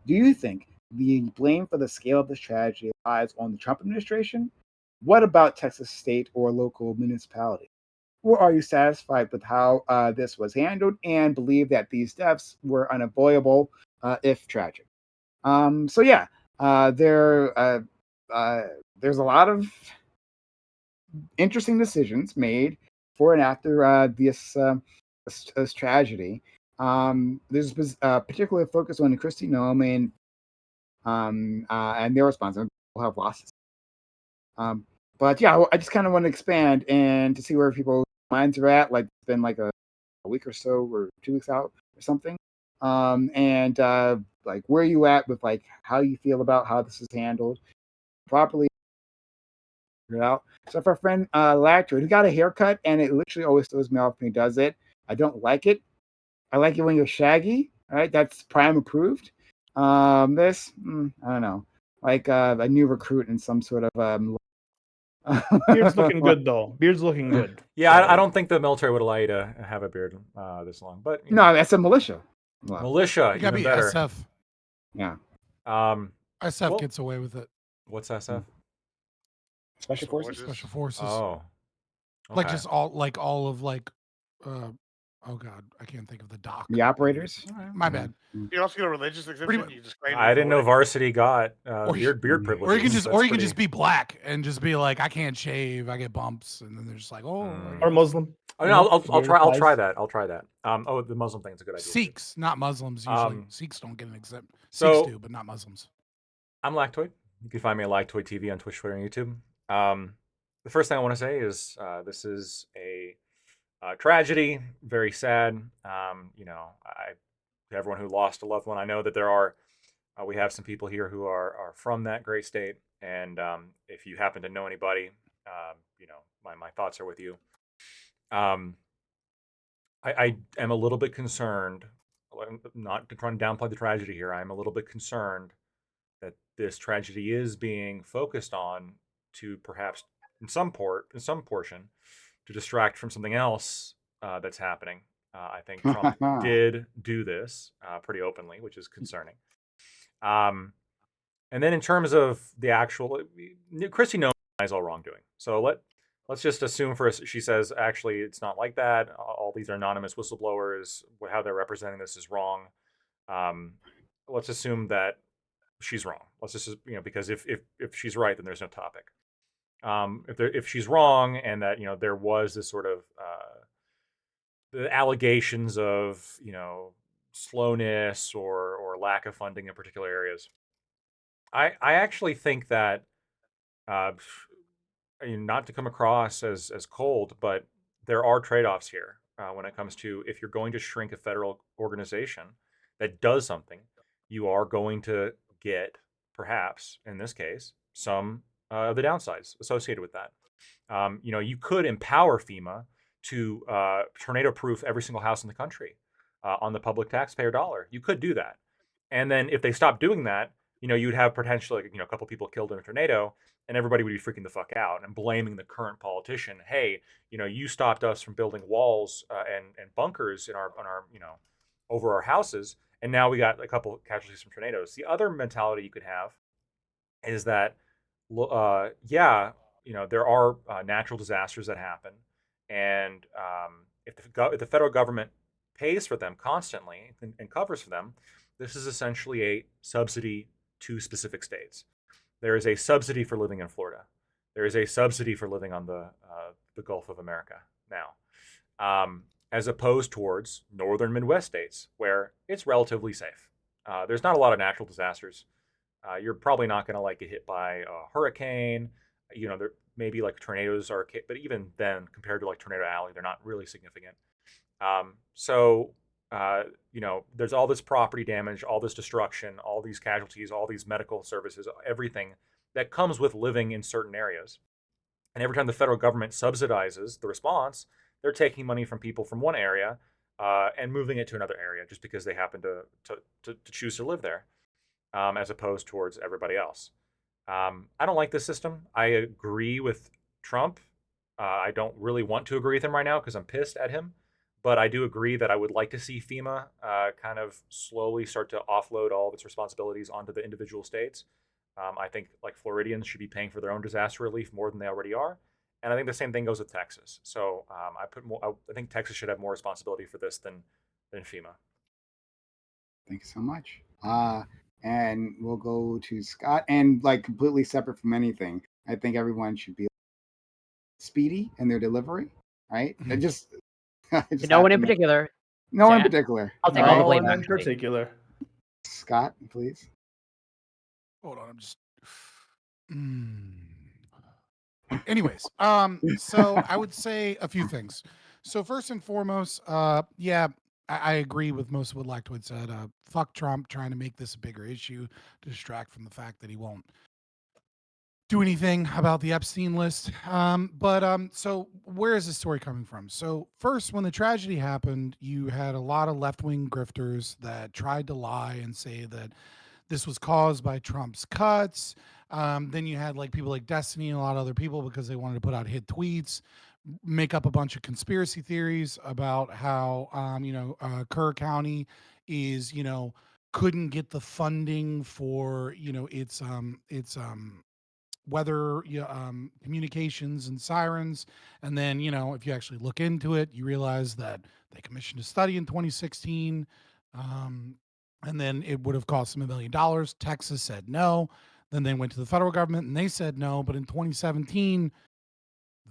Do you think the blame for the scale of this tragedy lies on the Trump administration? What about Texas state or local municipality? Or are you satisfied with how this was handled and believe that these deaths were unavoidable, if tragic? So yeah, there's a lot of interesting decisions made for and after this tragedy. There's particular focus on Kristi Noem and their response. We'll have losses. But yeah, I just kind of want to expand and to see where people's minds are at. Like it's been like a week or so or 2 weeks out or something. And like where are you at with like how you feel about how this is handled properly. Out. So for our friend Lactor, he got a haircut and it literally always throws me off when he does it. I don't like it. I like it when you're shaggy. All right, that's Prime approved. I don't know, like a new recruit in some sort of. Beard's looking good though. Beard's looking good. Yeah, So- I don't think the military would allow you to have a beard this long, but you No, know, that's a militia. Well, militia You gotta even be better. SF. yeah, SF Well- gets away with it. What's SF? special forces. Forces. Special forces. Oh, Like okay. just all of like oh god, I can't think of the doc. The operators. All right, my bad. You can also get a religious exemption. much- You just claim I didn't know avoid it. varsity got Or you- beard privileges. Or you can just That's pretty- just be black and just be like, I can't shave, I get bumps, and then they're just like, oh, Mm. Or Muslim. Oh, no, I'll Beard try. I'll applies. try that. I'll try that. Oh, the Muslim thing's a good idea. too. Sikhs, not Muslims. Usually, Sikhs don't get an exempt. so- Sikhs do, but not Muslims. I'm Lactoid. You can find me at Lactoid TV on Twitch, Twitter, and YouTube. The first thing I want to say is this is a tragedy, very sad. You know, to everyone who lost a loved one, I know that there are. We have some people here who are from that great state, and if you happen to know anybody, you know, my thoughts are with you. I am a little bit concerned. I'm not trying to downplay the tragedy here. I'm a little bit concerned that this tragedy is being focused on to perhaps in some portion to distract from something else that's happening. I think Trump did do this pretty openly, which is concerning. And then in terms of the actual, Kristi Noem denies all wrongdoing. So let's just assume she says actually it's not like that. All these are anonymous whistleblowers. How they're representing this is wrong. Let's assume that she's wrong. Let's just because if she's right, then there's no topic. If she's wrong and that there was this sort of the allegations of slowness or lack of funding in particular areas, I actually think that not to come across as cold, but there are trade-offs here when it comes to if you're going to shrink a federal organization that does something, you are going to get perhaps in this case some of the downsides associated with that. You could empower FEMA to tornado-proof every single house in the country on the public taxpayer dollar. You could do that, and then if they stop doing that, you'd have potentially a couple people killed in a tornado, and everybody would be freaking the fuck out and blaming the current politician. Hey, you stopped us from building walls and bunkers in our over our houses, and now we got a couple casualties from tornadoes. The other mentality you could have is that, there are natural disasters that happen, and if the federal government pays for them constantly and covers for them, this is essentially a subsidy to specific states. There is a subsidy for living in Florida. There is a subsidy for living on the Gulf of America now, as opposed towards northern Midwest states where it's relatively safe. There's not a lot of natural disasters. You're probably not going to get hit by a hurricane. There maybe tornadoes are, but even then, compared to Tornado Alley, they're not really significant. There's all this property damage, all this destruction, all these casualties, all these medical services, everything that comes with living in certain areas. And every time the federal government subsidizes the response, they're taking money from people from one area and moving it to another area just because they happen to choose to live there, as opposed towards everybody else. I don't like this system. I agree with Trump. I don't really want to agree with him right now because I'm pissed at him. But I do agree that I would like to see FEMA kind of slowly start to offload all of its responsibilities onto the individual states. I think like Floridians should be paying for their own disaster relief more than they already are. And I think the same thing goes with Texas. So I think Texas should have more responsibility for this than FEMA. Thank you so much. And we'll go to Scott. And like completely separate from anything, I think everyone should be speedy in their delivery, right? Mm-hmm. Just no one in particular. No one in particular. I'll take all the blame. In particular. Scott, please. Hold on, I'm just. Anyways, so I would say a few things. So first and foremost, yeah, I agree with most of what Lactoid said. Fuck Trump trying to make this a bigger issue to distract from the fact that he won't do anything about the Epstein list. So where is this story coming from? So first, when the tragedy happened, you had a lot of left-wing grifters that tried to lie and say that this was caused by Trump's cuts. Then you had like people like Destiny and a lot of other people because they wanted to put out hit tweets, make up a bunch of conspiracy theories about how, Kerr County is, couldn't get the funding for, its weather communications and sirens. And then, if you actually look into it, you realize that they commissioned a study in 2016. And then it would have cost them $1 million. Texas said no. Then they went to the federal government and they said no. But in 2017,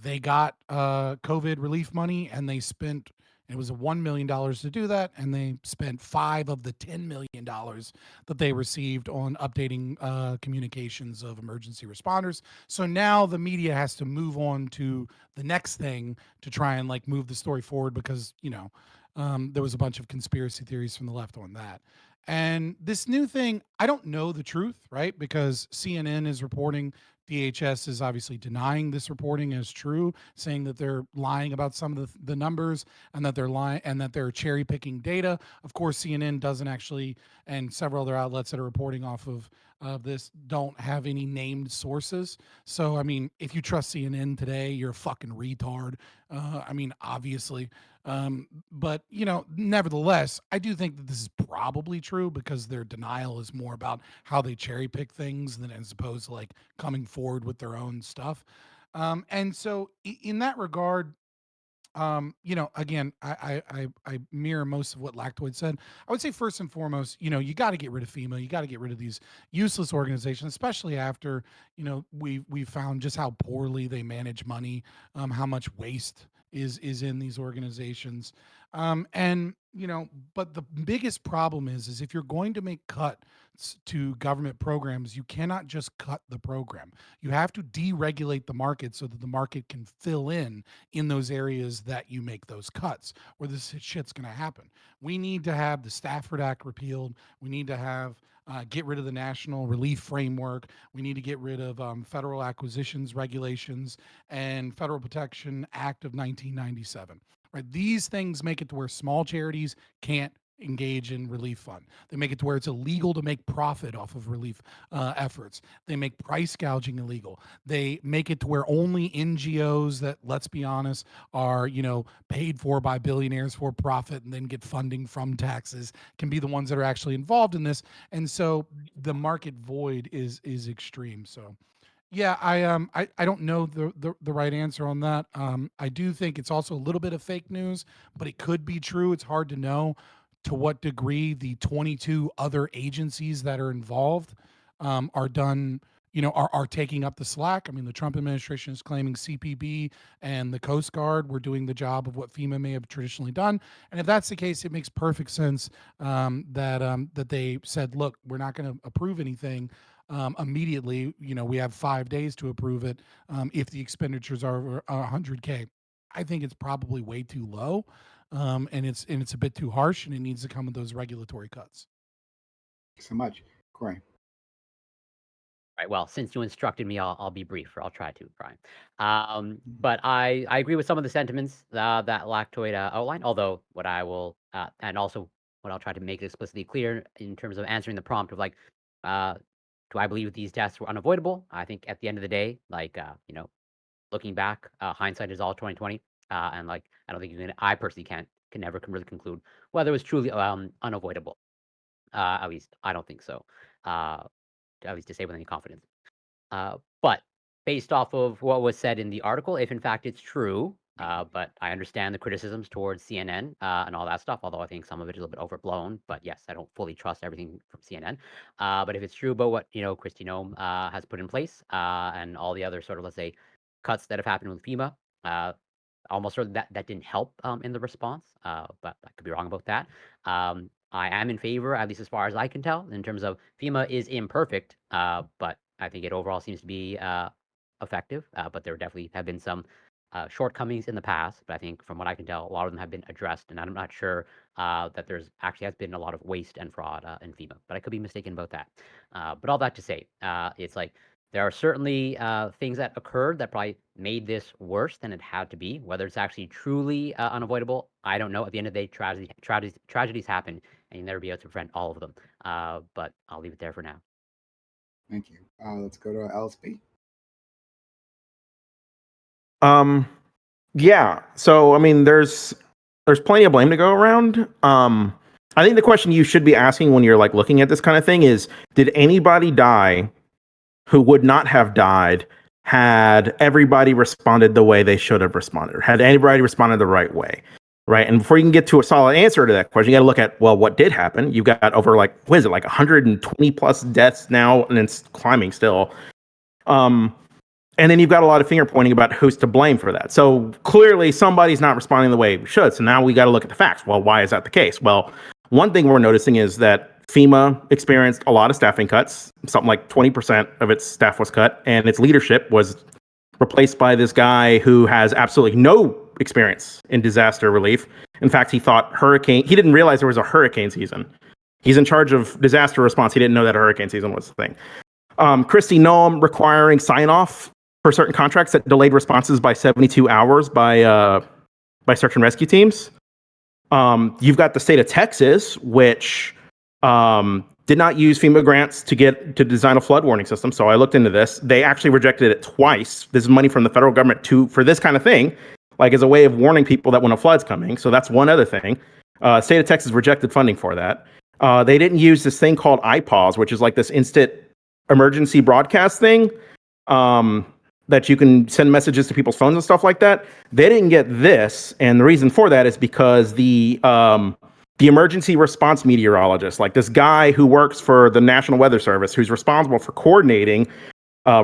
they got COVID relief money and they spent, it was $1 million to do that. And they spent $5 of the $10 million that they received on updating communications of emergency responders. So now the media has to move on to the next thing to try and like move the story forward because, there was a bunch of conspiracy theories from the left on that. And this new thing, I don't know the truth, right? Because CNN is reporting, DHS is obviously denying this reporting as true, saying that they're lying about some of the numbers and that they're lying and that they're cherry picking data. Of course, CNN doesn't actually, and several other outlets that are reporting off of this don't have any named sources. So, I mean, if you trust CNN today, you're a fucking retard. Obviously. But nevertheless, I do think that this is probably true because their denial is more about how they cherry pick things than as opposed to like coming forward with their own stuff. And so in that regard, again, I mirror most of what Lactoid said. I would say first and foremost, you got to get rid of FEMA. You got to get rid of these useless organizations, especially after, we found just how poorly they manage money, how much waste is in these organizations. But the biggest problem is if you're going to make cuts to government programs, you cannot just cut the program. You have to deregulate the market so that the market can fill in those areas that you make those cuts, or this shit's going to happen. We need to have the Stafford Act repealed. We need to have get rid of the National Relief Framework. We need to get rid of federal acquisitions regulations and Federal Protection Act of 1997. Right? These things make it to where small charities can't engage in relief fund. They make it to where it's illegal to make profit off of relief efforts. They make price gouging illegal. They make it to where only NGOs that, let's be honest, are, paid for by billionaires for profit and then get funding from taxes can be the ones that are actually involved in this. And so the market void is extreme. So yeah, I don't know the right answer on that. I do think it's also a little bit of fake news, but it could be true. It's hard to know to what degree the 22 other agencies that are involved are taking up the slack. I mean, the Trump administration is claiming CPB and the Coast Guard were doing the job of what FEMA may have traditionally done. And if that's the case, it makes perfect sense that they said, look, we're not going to approve anything immediately. We have 5 days to approve it if the expenditures are 100K. I think it's probably way too low. And it's a bit too harsh, and it needs to come with those regulatory cuts. Thanks so much, Corey. Right. Well, since you instructed me, I'll be brief, or I'll try to, Brian. But I agree with some of the sentiments that Lactoid outlined. Although what I will and also what I'll try to make explicitly clear in terms of answering the prompt of like, do I believe these deaths were unavoidable? I think at the end of the day, like looking back, hindsight is all 2020, and like I don't think you can. I personally can never really conclude whether it was truly unavoidable. At least I don't think so. At least to say with any confidence. But based off of what was said in the article, if in fact it's true, but I understand the criticisms towards CNN and all that stuff, although I think some of it is a little bit overblown. But yes, I don't fully trust everything from CNN. But if it's true about what Kristi Noem has put in place and all the other sort of, let's say, cuts that have happened with FEMA, almost sort of that didn't help in the response. But I could be wrong about that. I am in favor, at least as far as I can tell, in terms of FEMA is imperfect, but I think it overall seems to be effective. But there definitely have been some shortcomings in the past. But I think from what I can tell, a lot of them have been addressed. And I'm not sure that there's actually has been a lot of waste and fraud in FEMA. But I could be mistaken about that. But all that to say, it's like there are certainly things that occurred that probably made this worse than it had to be. Whether it's actually truly unavoidable, I don't know. At the end of the day, tragedies happen, and you never be able to prevent all of them. But I'll leave it there for now. Thank you. Let's go to LSP. Yeah. So I mean, there's plenty of blame to go around. I think the question you should be asking when you're like looking at this kind of thing is, did anybody die who would not have died had everybody responded the way they should have responded, or had anybody responded the right way, right? And before you can get to a solid answer to that question, you got to look at, well, what did happen? You've got over like 120 plus deaths now, and it's climbing still. And then you've got a lot of finger pointing about who's to blame for that. So clearly somebody's not responding the way we should. So now we got to look at the facts. Well, why is that the case? Well, one thing we're noticing is that FEMA experienced a lot of staffing cuts. Something like 20% of its staff was cut, and its leadership was replaced by this guy who has absolutely no experience in disaster relief. In fact, he didn't realize there was a hurricane season. He's in charge of disaster response. He didn't know that a hurricane season was the thing. Kristi Noem requiring sign-off for certain contracts that delayed responses by 72 hours by search and rescue teams. You've got the state of Texas, which did not use FEMA grants to design a flood warning system. So I looked into this. They actually rejected it twice. This is money from the federal government for this kind of thing, like as a way of warning people that when a flood's coming. So that's one other thing. State of Texas rejected funding for that. They didn't use this thing called iPause, which is like this instant emergency broadcast thing that you can send messages to people's phones and stuff like that. They didn't get this. And the reason for that is because the emergency response meteorologist, like this guy who works for the National Weather Service, who's responsible for coordinating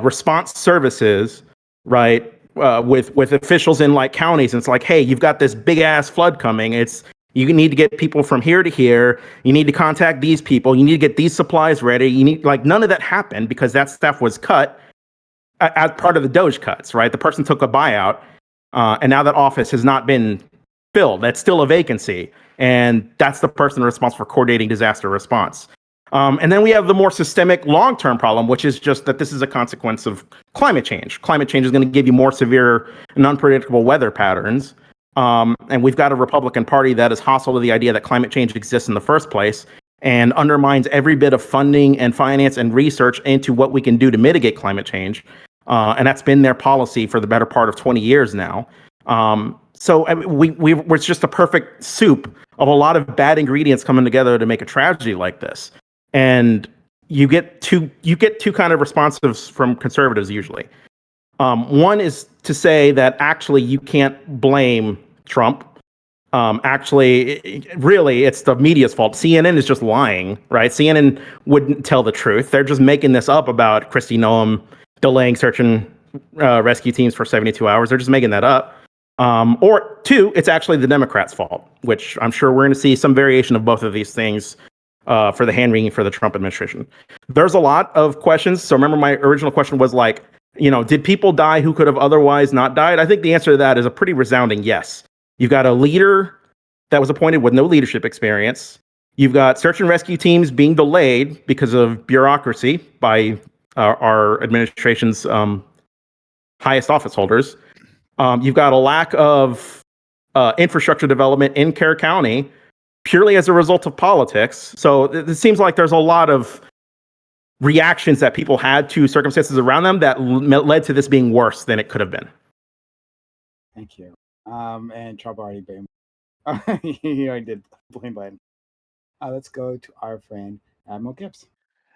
response services, right, with officials in like counties. And it's like, hey, you've got this big ass flood coming. You need to get people from here to here. You need to contact these people. You need to get these supplies ready. None of that happened because that staff was cut as part of the Doge cuts, right? The person took a buyout, and now that office has not been filled. That's still a vacancy. And that's the person responsible for coordinating disaster response. And then we have the more systemic long-term problem, which is just that this is a consequence of climate change. Climate change is going to give you more severe and unpredictable weather patterns. And we've got a Republican Party that is hostile to the idea that climate change exists in the first place and undermines every bit of funding and finance and research into what we can do to mitigate climate change. And that's been their policy for the better part of 20 years now. So it's just a perfect soup of a lot of bad ingredients coming together to make a tragedy like this. And you get two kind of responses from conservatives usually. One is to say that actually you can't blame Trump. Really, it's the media's fault. CNN is just lying, right? CNN wouldn't tell the truth. They're just making this up about Kristi Noem delaying search and rescue teams for 72 hours. They're just making that up. Or two, it's actually the Democrats' fault, which I'm sure we're going to see some variation of both of these things for the hand-wringing for the Trump administration. There's a lot of questions. So remember, my original question was like, did people die who could have otherwise not died? I think the answer to that is a pretty resounding yes. You've got a leader that was appointed with no leadership experience. You've got search and rescue teams being delayed because of bureaucracy by our administration's highest office holders. You've got a lack of infrastructure development in Kerr County purely as a result of politics. So it seems like there's a lot of reactions that people had to circumstances around them that led to this being worse than it could have been. Thank you. And Trump already blamed. He already did blame Biden. Let's go to our friend Admiral Gibbs.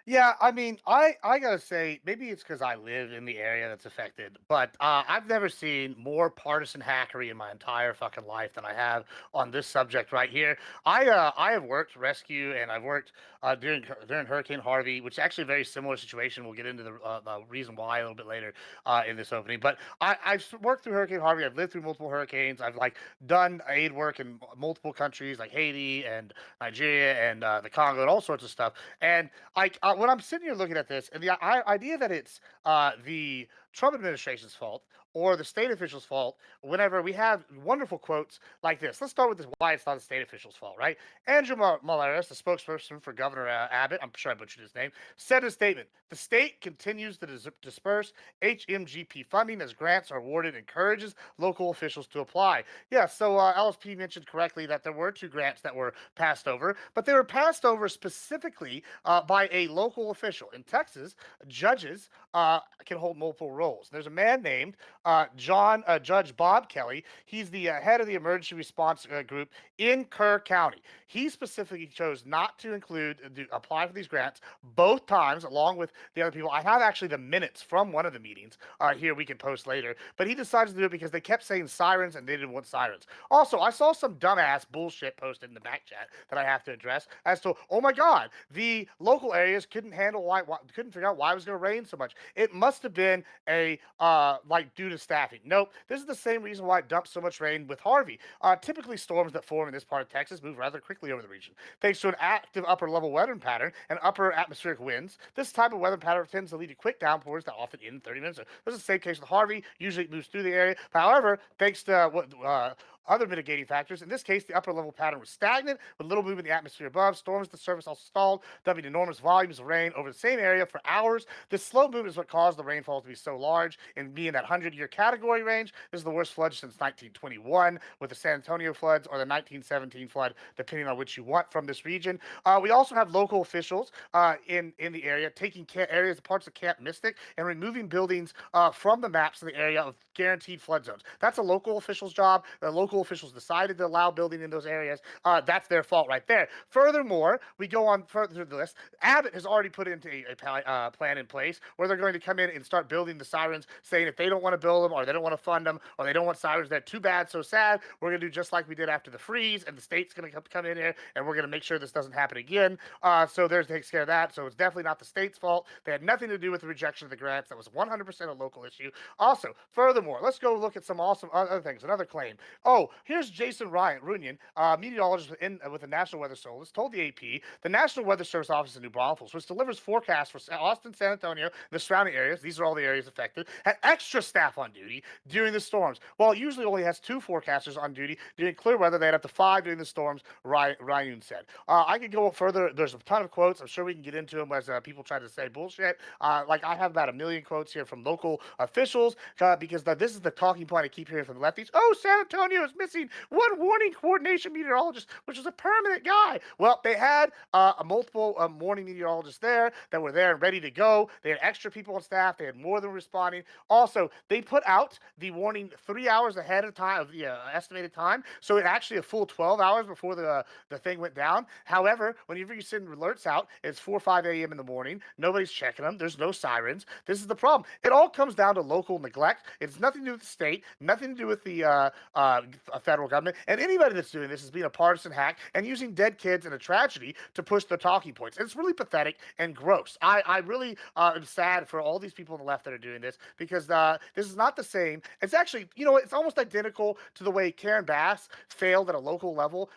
Yeah, I mean, I gotta say, maybe it's because I live in the area that's affected, but I've never seen more partisan hackery in my entire fucking life than I have on this subject right here. I have worked rescue and I've worked during Hurricane Harvey, which is actually a very similar situation. We'll get into the reason why a little bit later in this opening. But I've worked through Hurricane Harvey. I've lived through multiple hurricanes. I've like done aid work in multiple countries like Haiti and Nigeria and the Congo and all sorts of stuff. And like when I'm sitting here looking at this, and the idea that it's the Trump administration's fault or the state officials' fault, whenever we have wonderful quotes like this. Let's start with this, why it's not the state officials' fault, right? Andrew Malaris, the spokesperson for Governor Abbott, I'm sure I butchered his name, said in a statement, the state continues to disperse HMGP funding as grants are awarded, encourages local officials to apply. Yeah, so LSP mentioned correctly that there were 2 grants that were passed over, but they were passed over specifically by a local official. In Texas, judges can hold multiple roles. There's a man named Judge Bob Kelly. He's the head of the emergency response group in Kerr County. He specifically chose not to apply for these grants both times, along with the other people. I have actually the minutes from one of the meetings here we can post later, but he decided to do it because they kept saying sirens and they didn't want sirens. Also, I saw some dumbass bullshit posted in the back chat that I have to address as to, oh my God, the local areas couldn't figure out why it was going to rain so much. It must have been due to staffing. Nope. This is the same reason why it dumped so much rain with Harvey. Typically, storms that form in this part of Texas move rather quickly over the region. Thanks to an active upper level weather pattern and upper atmospheric winds, this type of weather pattern tends to lead to quick downpours that often end in 30 minutes. This is the same case with Harvey. Usually it moves through the area. However, thanks to other mitigating factors. In this case, the upper level pattern was stagnant with little movement in the atmosphere above. Storms at the surface also stalled, dumping enormous volumes of rain over the same area for hours. This slow movement is what caused the rainfall to be so large and be in that 100-year category range. This is the worst flood since 1921 with the San Antonio floods or the 1917 flood, depending on which you want from this region. We also have local officials in the area taking parts of Camp Mystic and removing buildings from the maps in the area of guaranteed flood zones. That's a local official's job. The local officials decided to allow building in those areas. That's their fault right there. Furthermore, we go on further through the list. Abbott has already put into a plan in place where they're going to come in and start building the sirens, saying if they don't want to build them or they don't want to fund them or they don't want sirens, they're too bad, so sad. We're going to do just like we did after the freeze, and the state's going to come in here, and we're going to make sure this doesn't happen again. So there takes care of that. So it's definitely not the state's fault. They had nothing to do with the rejection of the grants. That was 100% a local issue. Also, furthermore, let's go look at some awesome other things. Another claim. Oh, here's Jason Runyon, meteorologist with the National Weather Service, told the AP the National Weather Service office in New Braunfels, which delivers forecasts for Austin, San Antonio, and the surrounding areas. These are all the areas affected. Had extra staff on duty during the storms. Well, it usually only has 2 forecasters on duty. During clear weather, they had up to 5 during the storms, Ryan said. I could go further. There's a ton of quotes. I'm sure we can get into them as people try to say bullshit. Like I have about 1 million quotes here from local officials because this is the talking point I keep hearing from the lefties. Oh, San Antonio is missing one warning coordination meteorologist, which is a permanent guy. Well, they had multiple warning meteorologists there that were there and ready to go. They had extra people on staff. They had more than responding. Also, they put out the warning 3 hours ahead of time of the estimated time, so it actually a full 12 hours before the thing went down. However, whenever you send alerts out, it's 4 or 5 a.m. in the morning. Nobody's checking them. There's no sirens. This is the problem. It all comes down to local neglect. It's nothing to do with the state, nothing to do with the federal government, and anybody that's doing this is being a partisan hack and using dead kids and a tragedy to push their talking points. It's really pathetic and gross. I really am sad for all these people on the left that are doing this because this is not the same. It's actually, it's almost identical to the way Karen Bass failed at a local level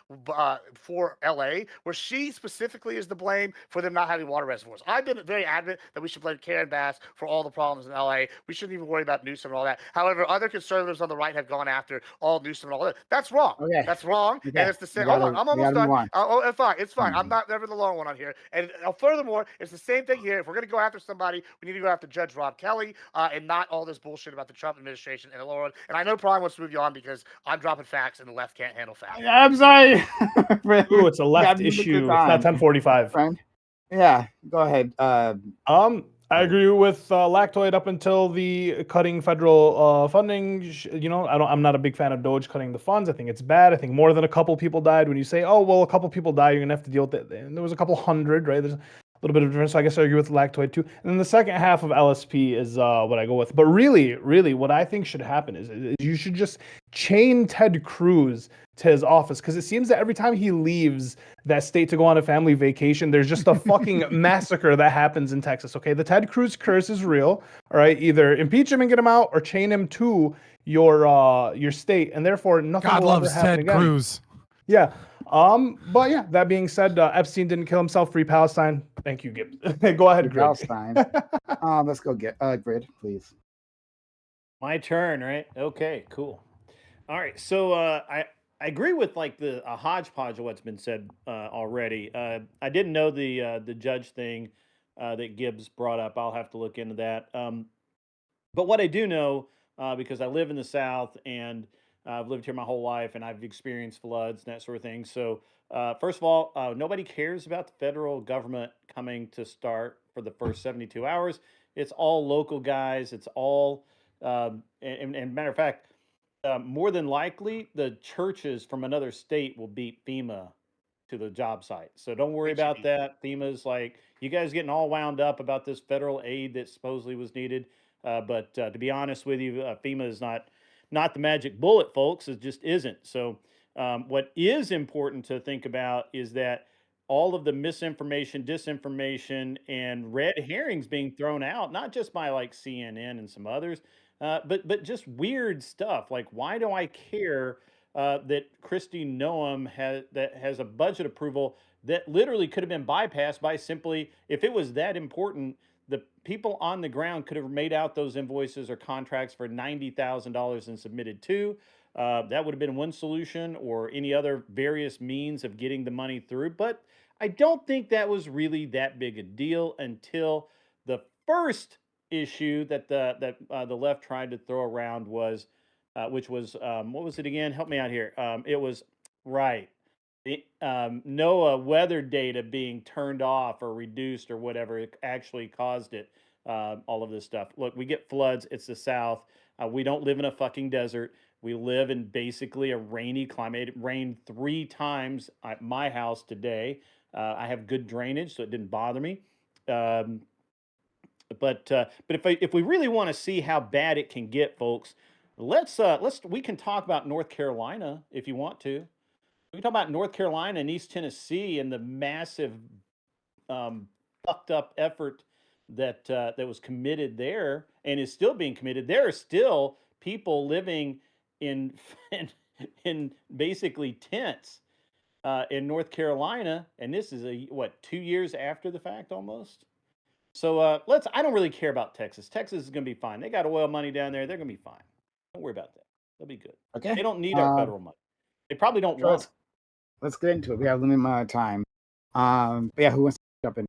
for LA, where she specifically is to blame for them not having water reservoirs. I've been very adamant that we should blame Karen Bass for all the problems in LA. We shouldn't even worry about Newsom and all that. However, other conservatives on the right have gone after all Newsom and all that. That's wrong. Okay. That's wrong. Okay. And it's the same. Hold on, I'm almost done. It's fine. It's fine. I'm not never the lone one on here. And furthermore, it's the same thing here. If we're gonna go after somebody, we need to go after Judge Rob Kelly, and not all this bullshit about the Trump administration and the Lord. And I know Prime wants to move you on because I'm dropping facts and the left can't handle facts. I'm sorry. Ooh, it's a left issue. It's not 1045. Friend. Yeah, go ahead. I agree with Lactoid up until the cutting federal funding. I'm not a big fan of Doge cutting the funds. I think it's bad. I think more than a couple people died. When you say, oh, well, a couple people died, you're going to have to deal with it. And there was a couple hundred, right? There's a little bit of difference. So I guess I agree with Lactoid too. And then the second half of LSP is what I go with. But really, what I think should happen is you should just chain Ted Cruz to his office, because it seems that every time he leaves that state to go on a family vacation, there's just a fucking massacre that happens in Texas. Okay, the Ted Cruz curse is real. All right, either impeach him and get him out, or chain him to your state, and therefore nothing God will ever loves happen Ted again. Cruz. Yeah. But yeah, that being said, Epstein didn't kill himself. Free Palestine. Thank you, Gibbs. Go ahead, Grid. Palestine. Let's go get Grid, please. My turn, right? Okay, cool. All right, so I agree with like a hodgepodge of what's been said already. I didn't know the judge thing that Gibbs brought up. I'll have to look into that. But what I do know, because I live in the South and I've lived here my whole life and I've experienced floods and that sort of thing. So first of all, nobody cares about the federal government coming to start for the first 72 hours. It's all local guys. It's all, and matter of fact, more than likely, the churches from another state will beat FEMA to the job site. So don't worry about that. FEMA's like, you guys getting all wound up about this federal aid that supposedly was needed. But to be honest with you, FEMA is not the magic bullet, folks. It just isn't. So what is important to think about is that all of the misinformation, disinformation, and red herrings being thrown out, not just by like CNN and some others, but just weird stuff. Like, why do I care that Kristi Noem has a budget approval that literally could have been bypassed by simply, if it was that important, the people on the ground could have made out those invoices or contracts for $90,000 and submitted to. That would have been one solution, or any other various means of getting the money through. But I don't think that was really that big a deal until the first issue that the left tried to throw around was, which was what was it again? Help me out here. It was right. The NOAA weather data being turned off or reduced or whatever actually caused it. All of this stuff. Look, we get floods. It's the South. We don't live in a fucking desert. We live in basically a rainy climate. It rained 3 times at my house today. I have good drainage, so it didn't bother me. But if we really want to see how bad it can get, folks, we can talk about North Carolina if you want to. We can talk about North Carolina and East Tennessee and the massive fucked up effort that was committed there and is still being committed. There are still people living in basically tents in North Carolina, and this is 2 years after the fact almost. So I don't really care about Texas. Texas is going to be fine. They got oil money down there. They're going to be fine. Don't worry about that. They'll be good. Okay. They don't need our federal money. They probably don't want it. Let's get into it. We have a limited amount of time. But yeah, who wants to jump in?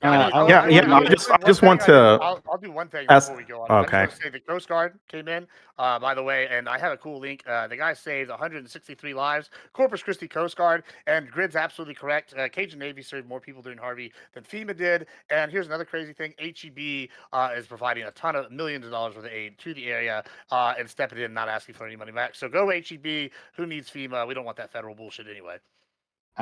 I just want to. I'll do one thing before we go on. Okay. I just want to say the Coast Guard came in, by the way, and I have a cool link. The guy saved 163 lives. Corpus Christi Coast Guard, and Grid's absolutely correct. Cajun Navy served more people during Harvey than FEMA did. And here's another crazy thing: HEB is providing a ton of millions of dollars worth of aid to the area and stepping in, not asking for any money back. So go HEB. Who needs FEMA? We don't want that federal bullshit anyway.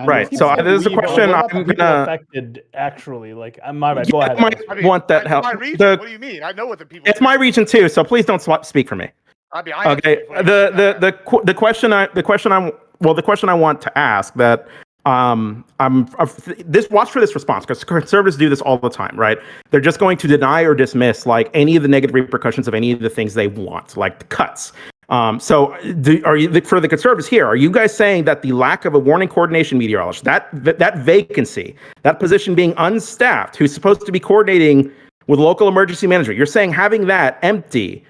Right. So there's a question I'm gonna affected actually. Like, my bad. Go ahead. Want that help? My region? What do you mean? I know what the people. It's my region too. So please don't speak for me. Okay. The question I want to ask that watch for this response, because conservatives do this all the time, right? They're just going to deny or dismiss like any of the negative repercussions of any of the things they want, like the cuts. For the conservatives here, are you guys saying that the lack of a warning coordination meteorologist, that vacancy, that position being unstaffed, who's supposed to be coordinating with local emergency management, you're saying having that empty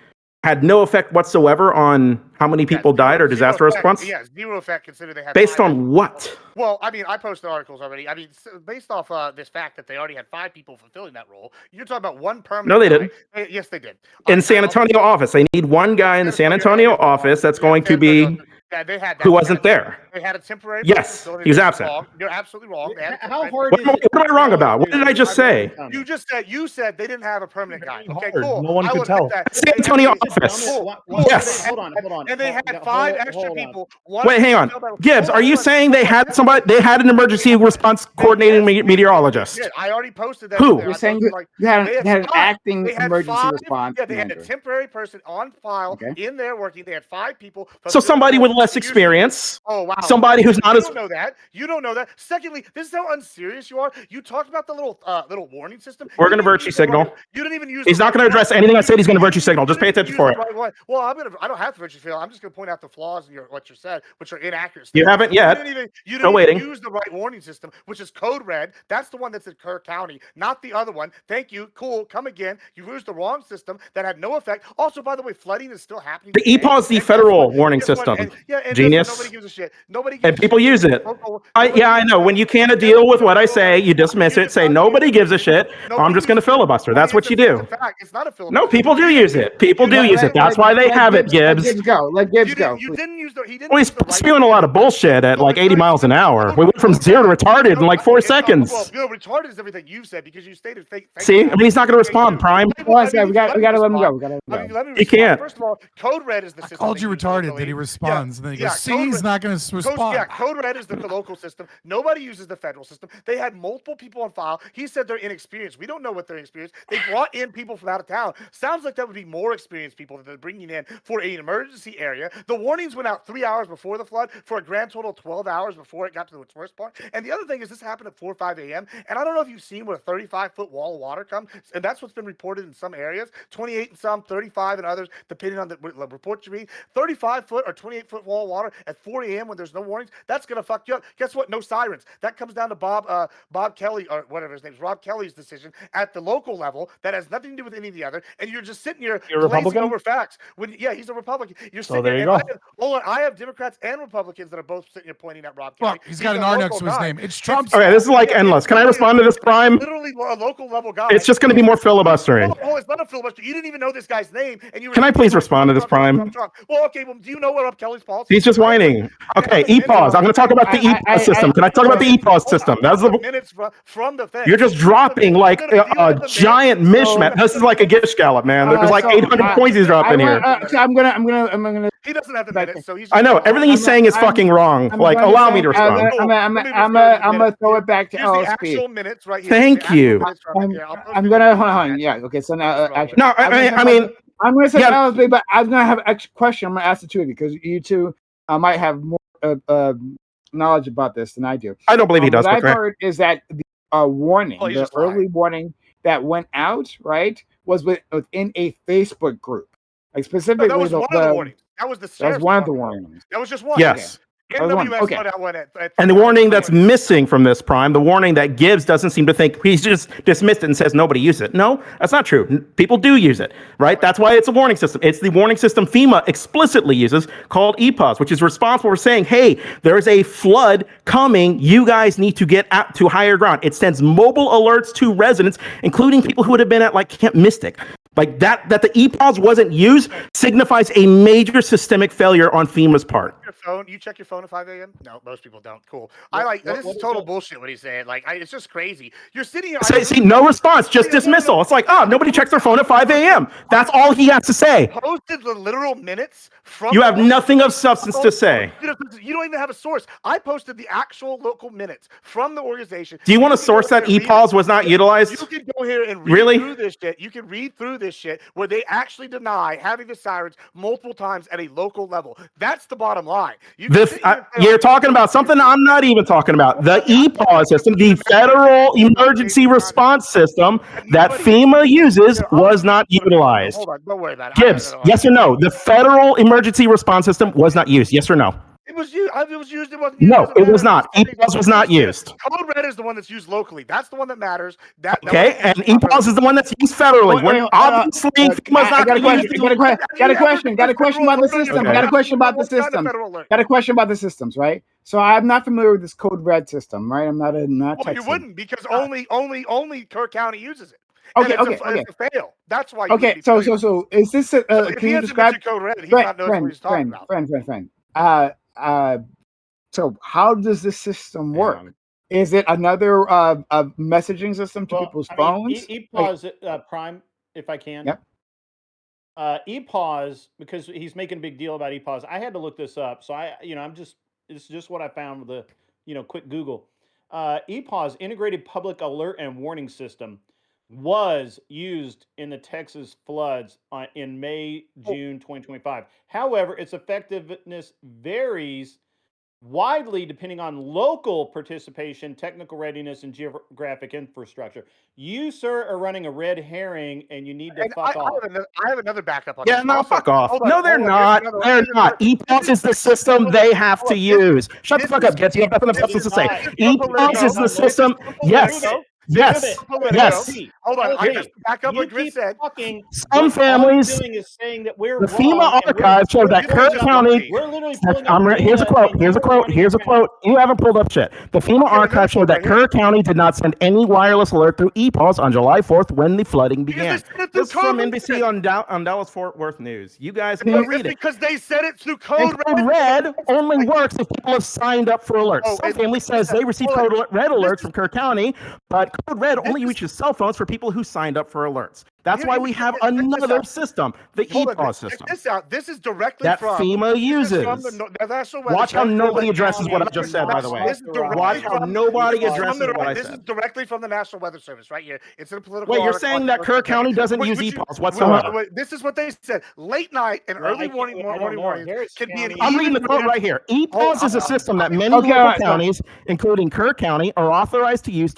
had no effect whatsoever on how many people died or disaster response? Yeah, zero effect considering they had. Based on what? Well, I mean, I posted articles already. I mean, based off this fact that they already had 5 people fulfilling that role, you're talking about one permanent. No, they didn't. Yes, they did. In San Antonio office, they need one guy in the San Antonio office that's going to be. Yeah, they had that. Who wasn't there? They had a temporary. Yes, he was absent. You're absolutely wrong. How hard What am I wrong about? What did I just say? You said they didn't have a permanent guy. Okay, Hard. cool. No one could tell. San Antonio office. Yes. Hold on. And they had 5 extra people. Wait, hang on. Gibbs, are you saying they had somebody? They had an emergency response coordinating meteorologist? Yeah, I already posted that. Who? You're saying you had an acting emergency response. Yeah, they had a temporary person on file in there working. They had 5 people. So somebody with less experience. Oh wow. Somebody who's not as. You don't know that. You don't know that. Secondly, this is how unserious you are. You talked about the little warning system. We're going to virtue signal. You didn't even use. He's not going to address anything I said. He's going to virtue signal. Just pay attention for it. Well, I don't have to virtue signal. I'm just going to point out the flaws in what you said, which are inaccurate. You haven't yet. You didn't even use the right warning system, which is code red. That's the one that's in Kerr County, not the other one. Thank you. Cool. Come again. You used the wrong system that had no effect. Also, by the way, flooding is still happening. The EPAW is the federal warning system. Genius. Nobody gives a shit. And people use it. I know. When you can't deal with what I say, you dismiss it. Say nobody gives a shit. I'm just going to filibuster. That's what you do. It's not a filibuster. No, people do use it. People do use it. That's why they have it, Gibbs. Let Gibbs go. You didn't use the. He didn't. Well, he's spewing a lot of bullshit at like 80 miles an hour. We went from 0 to retarded in like 4 seconds. Well, retarded is everything you said because you stated fake. See, I mean, he's not going to respond. Prime. We got to let him go. He can't. First of all, code red is the system. I called you retarded. That he responds, and then he goes, "See, he's not going to respond." Yeah, code red is the local system. Nobody uses the federal system. They had multiple people on file. He said they're inexperienced. We don't know what they're inexperienced. They brought in people from out of town. Sounds like that would be more experienced people that they're bringing in for an emergency area. The warnings went out 3 hours before the flood for a grand total of 12 hours before it got to its worst part. And the other thing is this happened at 4 or 5 a.m. And I don't know if you've seen where a 35-foot wall of water comes. And that's what's been reported in some areas. 28 in some, 35 in others, depending on the report you read. 35-foot or 28-foot wall of water at 4 a.m. when there's no warnings, that's going to fuck you up. Guess what? No sirens. That comes down to Bob Kelly, or whatever his name is, Rob Kelly's decision at the local level. That has nothing to do with any of the other. And you're just sitting here glazing over facts. He's a Republican. You're sitting there you go. I have Democrats and Republicans that are both sitting here pointing at Rob Kelly. Look, he's got an R next to his name. It's Trump's. Okay, this is like endless. Can I respond to this, Prime? Literally a local level guy. It's just going to be more filibustering. Oh, it's not a filibuster. You didn't even know this guy's name, and you. Can I please respond to this, Prime? Well, okay. Well, do you know what Rob Kelly's policy? He's just whining. Okay, EPAWS. I'm going to talk about the EPAWS system. Can I talk about the EPAWS system? That's the minutes from the thing. You're just dropping like a giant mishmash. This is like a gish gallop, man. There's like 800 points he's dropping here. I'm gonna. He doesn't have the minutes, so he's. I know everything he's saying is fucking wrong. Like, allow me to respond. I'm gonna throw it back to LSP. Actual minutes right here. Thank you. I'm gonna hold on. Yeah. Okay. So now, no, I mean, I'm gonna say LSP, but I'm gonna have an extra question. I'm gonna ask the two of you because you two might have more knowledge about this than I do. I don't believe he does. What I've heard is that the warning, the early warning that went out, right, was within a Facebook group. Like specifically, that was one of the warnings. That was one of the warnings. That was just one. Yes. NWS put out one and the warning that's missing from this, Prime, the warning that Gibbs doesn't seem to think, he's just dismissed it and says nobody used it. No, that's not true. People do use it, right? That's why it's a warning system. It's the warning system FEMA explicitly uses called EPAWS, which is responsible for saying, hey, there's a flood coming. You guys need to get out to higher ground. It sends mobile alerts to residents, including people who would have been at like Camp Mystic. Like that the EPAWS wasn't used signifies a major systemic failure on FEMA's part. You check your phone at 5 a.m.? No, most people don't. Cool. This is total bullshit what he's saying. Like, it's just crazy. You're sitting here. See, no response, just dismissal. It's like, nobody checks their phone at 5 a.m. That's all he has to say. Posted the literal minutes from. You have nothing of substance to say. You don't even have a source. I posted the actual local minutes from the organization. Do you want a source that EPAWS was not utilized? You can go here and read through this shit. You can read through this shit where they actually deny having the sirens multiple times at a local level. That's the bottom line. You're talking about something I'm not even talking about. The EPAWS system, the Federal Emergency Response System that FEMA uses, was not utilized. Hold on, don't worry about it. Gibbs, yes or no? The Federal Emergency Response System was not used. Yes or no? It was used. It was used. It wasn't used. No, it was not. EPAWS was not used. Code Red is the one that's used locally. That's the one that matters. Okay, and EPAWS is the one that's used federally. Obviously, FEMA's not got a question. Got a question about the system. Got a question about the system. Got a question about the systems, right? So I'm not familiar with this Code Red system, right? I'm not Well, you wouldn't because only Kerr County uses it. Okay, okay. It's a fail. That's why. Okay, so is this? Can you describe? Code Red, he not knows what he's talking about. Friend. So how does this system work? Is it another messaging system to people's phones? EPAWS, Prime, if I can. Yep. EPAWS, because he's making a big deal about EPAWS. I had to look this up, so it's just what I found with the quick Google. EPAWS, Integrated Public Alert and Warning System, was used in the Texas floods in May, June 2025. However, its effectiveness varies widely depending on local participation, technical readiness, and geographic infrastructure. You, sir, are running a red herring, and you need to fuck off. I have another backup on this. Yeah, no, fuck off. No, they're not. They're not. EPAWS is the system they have to use. Shut the fuck up, Gets. You have nothing else to say. EPAWS is the system. Yes. Yes. Hold on. I just back up what Grit said. Some families. The FEMA archive showed that Kerr County. Here's a quote. You haven't pulled up shit. The FEMA archive showed that Kerr County did not send any wireless alert through EPAWS on July 4th when the flooding began. This is from NBC on Dallas Fort Worth News. You guys can read it. Because they said it through Code Red only works if people have signed up for alerts. Some family says they received Code Red alerts from Kerr County, but Code Red only reaches cell phones for people who signed up for alerts. That's why we have another system, the EPAWS system. This is directly that from FEMA uses. Watch how nobody addresses what I just said, by the way. Watch how nobody addresses what I said. This is directly from the National Weather Service right here. It's in a political Wait, you're saying that Kerr County doesn't use EPAWS whatsoever? This is what they said. Late night and early morning can be an I'm reading the quote right here. EPAWS is a system that many local counties, including Kerr County, are authorized to use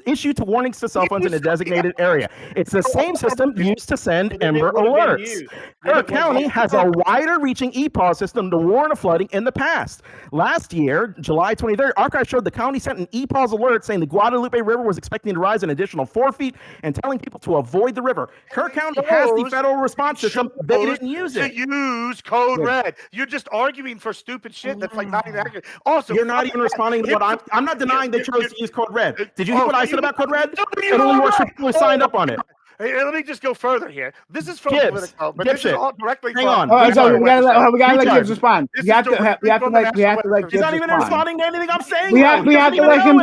issue warnings to cell phones in a designated area. It's the same system used to send Ember alerts. Kerr County has a wider-reaching EPAWS system to warn of flooding in the past. Last year, July 23rd, archives showed the county sent an EPAWS alert saying the Guadalupe River was expecting to rise an additional 4 feet and telling people to avoid the river. Kerr County has the federal response system. They didn't use it. To use Code Red. You're just arguing for stupid shit that's like not even accurate. Also, you're not even responding to what I'm not denying they chose to use Code Red. Did you hear what I said about Code Red? It only works for people who signed up on it. Hey, let me just go further here. This is from Politico, but this is all directly Hang from. on. So we gotta let Gibbs respond. We have to let Gibbs respond. He's not even responding to anything I'm saying. We have to let him.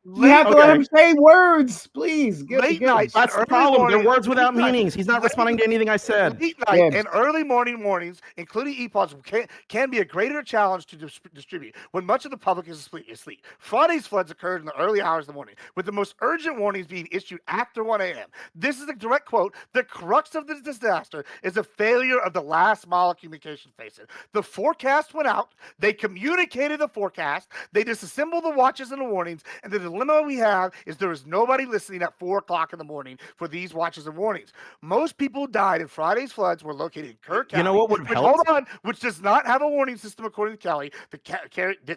We have to let him say words, please. Late night. That's the problem. They're words without meanings. He's not responding to anything I said. Late night and early mornings, including EPAWS, can be a greater challenge to distribute when much of the public is asleep. Friday's floods occurred in the early hours of the morning, with the most urgent warnings being issued after 1 a.m. This is a direct quote. The crux of this disaster is a failure of the last mile of communication facing. The forecast went out. They communicated the forecast. They disassembled the watches and the warnings. And the dilemma we have is there is nobody listening at 4 o'clock in the morning for these watches and warnings. Most people who died in Friday's floods were located in Kerr County. You know what would help? Hold on, which does not have a warning system according to Kelly.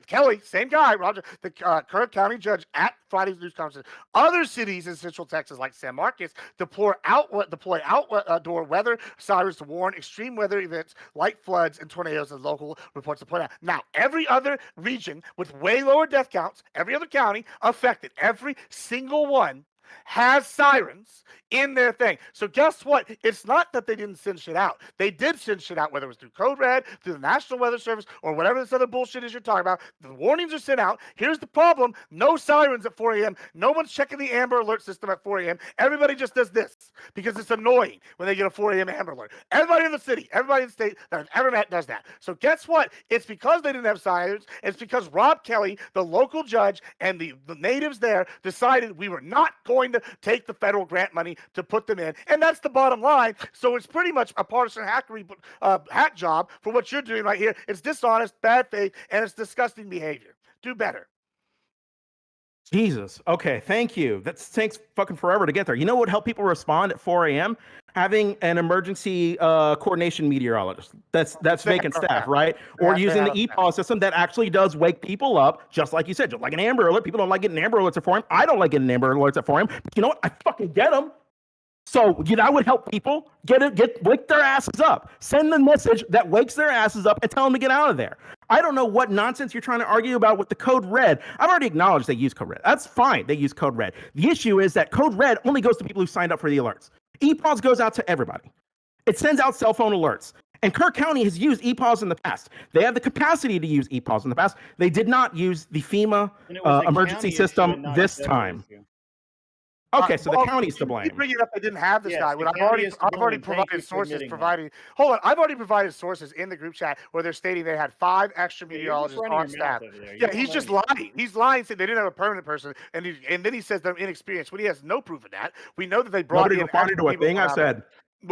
Kelly, same guy, Roger, the Kerr County judge at Friday's news conference. Other cities in Central Texas, like San Marcos, deploy outdoor weather sirens to warn extreme weather events like floods and tornadoes, as local reports have pointed out. Now, every other region with way lower death counts, every other county affected, every single one has sirens in their thing. So guess what? It's not that they didn't send shit out. They did send shit out, whether it was through Code Red, through the National Weather Service, or whatever this other bullshit is you're talking about. The warnings are sent out. Here's the problem. No sirens at 4 a.m. No one's checking the Amber Alert system at 4 a.m. Everybody just does this because it's annoying when they get a 4 a.m. Amber Alert. Everybody in the city, everybody in the state that I've ever met does that. So guess what? It's because they didn't have sirens. It's because Rob Kelly, the local judge, and the natives there decided we were not going to take the federal grant money to put them in. And that's the bottom line. So it's pretty much a partisan hackery hack job for what you're doing right here. It's dishonest, bad faith, and it's disgusting behavior. Do better. Jesus. Okay, thank you. That takes fucking forever to get there. You know what helped people respond at 4 a.m.? Having an emergency coordination meteorologist. That's vacant staff, right? Or using the EPAW system that actually does wake people up, just like you said, just like an Amber Alert. People don't like getting Amber Alerts at 4 a.m. I don't like getting Amber Alerts at 4 a.m. But you know what? I fucking get them. So that would help people wake their asses up. Send the message that wakes their asses up and tell them to get out of there. I don't know what nonsense you're trying to argue about with the code red. I've already acknowledged they use code red. That's fine. They use code red. The issue is that code red only goes to people who signed up for the alerts. EPAWS goes out to everybody. It sends out cell phone alerts. And Kirk County has used EPAWS in the past. They have the capacity to use EPAWS in the past. They did not use the FEMA emergency system this time. Okay, so the county's to blame. You bring it up, they didn't have this guy. When I've already provided sources providing. Hold on, I've already provided sources in the group chat where they're stating they had 5 extra meteorologists on staff. Yeah, he's just lying. He's lying, saying they didn't have a permanent person, and then he says they're inexperienced when he has no proof of that. We know that they brought in. Nobody responded to a thing I said.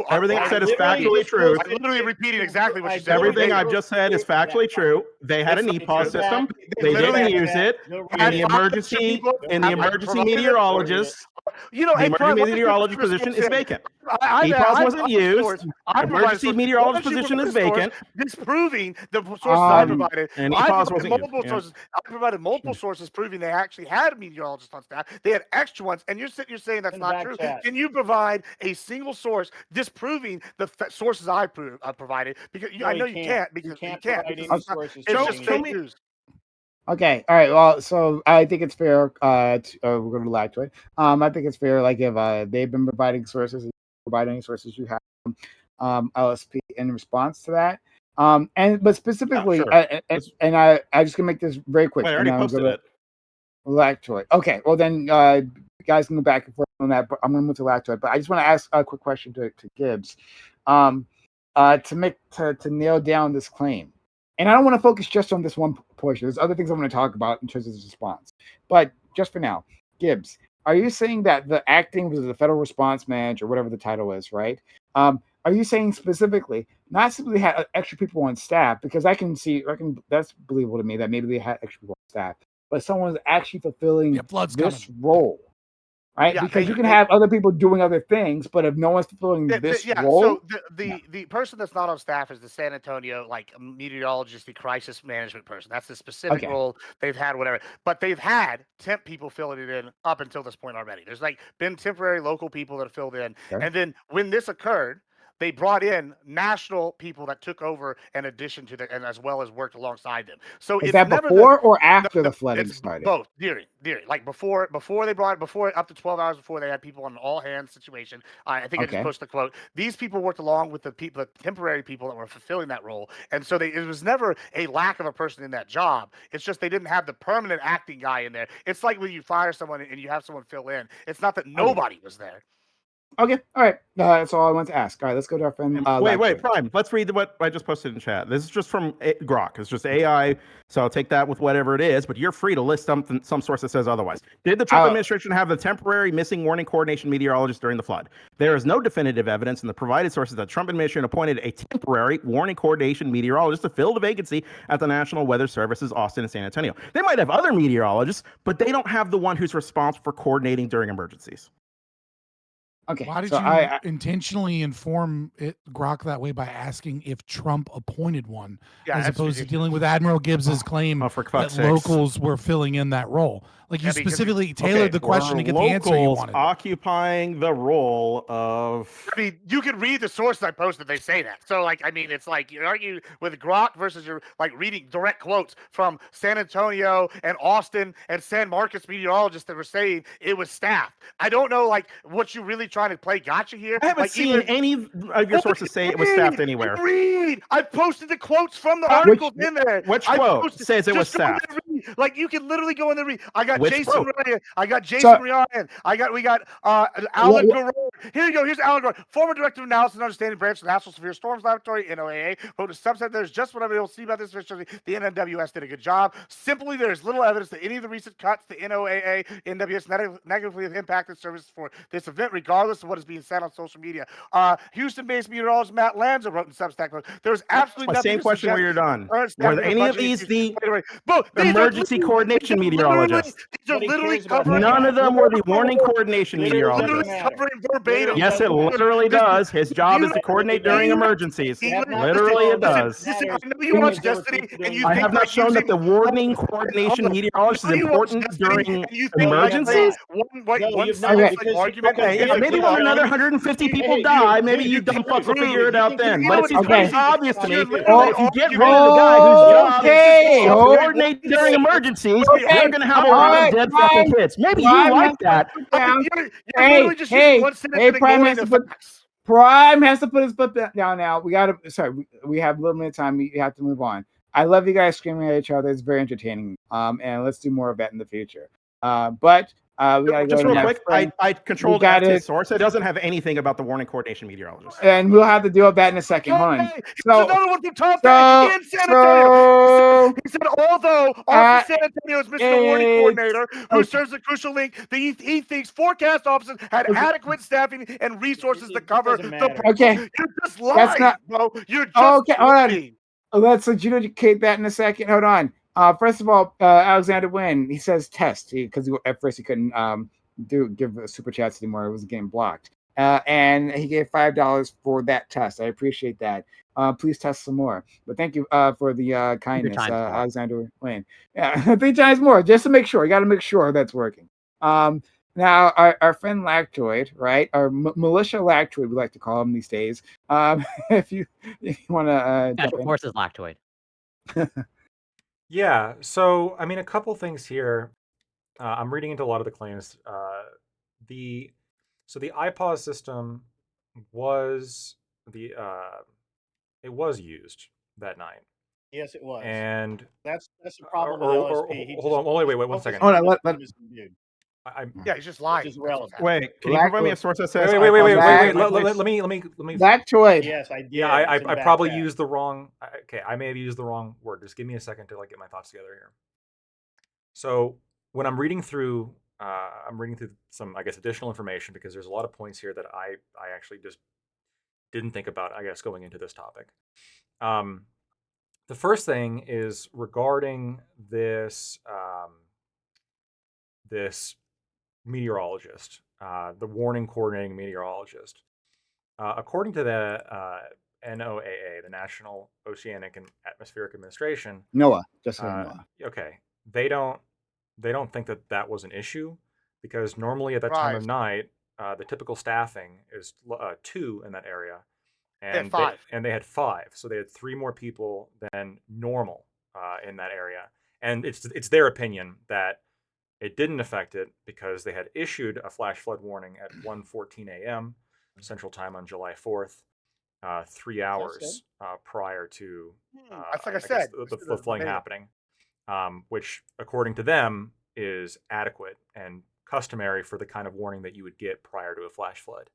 Everything I said is factually true. I'm literally repeating exactly what you said. Everything I've just said is factually true. They had an EPAW system. They didn't use it. And the emergency meteorologist, the emergency meteorologist position is vacant. EPAWS wasn't used. Emergency meteorologist position is vacant. Disproving the sources I provided. And EPAWS wasn't used. I provided multiple sources proving they actually had meteorologists on staff. They had extra ones, and you're saying that's not true. Can you provide a single source disproving the sources I provided? Because I know you can't. Because you can't. It's just fake news. Okay, all right. Well, so I think it's fair. We're going to lag to it. I think it's fair. Like if they've been providing sources, providing sources, you have LSP in response to that. But specifically, I just gonna make this very quick. Wait, I already posted it. Lactoid. Okay, well then, you guys can go back and forth on that. But I'm gonna move to Lactoid. But I just want to ask a quick question to Gibbs, to nail down this claim. And I don't want to focus just on this one portion. There's other things I want to talk about in terms of this response. But just for now, Gibbs, are you saying that the acting was the federal response manager, whatever the title is, right? Are you saying specifically, not simply had extra people on staff, because I can that's believable to me that maybe they had extra people on staff, but someone was actually fulfilling this role, right? Yeah, because you can have other people doing other things, but if no one's fulfilling this role. So the person that's not on staff is the San Antonio meteorologist, the crisis management person. That's the specific role they've had, whatever. But they've had temp people filling it in up until this point already. There's been temporary local people that have filled in, and then when this occurred, they brought in national people that took over in addition to and as well as worked alongside them. So is that before or after the flooding started? Both. During. Like before they brought up to 12 hours before, they had people on an all hands situation. I think I just posted the quote. These people worked along with the temporary people that were fulfilling that role. And so it was never a lack of a person in that job. It's just they didn't have the permanent acting guy in there. It's like when you fire someone and you have someone fill in. It's not that nobody was there. Okay, all right. That's all I want to ask. All right, let's go to our friend. Wait, Prime. Let's read what I just posted in chat. This is just from Grok. It's just AI, so I'll take that with whatever it is. But you're free to list some source that says otherwise. Did the Trump administration have the temporary missing warning coordination meteorologist during the flood? There is no definitive evidence in the provided sources that Trump administration appointed a temporary warning coordination meteorologist to fill the vacancy at the National Weather Service's Austin and San Antonio. They might have other meteorologists, but they don't have the one who's responsible for coordinating during emergencies. Okay. Why did you intentionally inform Grok that way by asking if Trump appointed one, as opposed to dealing with Admiral Gibbs's claim that locals were filling in that role? Like you specifically tailored the question to get the answer you wanted. Occupying the role of. I mean, you can read the sources I posted. They say that. So, it's like you argue with Grok versus you're reading direct quotes from San Antonio and Austin and San Marcos meteorologists that were saying it was staffed. I don't know, what you really trying to play gotcha here. I haven't seen any of your sources say it was staffed anywhere. I posted the quotes from the articles in there. Which quote says it was staffed? You can literally go in there and read. I got Jason Ryan. We got Alan Garrard. Here you go. Here's Alan Garrard, former director of analysis and understanding branch of the National Severe Storms Laboratory, NOAA. Wrote a subset. There's just what everybody will see about this. The NWS did a good job. Simply, there is little evidence that any of the recent cuts to NOAA, NWS negatively have impacted services for this event, regardless of what is being said on social media. Houston-based meteorologist Matt Lanza wrote in Substack. There's absolutely nothing. Same question where you're done. Were any of these the emergency coordination meteorologists. These are literally covering. None of them were the warning coordination Literally meteorologists. covering verbatim. Yes, it literally does. His job is to coordinate during emergencies. Literally, it does. Listen, I know you watch Destiny, and you I think have not shown that the warning coordination meteorologist is important during emergencies. Okay, maybe when another 150 people die, maybe you dumb fucks will figure it out then. But it seems pretty obvious to me that if you get rid of the guy whose job is to coordinate during emergencies, you're going to have a lot of dead fucking kids. Maybe you like that. Hey, Prime has to put his foot down now. We have a little bit of time. We have to move on. I love you guys screaming at each other. It's very entertaining. And let's do more of that in the future. But we gotta just go real quick. I controlled his source. It doesn't have anything about the warning coordination meteorologist. And we'll have to deal with that in a second. Hold on. So another one from Tom in San Antonio. He said, although Officer San Antonio is Mr. Warning Coordinator, who serves a crucial link, he thinks forecast officers had adequate staffing and resources to cover the problem. Okay. You're just lying, bro. You're just okay. Hold on. Let's adjudicate that in a second. Hold on. First of all, Alexander Wynn, he says test because at first he couldn't give super chats anymore. It was getting blocked. And he gave $5 for that test. I appreciate that. Please test some more. But thank you for the kindness, Alexander Wynn. Yeah, 3 times more just to make sure. You got to make sure that's working. Now, our friend Lactoid, right? Our Militia Lactoid, we like to call him these days. If you want to, of course, is Lactoid. Yeah, so I mean, a couple things here. I'm reading into a lot of the claims. The iPause system was it was used that night. Yes, it was. And that's the problem with LSP. Hold on, wait, 1 second. Hold on, yeah, he's just lying. Wait, can you provide me a source that says? Wait. Let me. Lactoid. Yes, I did. Yeah, I probably used the wrong. Okay, I may have used the wrong word. Just give me a second to get my thoughts together here. So when I'm reading through some, I guess, additional information because there's a lot of points here that I actually just didn't think about, I guess, going into this topic. The first thing is regarding this this meteorologist, the warning coordinating meteorologist. According to the NOAA, the National Oceanic and Atmospheric Administration, NOAA, just say NOAA. Okay, they don't think that was an issue because normally at that time of night, the typical staffing is 2 in that area, and they had 5, so they had 3 more people than normal in that area, and it's their opinion that it didn't affect it because they had issued a flash flood warning at 1:14 a.m. Central Time on July 4th, 3 hours prior to the flooding happening, which, according to them, is adequate and customary for the kind of warning that you would get prior to a flash flood.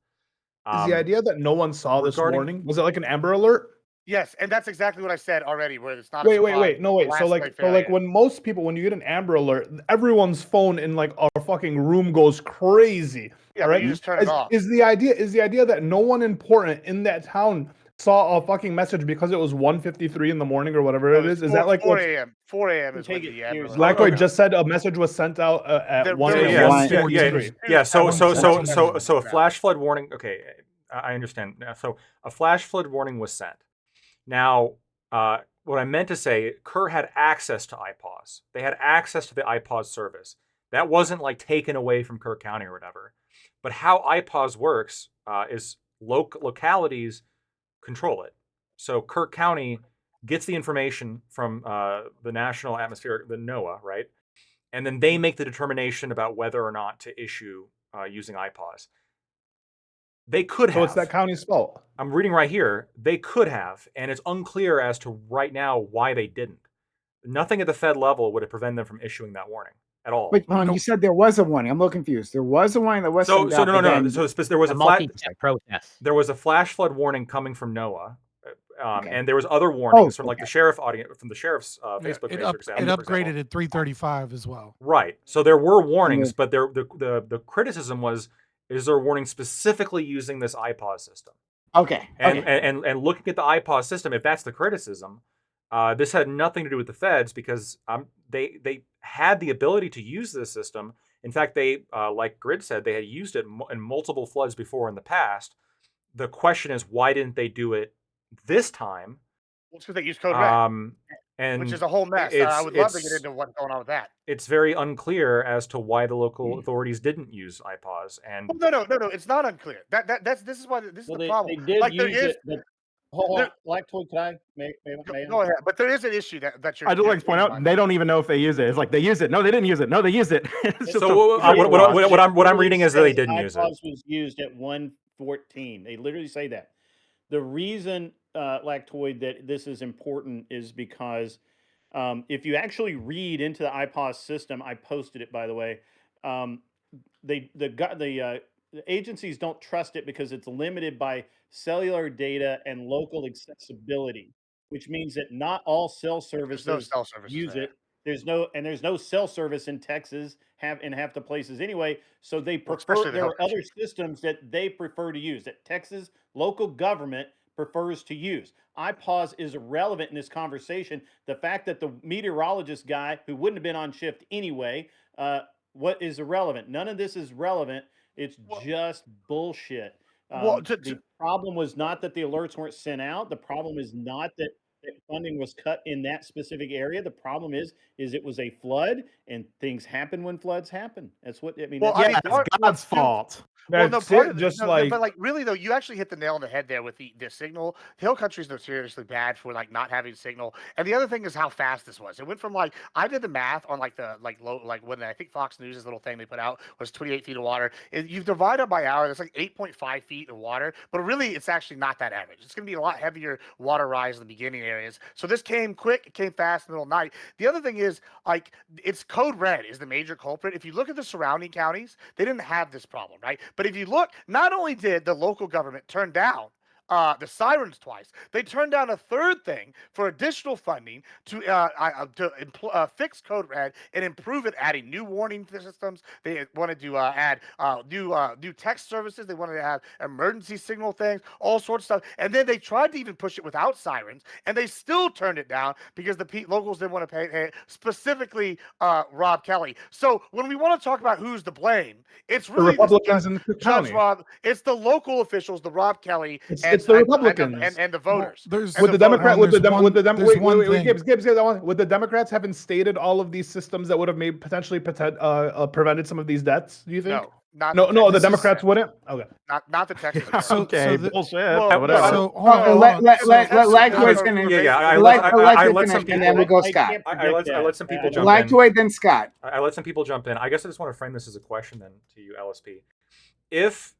Is the idea that no one saw this warning? Was it like an Amber Alert? Yes, and that's exactly what I said already. Where it's not. Wait. So when you get an Amber Alert, everyone's phone in our fucking room goes crazy. Yeah, right. You just turn it off. Is the idea that no one important in that town saw a fucking message because it was 1:53 in the morning or whatever it is? Is that 4 a.m.? 4 a.m. is when the Amber Alert. Lactoid just said a message was sent out at 1 a.m. Yeah. So a flash flood warning. Okay, I understand. So a flash flood warning was sent. Now, what I meant to say, Kerr had access to iPause. They had access to the iPause service. That wasn't taken away from Kerr County or whatever. But how iPause works is localities control it. So Kerr County gets the information from the National Atmospheric, the NOAA, right? And then they make the determination about whether or not to issue using iPause. They could have. So it's that county's fault. I'm reading right here. They could have, and it's unclear as to right now why they didn't. Nothing at the Fed level would have prevented them from issuing that warning at all. Wait, you said there was a warning. I'm a little confused. There was a warning that was no. So there was there was a flash flood warning coming from NOAA, and there was other warnings from the sheriff's Facebook page. For example, it upgraded at 3:35 as well. Right. So there were warnings, but the criticism was. Is there a warning specifically using this iPause system? Okay. And looking at the iPause system, if that's the criticism, This had nothing to do with the feds because they had the ability to use this system. In fact, they, like Grid said, they had used it in multiple floods before in the past. The question is, why didn't they do it this time? Well, it's because they used Code Red, which is a whole mess. I would love to get into what's going on with that. It's very unclear as to why the local authorities didn't use IPAWS. And no, it's not unclear. This is why this is the problem. They did use it. Hold on, Lactoid, can I? Go ahead, but there is an issue that you're. I'd like to point out they don't even know if they use it. It's like they use it. No, they didn't use it. No, they used it. So what I'm reading is that they didn't use it. IPAWS was used at 1:14. They literally say that. The reason, Lactoid, that this is important is because if you actually read into the IPAWS system, I posted it by the way. The agencies don't trust it because it's limited by cellular data and local accessibility, which means that not all cell services use it. There's no cell service in Texas in half the places anyway. So they prefer there are other systems that they prefer to use that Texas local government prefers to use. IPAWS is irrelevant in this conversation. The fact that the meteorologist guy who wouldn't have been on shift anyway, what is irrelevant? None of this is relevant. It's just bullshit. The problem was not that the alerts weren't sent out. The problem is not that funding was cut in that specific area. The problem is it was a flood, and things happen when floods happen. That's what I mean. Well, it's God's fault. Well, no, part of it, but really though, you actually hit the nail on the head there with the signal. Hill Country is notoriously bad for not having signal, and the other thing is how fast this was. It went from I did the math on when I think Fox News' little thing they put out was 28 feet of water. You divide it by hour, that's 8.5 feet of water, but really it's actually not that average. It's going to be a lot heavier water rise in the beginning areas. So this came quick, it came fast in the middle of the night. The other thing is it's Code Red is the major culprit. If you look at the surrounding counties, they didn't have this problem, right? But if you look, not only did the local government turn down the sirens twice, they turned down a third thing for additional funding to fix Code Red and improve it, adding new warning systems. They wanted to add new text services. They wanted to have emergency signal things, all sorts of stuff. And then they tried to even push it without sirens, and they still turned it down because the locals didn't want to pay, specifically Rob Kelly. So when we want to talk about who's to blame, it's really the Republicans in Cook County. It's the local officials, the Rob Kelly, it's the Republicans and the voters. Would the Democrats have instated all of these systems that would have potentially prevented some of these deaths? Do you think? No, the Democrats wouldn't. Okay, not the Texas. Okay, bullshit. Let Lactoid finish. I let some people, and then we'll go Scott. I let some people jump Lactoid, then Scott. I let some people jump in. I guess I just want to frame this as a question then to you, LSP. If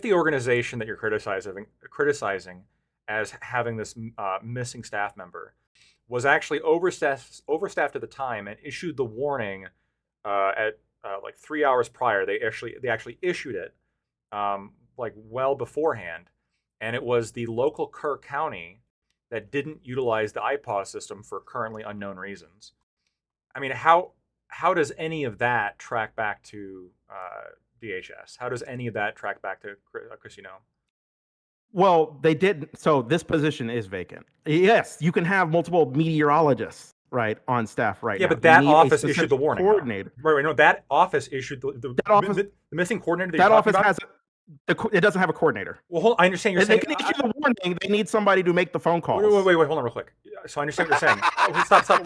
the organization that you're criticizing as having this missing staff member was actually overstaffed at the time and issued the warning at 3 hours prior, they actually issued it well beforehand, and it was the local Kerr County that didn't utilize the IPAWS system for currently unknown reasons. I mean, how does any of that track back to DHS? How does any of that track back to Chris? Well, they didn't. So this position is vacant. Yes, you can have multiple meteorologists on staff now. Yeah, but that office issued the warning. Coordinator. Right. No, that office issued the missing coordinator. That office it doesn't have a coordinator. Well, I understand you're saying they can issue the warning. They need somebody to make the phone calls. Wait, hold on real quick. So I understand what you're saying. Stop.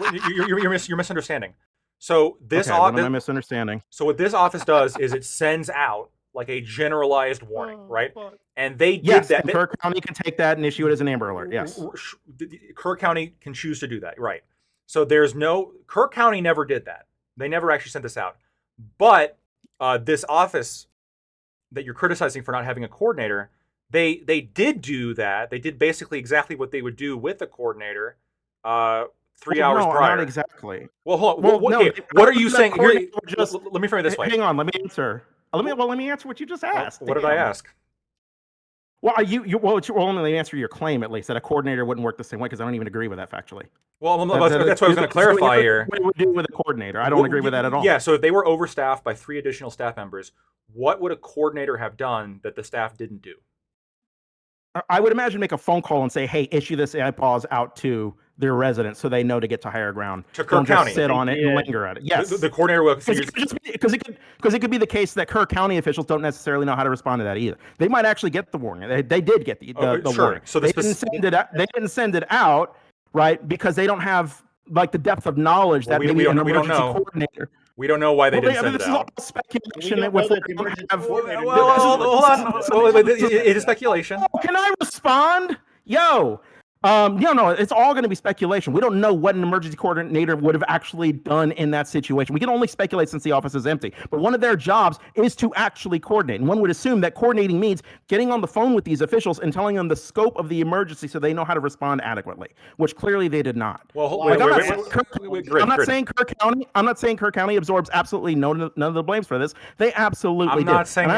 You're misunderstanding. So this what am I misunderstanding? So what this office does is it sends out a generalized warning, right? And they did that. Kerr County can take that and issue it as an Amber Alert. Yes, Kerr County can choose to do that, right? So Kerr County never did that. They never actually sent this out. But this office that you're criticizing for not having a coordinator, they did do that. They did basically exactly what they would do with a coordinator. 3 hours prior. Not exactly. Well, hold on. What are you saying? Here, let me frame it this way. Hang on. Let me answer. Let me answer what you just asked. What did I ask? Well, you only answer your claim at least that a coordinator wouldn't work the same way because I don't even agree with that factually. Well, that's what I was going to clarify here. What would do with a coordinator? I don't agree with that at all. Yeah. So if they were overstaffed by 3 additional staff members, what would a coordinator have done that the staff didn't do? I would imagine make a phone call and say, "Hey, issue this IPAWS out to their residents so they know to get to higher ground. To Kirk Don't County. just sit on it and linger at it." Yes, the coordinator will. Because it could be the case that Kirk County officials don't necessarily know how to respond to that either. They might actually get the warning. They did get the warning. So they didn't send it out. They didn't send it out, right? Because they don't have like the depth of knowledge that maybe an emergency coordinator. We don't know why they didn't send it out. This is all speculation. Hold on. It is speculation. Can I respond? Yo. No, it's all going to be speculation. We don't know what an emergency coordinator would have actually done in that situation. We can only speculate since the office is empty. But one of their jobs is to actually coordinate. And one would assume that coordinating means getting on the phone with these officials and telling them the scope of the emergency so they know how to respond adequately, which clearly they did not. Well, I'm not saying Kirk County. I'm not saying Kirk County absorbs absolutely none of the blames for this. They absolutely I'm not saying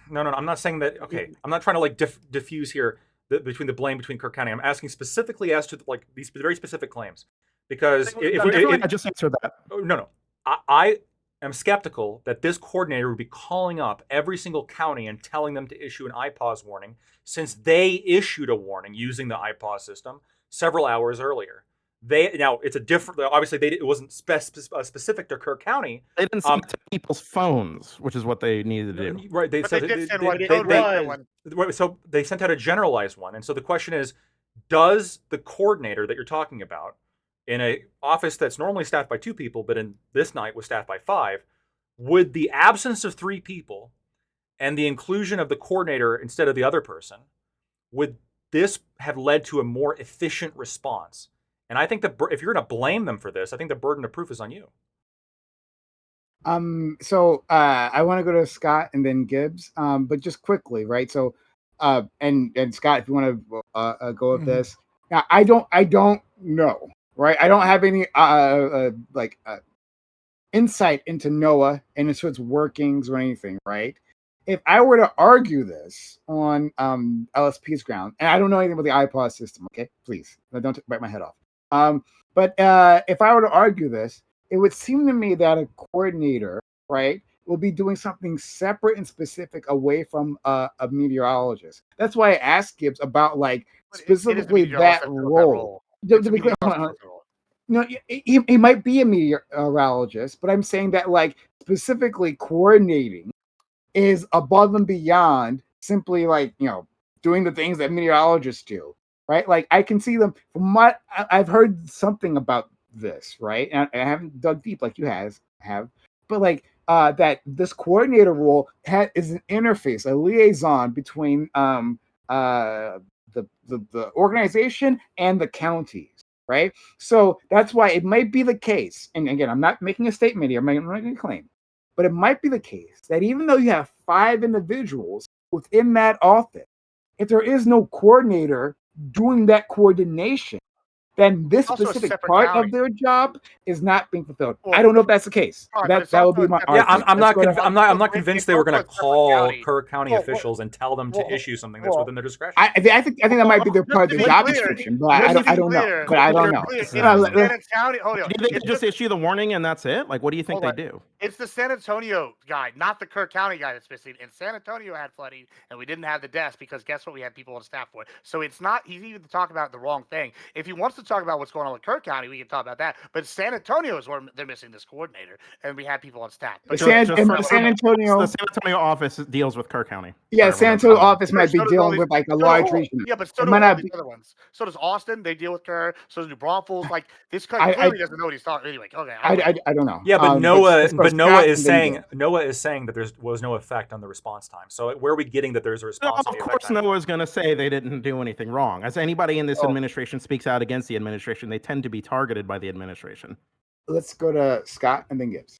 no. I'm not saying that. Okay, I'm not trying to like diffuse here. Between the blame between Kirk County, I'm asking specifically as to like these very specific claims, because I just answered that. No, I am skeptical that this coordinator would be calling up every single county and telling them to issue an IPAWS warning, since they issued a warning using the IPAWS system several hours earlier. Now it's a different. Obviously, it wasn't specific to Kirk County. They didn't send it to people's phones, which is what they needed to do. Right. So they sent out a generalized one, and so the question is, does the coordinator that you're talking about, in an office that's normally staffed by 2 people, but in this night was staffed by 5, would the absence of 3 people and the inclusion of the coordinator instead of the other person, would this have led to a more efficient response? And I think that if you're going to blame them for this, I think the burden of proof is on you. So I want to go to Scott and then Gibbs, but just quickly, right? So, and Scott, if you want to go with this, now I don't know, right? I don't have any insight into NOAA and its workings or anything, right? If I were to argue this on LSP's ground, and I don't know anything about the IPAWS system, okay? Please, don't bite my head off. But if I were to argue this, it would seem to me that a coordinator, right, will be doing something separate and specific away from a meteorologist. That's why I asked Gibbs about like specifically that role. No, he might be a meteorologist, but I'm saying that like specifically coordinating is above and beyond simply like, doing the things that meteorologists do. Right, like I can see them from what I've heard something about this, right? And I haven't dug deep like you have, but like that this coordinator role is an interface, a liaison between the organization and the counties, right? So that's why it might be the case. And again, I'm not making a statement here. I'm not making a claim, but it might be the case that even though you have 5 individuals within that office, if there is no coordinator doing that coordination, then this specific part of their job is not being fulfilled. I don't know if that's the case. That would be my argument. I'm not convinced they were going to call Kirk County officials and tell them to issue something that's within their discretion. I think that might be their part of the job description, but I don't know. But I don't know. Do you think they just issue the warning and that's it? Like, what do you think they do? It's the San Antonio guy, not the Kirk County guy that's missing. And San Antonio had flooding, and we didn't have the desk because guess what? We had people on staff for it. So it's not. He's even talking about the wrong thing. If he wants to talk about what's going on with Kirk County, we can talk about that. But San Antonio is where they're missing this coordinator, and we had people on staff. But San Antonio, the San Antonio office deals with Kirk County. Yeah, San Antonio office might be dealing with like a large region. Yeah, but so do all these other ones. So does Austin. They deal with Kirk. So does New Braunfels. Like this guy clearly doesn't know what he's talking. Anyway, okay. I don't know. Yeah, but NOAA is saying that there was no effect on the response time. So where are we getting that there's a response? Of course, NOAA is going to say they didn't do anything wrong. As anybody in this administration speaks out against the administration, they tend to be targeted by the administration. Let's go to Scott and then Gibbs.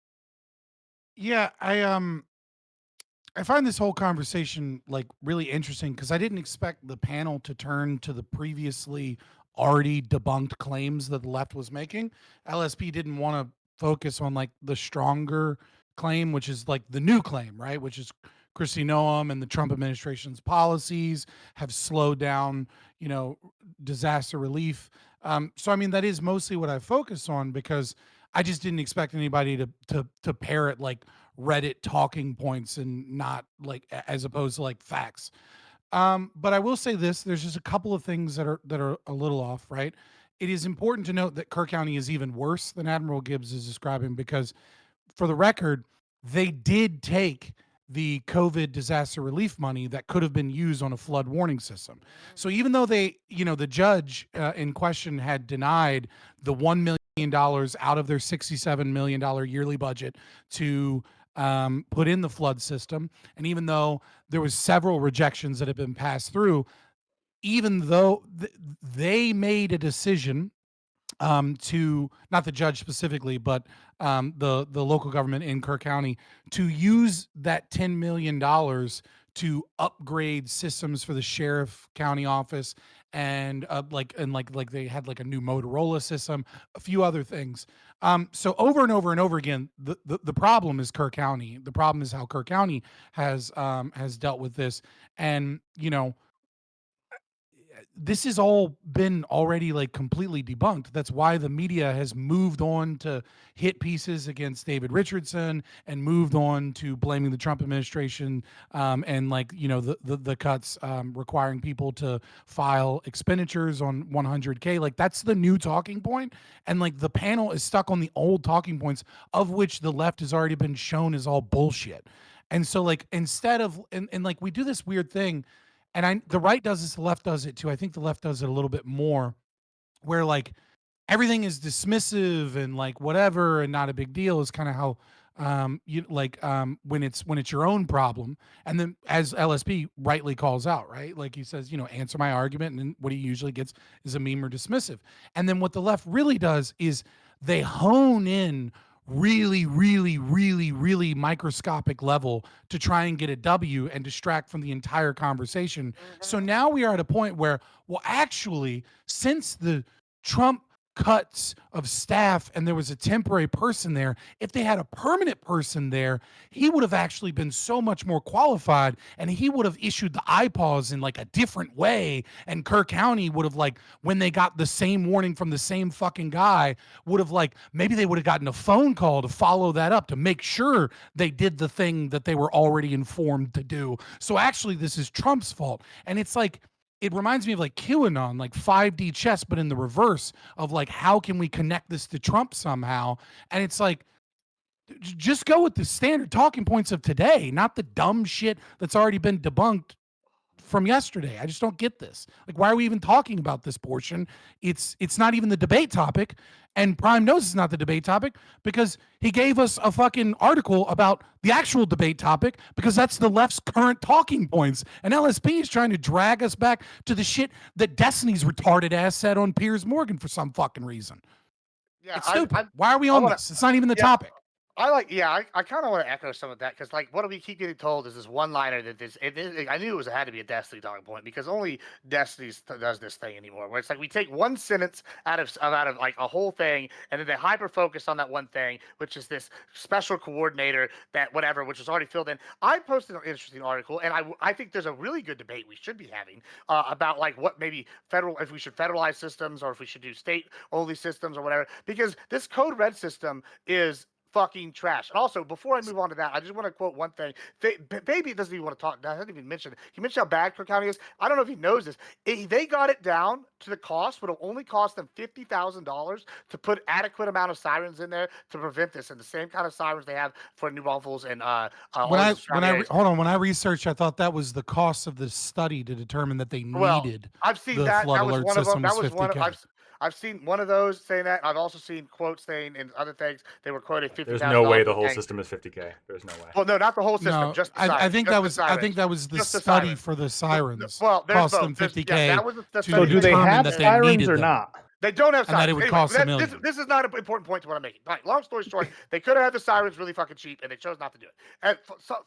Yeah, I find this whole conversation like really interesting because I didn't expect the panel to turn to the previously already debunked claims that the left was making. LSP didn't want to focus on like the stronger claim, which is like the new claim, right? Which is Kristi Noem and the Trump administration's policies have slowed down, disaster relief. So I mean, that is mostly what I focus on because I just didn't expect anybody to parrot like Reddit talking points and not like as opposed to like facts. But I will say this: there's just a couple of things that are a little off, right? It is important to note that Kerr County is even worse than Admiral Gibbs is describing because, for the record, they did take the COVID disaster relief money that could have been used on a flood warning system. So even though they, the judge in question had denied the $1 million out of their $67 million yearly budget to put in the flood system, and even though there was several rejections that had been passed through, even though they made a decision to, not the judge specifically, but the local government in Kerr County, to use that $10 million to upgrade systems for the sheriff county office and like they had like a new Motorola system, a few other things. So over and over and over again, the problem is Kerr County. The problem is how Kerr County has dealt with this, and this has all been already like completely debunked. That's why the media has moved on to hit pieces against David Richardson and moved on to blaming the Trump administration and the cuts requiring people to file expenditures on 100K. Like that's the new talking point. And like the panel is stuck on the old talking points, of which the left has already been shown is all bullshit. And so like instead of and like we do this weird thing. And the right does this, the left does it too. I think the left does it a little bit more, where like everything is dismissive and like whatever and not a big deal is kind of how when it's your own problem. And then as LSP rightly calls out, right? Like he says, answer my argument, and then what he usually gets is a meme or dismissive. And then what the left really does is they hone in really, really, really, really microscopic level to try and get a W and distract from the entire conversation. So now we are at a point where, well, actually, since the Trump cuts of staff and there was a temporary person there, if they had a permanent person there, he would have actually been so much more qualified, and he would have issued the IPAWs in like a different way, and Kerr County would have, like, when they got the same warning from the same fucking guy, would have, like, maybe they would have gotten a phone call to follow that up to make sure they did the thing that they were already informed to do. So actually this is Trump's fault. And it's like, it reminds me of like QAnon, like 5D chess, but in the reverse of like, how can we connect this to Trump somehow? And it's like, just go with the standard talking points of today, not the dumb shit that's already been debunked from yesterday. I just don't get this. Like, why are we even talking about this portion? It's not even the debate topic. And Prime knows it's not the debate topic because he gave us a fucking article about the actual debate topic, because that's the left's current talking points. And LSP is trying to drag us back to the shit that Destiny's retarded ass said on Piers Morgan for some fucking reason. Yeah, it's stupid. Why are we on this? It's not even the topic. I kind of want to echo some of that, because like what we keep getting told is this one-liner that I knew it had to be a Destiny talking point, because only Destiny does this thing anymore, where it's like we take one sentence out of like a whole thing, and then they hyper focus on that one thing, which is this special coordinator that whatever, which was already filled in. I posted an interesting article, and I think there's a really good debate we should be having about like what maybe if we should federalize systems, or if we should do state-only systems or whatever, because this Code Red system is fucking trash. And also, before I move on to that, I just want to quote one thing. Baby doesn't even want to talk. Doesn't even mention it. He mentioned how bad Kerr County is. I don't know if he knows this. They got it down to the cost, would have only cost them $50,000 to put adequate amount of sirens in there to prevent this, and the same kind of sirens they have for New Braunfels and when I researched, I thought that was the cost of the study to determine that they needed. I've seen the that. Flood That was alert one of them. system That was one of. 50K. I've seen one of those saying that. I've also seen quotes saying in other things they were quoted $50,000. There's no way the whole system is 50K. There's no way. Well, no, not the whole system. No, just the sirens. I think that was the study sirens. for the sirens. Well, there's cost them both. 50K. That was the So do they have sirens or not? They don't have sirens. And that it would cost $1 million. This is not an important point to what I'm making. Right, long story short, they could have had the sirens really fucking cheap, and they chose not to do it. And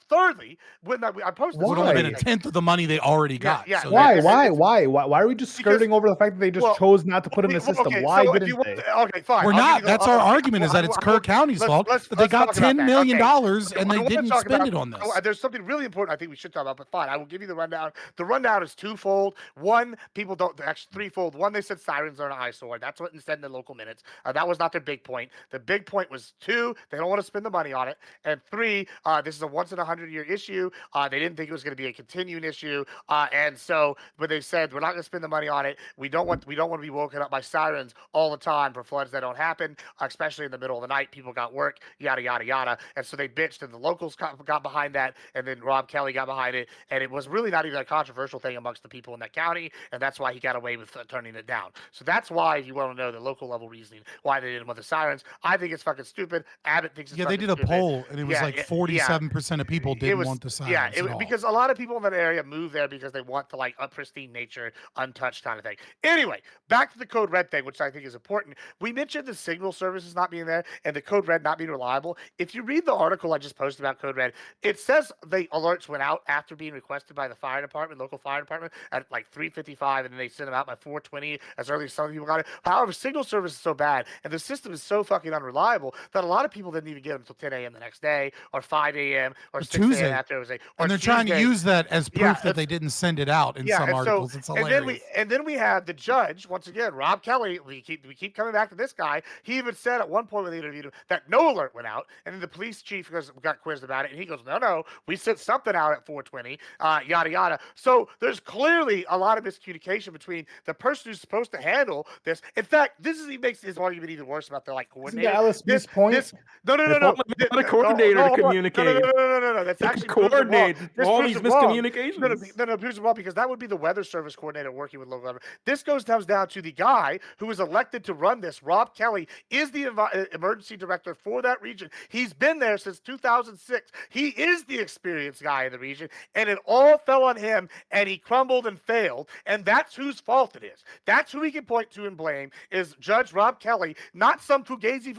thirdly, when I posted, it would only been a tenth of the money they already got. Yeah. So Why are we just skirting over the fact that they just chose not to put in the system? Why didn't they? Okay, fine. We're not. That's our argument, is that it's Kerr County's fault. But they got $10 million and they didn't spend it on this. There's something really important I think we should talk about, but fine, I will give you the rundown. The rundown is twofold. One, people don't, actually threefold. One, they said sirens are an eyesore. sword. That's what said in the local minutes. That was not their big point. The big point was 2, they don't want to spend the money on it, and 3, this is a once in 100-year issue. They didn't think it was going to be a continuing issue, and so, but they said we're not going to spend the money on it. We don't want to be woken up by sirens all the time for floods that don't happen, especially in the middle of the night. People got work, yada yada yada, and so they bitched, and the locals got behind that, and then Rob Kelly got behind it, and it was really not even a controversial thing amongst the people in that county, and that's why he got away with turning it down. So that's why, if you want to know the local level reasoning why they didn't want the sirens, I think it's fucking stupid. Abbott thinks it's they did a stupid. poll, and it was like 47% of people didn't want the sirens. Yeah, because a lot of people in that area move there because they want the like a pristine nature, untouched kind of thing. Anyway, back to the Code Red thing, which I think is important. We mentioned the signal services not being there and the Code Red not being reliable. If you read the article I just posted about Code Red, it says the alerts went out after being requested by the fire department, local fire department, at like 3:55, and then they sent them out by 4:20, as early as some people got it. However, signal service is so bad and the system is so fucking unreliable that a lot of people didn't even get them until 10 a.m. the next day, or 5 a.m. or 6 a.m. after it was and they're trying to use that as proof that they didn't send it out in some articles. So, it's hilarious. And then we have the judge, once again, Rob Kelly. We keep coming back to this guy. He even said at one point when they interviewed him that no alert went out, and then the police chief got quizzed about it, and he goes, no, we sent something out at 4:20, yada yada. So there's clearly a lot of miscommunication between the person who's supposed to handle this. In fact, he makes his argument even worse about the coordinator. LSP's point. No. Not a coordinator to communicate. No. That's actually coordinate all these miscommunications. No, here's the wrong, because that would be the weather service coordinator working with local government. This comes down to the guy who was elected to run this. Rob Kelly is the emergency director for that region. He's been there since 2006. He is the experienced guy in the region, and it all fell on him, and he crumbled and failed, and that's whose fault it is. That's who we can point to and blame, is Judge Rob Kelly, not some fugazi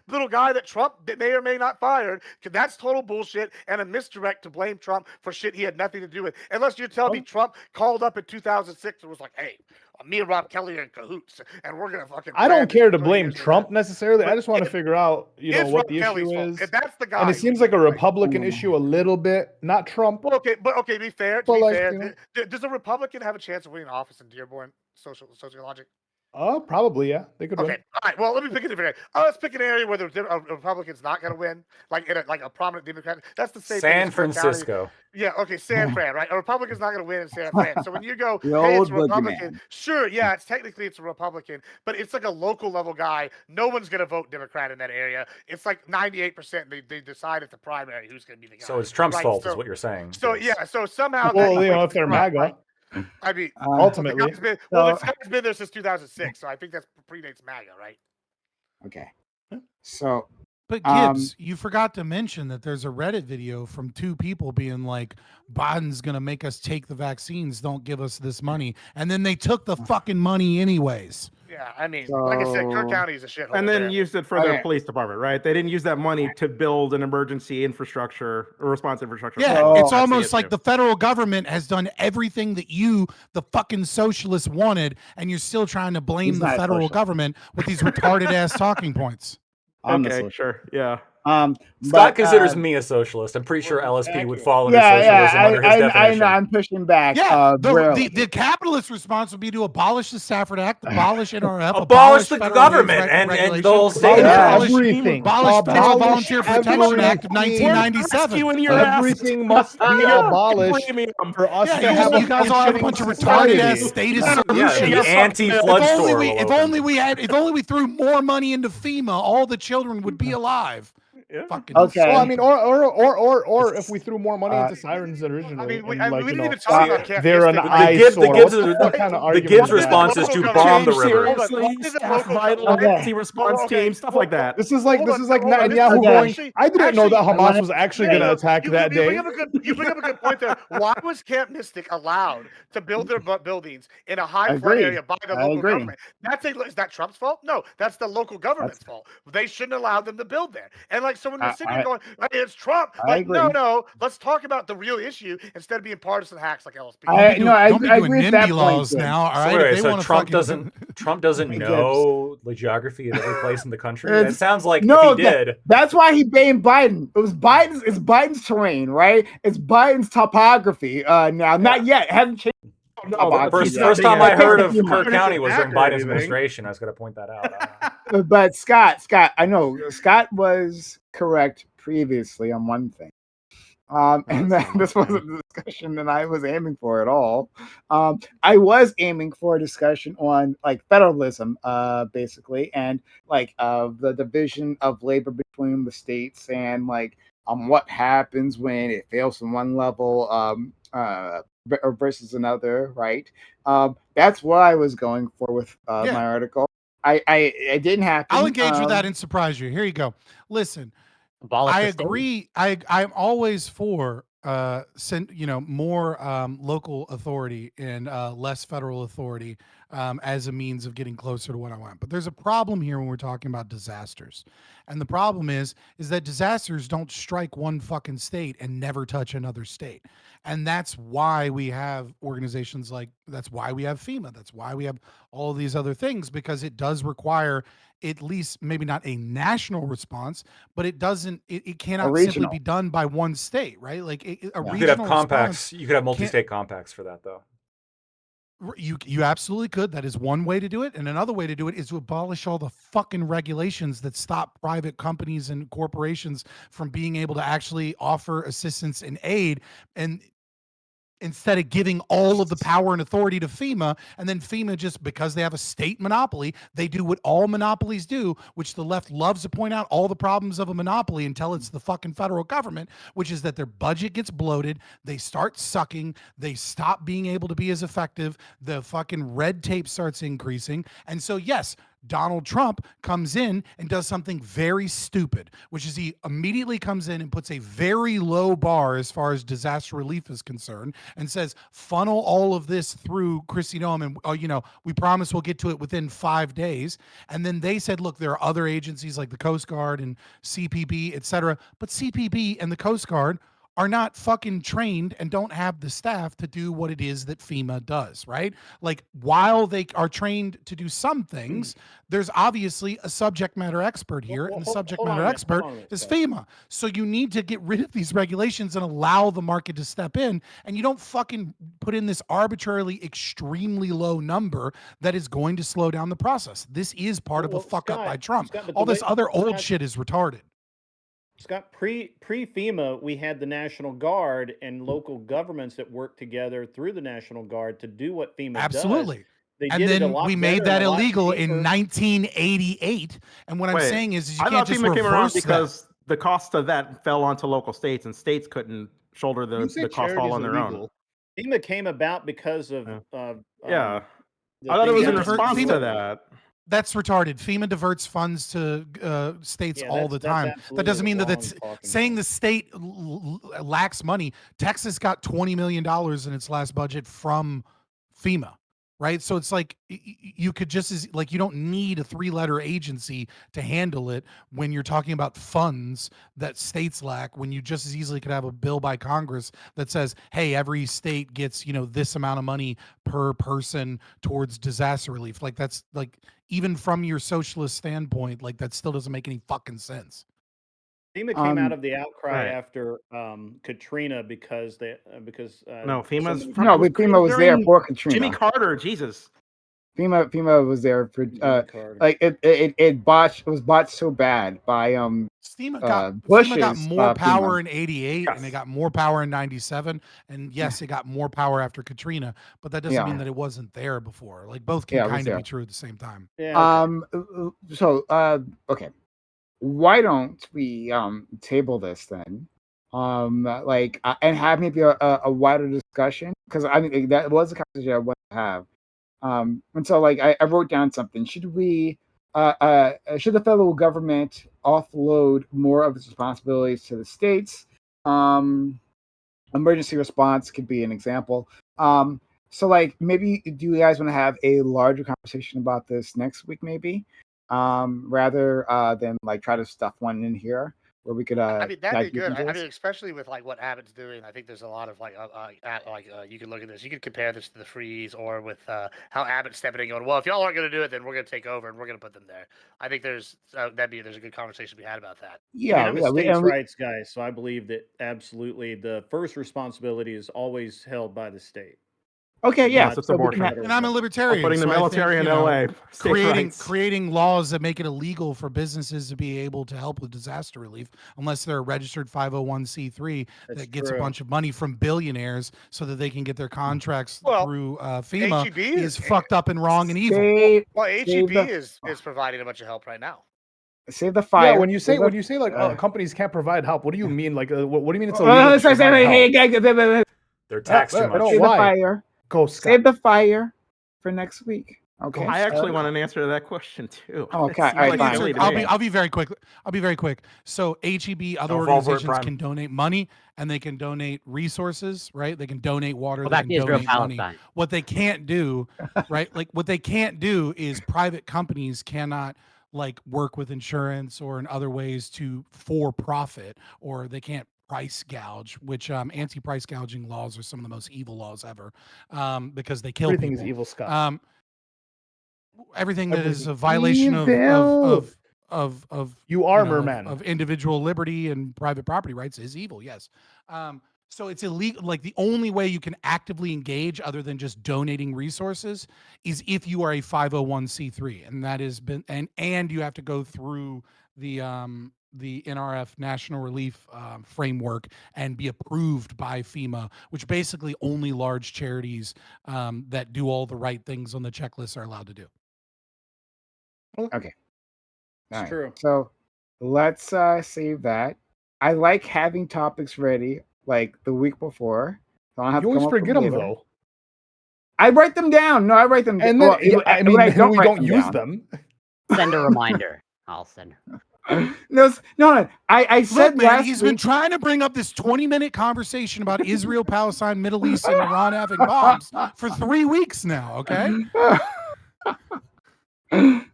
little guy that Trump may or may not fired, because that's total bullshit and a misdirect to blame Trump for shit he had nothing to do with. Unless you're telling me Trump called up in 2006 and was like, hey, me and Rob Kelly are in cahoots, and we're gonna fucking. I don't care to blame Trump necessarily. I just want to figure out, what the issue is. If that's the guy, and it seems like a Republican issue a little bit, not Trump. Well, okay, to be fair, does a Republican have a chance of winning office in Dearborn? Sociologic. Oh, probably, yeah. They could win. Okay, all right. Well, let me pick a different area. Let's pick an area where the Republican's not going to win, like in a prominent Democrat. That's the same. San Francisco. Yeah, okay, San Fran, right? A Republican's not going to win in San Fran. So when you go, hey, it's a Republican. Sure, yeah, it's a Republican, but it's like a local level guy. No one's going to vote Democrat in that area. It's like 98%. They decide at the primary who's going to be the guy. So it's Trump's fault, is what you're saying. So yeah, so somehow. Well, if they're MAGA. I mean, ultimately, this guy's been there since 2006, so I think that predates MAGA, right? Okay. So, but Gibbs, you forgot to mention that there's a Reddit video from 2 people being like, Biden's going to make us take the vaccines. Don't give us this money. And then they took the fucking money anyways. Yeah, I mean, like I said, Kirk County is a shithole. And then used it for their police department, right? They didn't use that money to build an emergency infrastructure or response infrastructure. Yeah, it's almost like the federal government has done everything that the fucking socialists wanted, and you're still trying to blame the federal government with these retarded ass talking points. Okay, sure, yeah. Scott considers me a socialist. I'm pretty sure LSP would fall into socialism under his definition. I'm pushing back. Yeah, the capitalist response would be to abolish the Stafford Act, abolish NRF, abolish the government and the whole state. Everything. Abolish the Volunteer Protection Act of 1997. Everything must be abolished for us to have you guys all have a bunch of retarded ass statist solutions. The anti-flood store. If only we threw more money into FEMA, all the children would be alive. Yeah. Fucking okay. Well, I mean, or if we threw more money into sirens originally, I mean, we didn't even talk about they're an eyesore. The Gibbs response is to bomb the river. Emergency response team, stuff like that. This is like Netanyahu going. I didn't know that Hamas was actually going to attack that day. You bring up a good point there. Why was Camp Mystic allowed to build their buildings in a high flood area by the local government? Is that Trump's fault? No, that's the local government's fault. They shouldn't allow them to build there. And like, so when we're sitting here going, hey, it's Trump, like, no, let's talk about the real issue instead of being partisan hacks like LSP. I agree with that laws point now. All right, so Trump doesn't know the geography of every place in the country. It sounds like if he did. That's why he blamed Biden. It's Biden's terrain, right? It's Biden's topography. Now, not yet. It hasn't changed. no, about First time I heard of Kirk County was during Biden's administration. I was going to point that out. But Scott, I know Scott was correct previously on one thing. And then this wasn't the discussion that I was aiming for at all. I was aiming for a discussion on like federalism, basically, and like the division of labor between the states, and like what happens when it fails from one level versus another, right? That's what I was going for with my article. I didn't happen. I'll engage with that and surprise you. Here you go. Listen. I agree. I'm always for more local authority and less federal authority as a means of getting closer to what I want. But there's a problem here when we're talking about disasters. And the problem is that disasters don't strike one fucking state and never touch another state. And that's why we have organizations that's why we have FEMA. That's why we have all of these other things, because it does require at least maybe not a national response, but it cannot simply be done by one state, right? Like you could have compacts. You could have multi-state compacts for that, though. You absolutely could. That is one way to do it. And another way to do it is to abolish all the fucking regulations that stop private companies and corporations from being able to actually offer assistance and aid. And instead of giving all of the power and authority to FEMA, and then FEMA, just because they have a state monopoly, they do what all monopolies do, which the left loves to point out all the problems of a monopoly until it's the fucking federal government, which is that their budget gets bloated, they start sucking, they stop being able to be as effective, the fucking red tape starts increasing. And so, yes, Donald Trump comes in and does something very stupid, which is he immediately comes in and puts a very low bar as far as disaster relief is concerned and says, funnel all of this through Kristi Noem, and we promise we'll get to it within 5 days. And then they said, look, there are other agencies like the Coast Guard and CPB, et cetera, but CPB and the Coast Guard are not fucking trained and don't have the staff to do what it is that FEMA does, right? Like, while they are trained to do some things, there's obviously a subject matter expert here, and the subject matter expert is FEMA. So you need to get rid of these regulations and allow the market to step in, and you don't fucking put in this arbitrarily extremely low number that is going to slow down the process. This is part of a fuck up by Trump. All this other old shit is retarded. Scott, pre-FEMA, we had the National Guard and local governments that worked together through the National Guard to do what FEMA does. Absolutely. And then we made that illegal in 1988. And what I'm saying is you can't just reverse came around because the cost of that fell onto local states, and states couldn't shoulder the cost all on their own. FEMA came about because of I thought it was in response to that. That's retarded. FEMA diverts funds to states all the time. That doesn't mean that it's saying the state lacks money. Texas got $20 million in its last budget from FEMA, right? So it's like you could just you don't need a 3-letter agency to handle it when you're talking about funds that states lack, when you just as easily could have a bill by Congress that says, hey, every state gets, this amount of money per person towards disaster relief. Like, that's like, even from your socialist standpoint, like, that still doesn't make any fucking sense. FEMA came out of the outcry after Katrina because FEMA was there for Katrina. Jimmy Carter, Jesus. FEMA was there for it was botched so bad by FEMA got more power in 88 and they got more power in 97, and yes, it got more power after Katrina, but that doesn't mean that it wasn't there before. Like, both can kind of be true at the same time. Okay, why don't we table this then, and have maybe a wider discussion, because I mean that was a conversation I wanted to have. And so, I wrote down something. Should the federal government offload more of its responsibilities to the states? Emergency response could be an example. So, maybe do you guys want to have a larger conversation about this next week, maybe, rather than try to stuff one in here where we could. I mean, that'd be good. I mean, especially with what Abbott's doing. I think there's a lot of you can look at this. You can compare this to the freeze, or with how Abbott's stepping in, going, well, if y'all aren't going to do it, then we're going to take over and we're going to put them there. I think there's a good conversation to be had about that. Yeah, I'm a states' rights guy, so I believe that absolutely the first responsibility is always held by the state. Okay, yeah. Yes, it's so we abortion. can have- And I'm a libertarian. Putting the so I military think, in LA. creating laws that make it illegal for businesses to be able to help with disaster relief, unless they're a registered 501c3 that gets a bunch of money from billionaires so that they can get their contracts through FEMA, HEB is fucked up and wrong and evil. Well, HEB is providing a bunch of help right now. Save the fire. Yeah, when you say like companies can't provide help, what do you mean? Like, what do you mean it's They're taxed too much. Save the fire. Go, Scott. Save the fire for next week. Okay. I actually want an answer to that question too. Okay. It seems like silly to me. I'll be very quick. So HEB, other organizations can donate money and they can donate resources, right? They can donate water. They can donate money. What they can't do, right? Like what they can't do is private companies cannot like work with insurance or in other ways for profit, or they can't price gouge, which anti-price gouging laws are some of the most evil laws ever, because they kill Everything people. is evil, Scott. Everything that is a violation of you are merman of individual liberty and private property rights is evil. Yes. So it's illegal. Like the only way you can actively engage other than just donating resources is if you are a 501c3, and that has been and you have to go through the NRF National Relief framework and be approved by FEMA, which basically only large charities that do all the right things on the checklist are allowed to do. Okay. It's true. So let's save that. I like having topics ready like the week before. So I don't have you to always come up forget with them later. though. I write them down. No, I write them. And well, then I mean, when I don't we write don't use down. them. Send a reminder. I'll send her. No. I said Look, man, last he's week. been trying to bring up this 20-minute conversation about Israel, Palestine, Middle East, and Iran having bombs for 3 weeks now. Okay.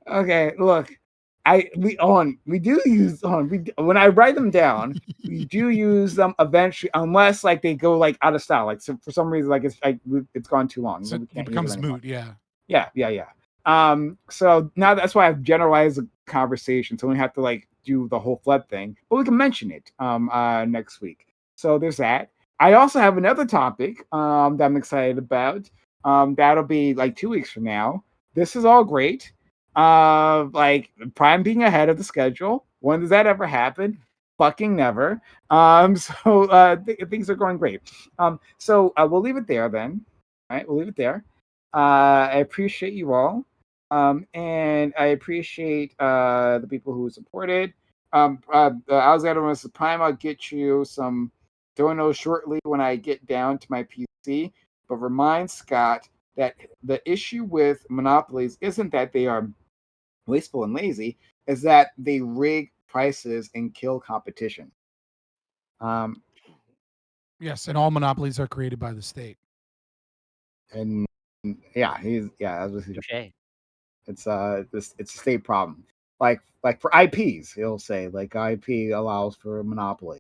Okay, look, we do use when I write them down, we do use them eventually, unless like they go like out of style, like so for some reason like it's gone too long. So it becomes moot. Yeah. So now that's why I've generalized the conversation, so we have to like do the whole flood thing, but we can mention it next week. So there's that. I also have another topic that I'm excited about. That'll be like 2 weeks from now. This is all great. Like Prime being ahead of the schedule. When does that ever happen? Fucking never. So things are going great. So we'll leave it there then. All right, we'll leave it there. I appreciate you all. And I appreciate the people who supported. Alexander wants to Prime. I'll get you some donos shortly when I get down to my PC. But remind Scott that the issue with monopolies isn't that they are wasteful and lazy, is that they rig prices and kill competition. Yes, and all monopolies are created by the state. And that's what it's a state problem. Like for IPs, he'll say like IP allows for a monopoly.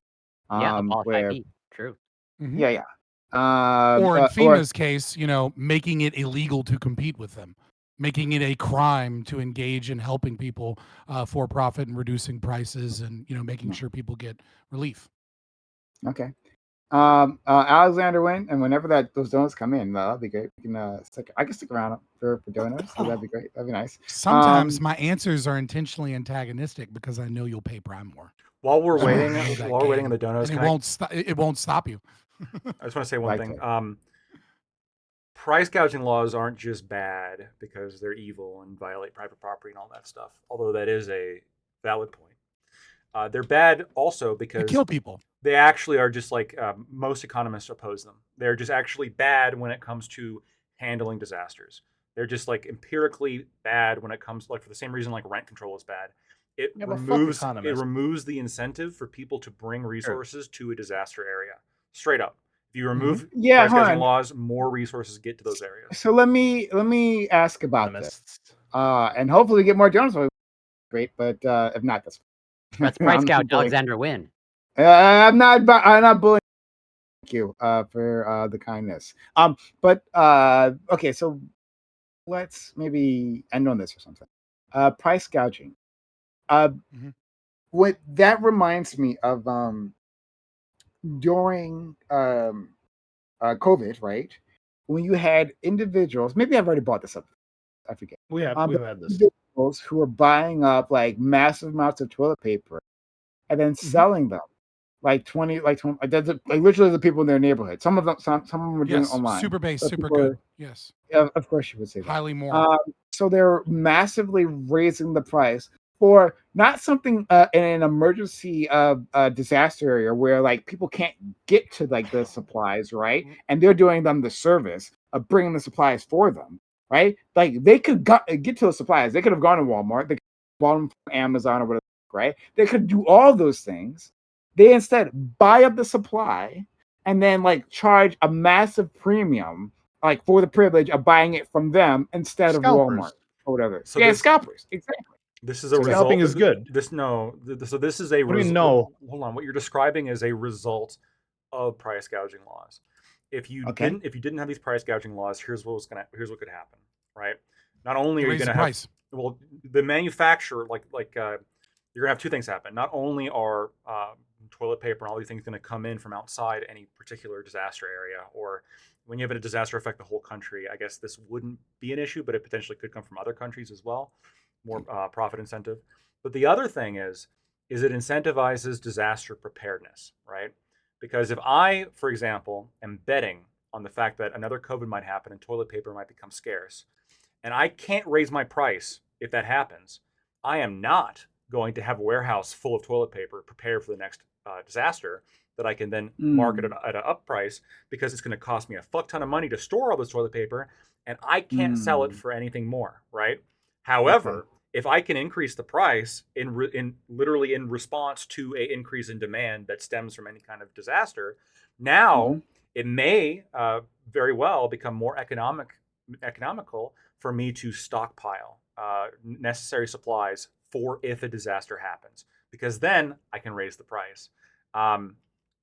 Where IP. True. Mm-hmm. Yeah. Or in FEMA's case, making it illegal to compete with them, making it a crime to engage in helping people for profit and reducing prices and, making sure people get relief. Okay. Alexander went, and whenever those donuts come in, that'll be great. We can I can stick around for donuts. So that'd be great. That'd be nice. Sometimes my answers are intentionally antagonistic because I know you'll pay Prime more. While we're waiting on the donuts, it won't stop you. I just want to say one thing. Price gouging laws aren't just bad because they're evil and violate private property and all that stuff, although that is a valid point. They're bad also because they kill people. They actually are just like most economists oppose them. They're just actually bad when it comes to handling disasters. They're just like empirically bad when it comes like for the same reason like rent control is bad. It removes the incentive for people to bring resources to a disaster area. Straight up. If you remove price gouging laws, more resources get to those areas. So let me ask about this. And hopefully get more donuts. Great, but if not, that's price gouge. Alexander win. I'm not bullying. Thank you for the kindness. But okay, so let's maybe end on this or something. Price gouging. What that reminds me of during COVID, right? when you had individuals, maybe I've already brought this up, I forget. We've but had this. individuals who are buying up like massive amounts of toilet paper and then selling them. Like 20, like literally the people in their neighborhood. Some of them were doing it online. Super base, but super good. Yes. Of course you would say that. Highly moral. So they're massively raising the price for not something in an emergency disaster area where like people can't get to like the supplies, right? And they're doing them the service of bringing the supplies for them, right? Like they could get to the supplies. They could have gone to Walmart. They could have bought them from Amazon or whatever, right? They could do all those things. They instead buy up the supply and then like charge a massive premium like for the privilege of buying it from them instead of Walmart or whatever. So scalpers, exactly. This is a result. Scalping is good. So this is a result. Hold on. What you're describing is a result of price gouging laws. If you didn't have these price gouging laws, here's what could happen, right? Not only are you going to have the manufacturer you're gonna have two things happen. Not only are toilet paper and all these things going to come in from outside any particular disaster area, or when you have a disaster affect the whole country, I guess this wouldn't be an issue, but it potentially could come from other countries as well. More profit incentive. But the other thing is it incentivizes disaster preparedness, right? Because if I, for example, am betting on the fact that another COVID might happen and toilet paper might become scarce, and I can't raise my price if that happens, I am not going to have a warehouse full of toilet paper prepared for the next disaster that I can then market at an up price, because it's going to cost me a fuck ton of money to store all this toilet paper, and I can't sell it for anything more, right? However, if I can increase the price in literally in response to an increase in demand that stems from any kind of disaster, now it may very well become more economical for me to stockpile necessary supplies for if a disaster happens, because then I can raise the price.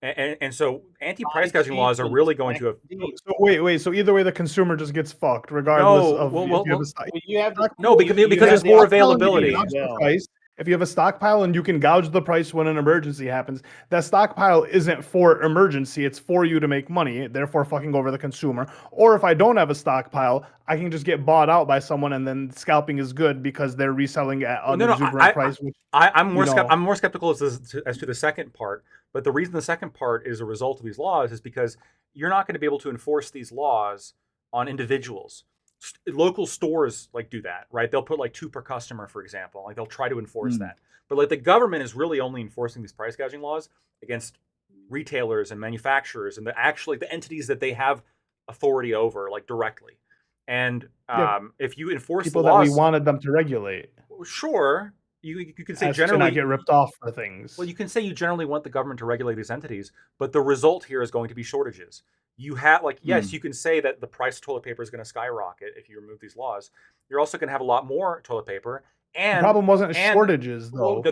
And so anti-price gouging laws are really going to. So wait. So either way, the consumer just gets fucked, regardless of. Because there's more availability. If you have a stockpile and you can gouge the price when an emergency happens, that stockpile isn't for emergency, it's for you to make money, therefore fucking over the consumer. Or if I don't have a stockpile, I can just get bought out by someone, and then scalping is good because they're reselling at an exuberant price. I'm more skeptical as to the second part, but the reason the second part is a result of these laws is because you're not going to be able to enforce these laws on individuals. Local stores do that, right? They'll put 2 per customer, for example. They'll try to enforce that. But the government is really only enforcing these price gouging laws against retailers and manufacturers and the entities that they have authority over, directly. And if you enforce people the laws, that we wanted them to regulate, sure, you can say generally not get ripped off for things. Well, you can say you generally want the government to regulate these entities, but the result here is going to be shortages. You have yes, you can say that the price of toilet paper is going to skyrocket if you remove these laws. You're also going to have a lot more toilet paper. And the problem wasn't shortages, though.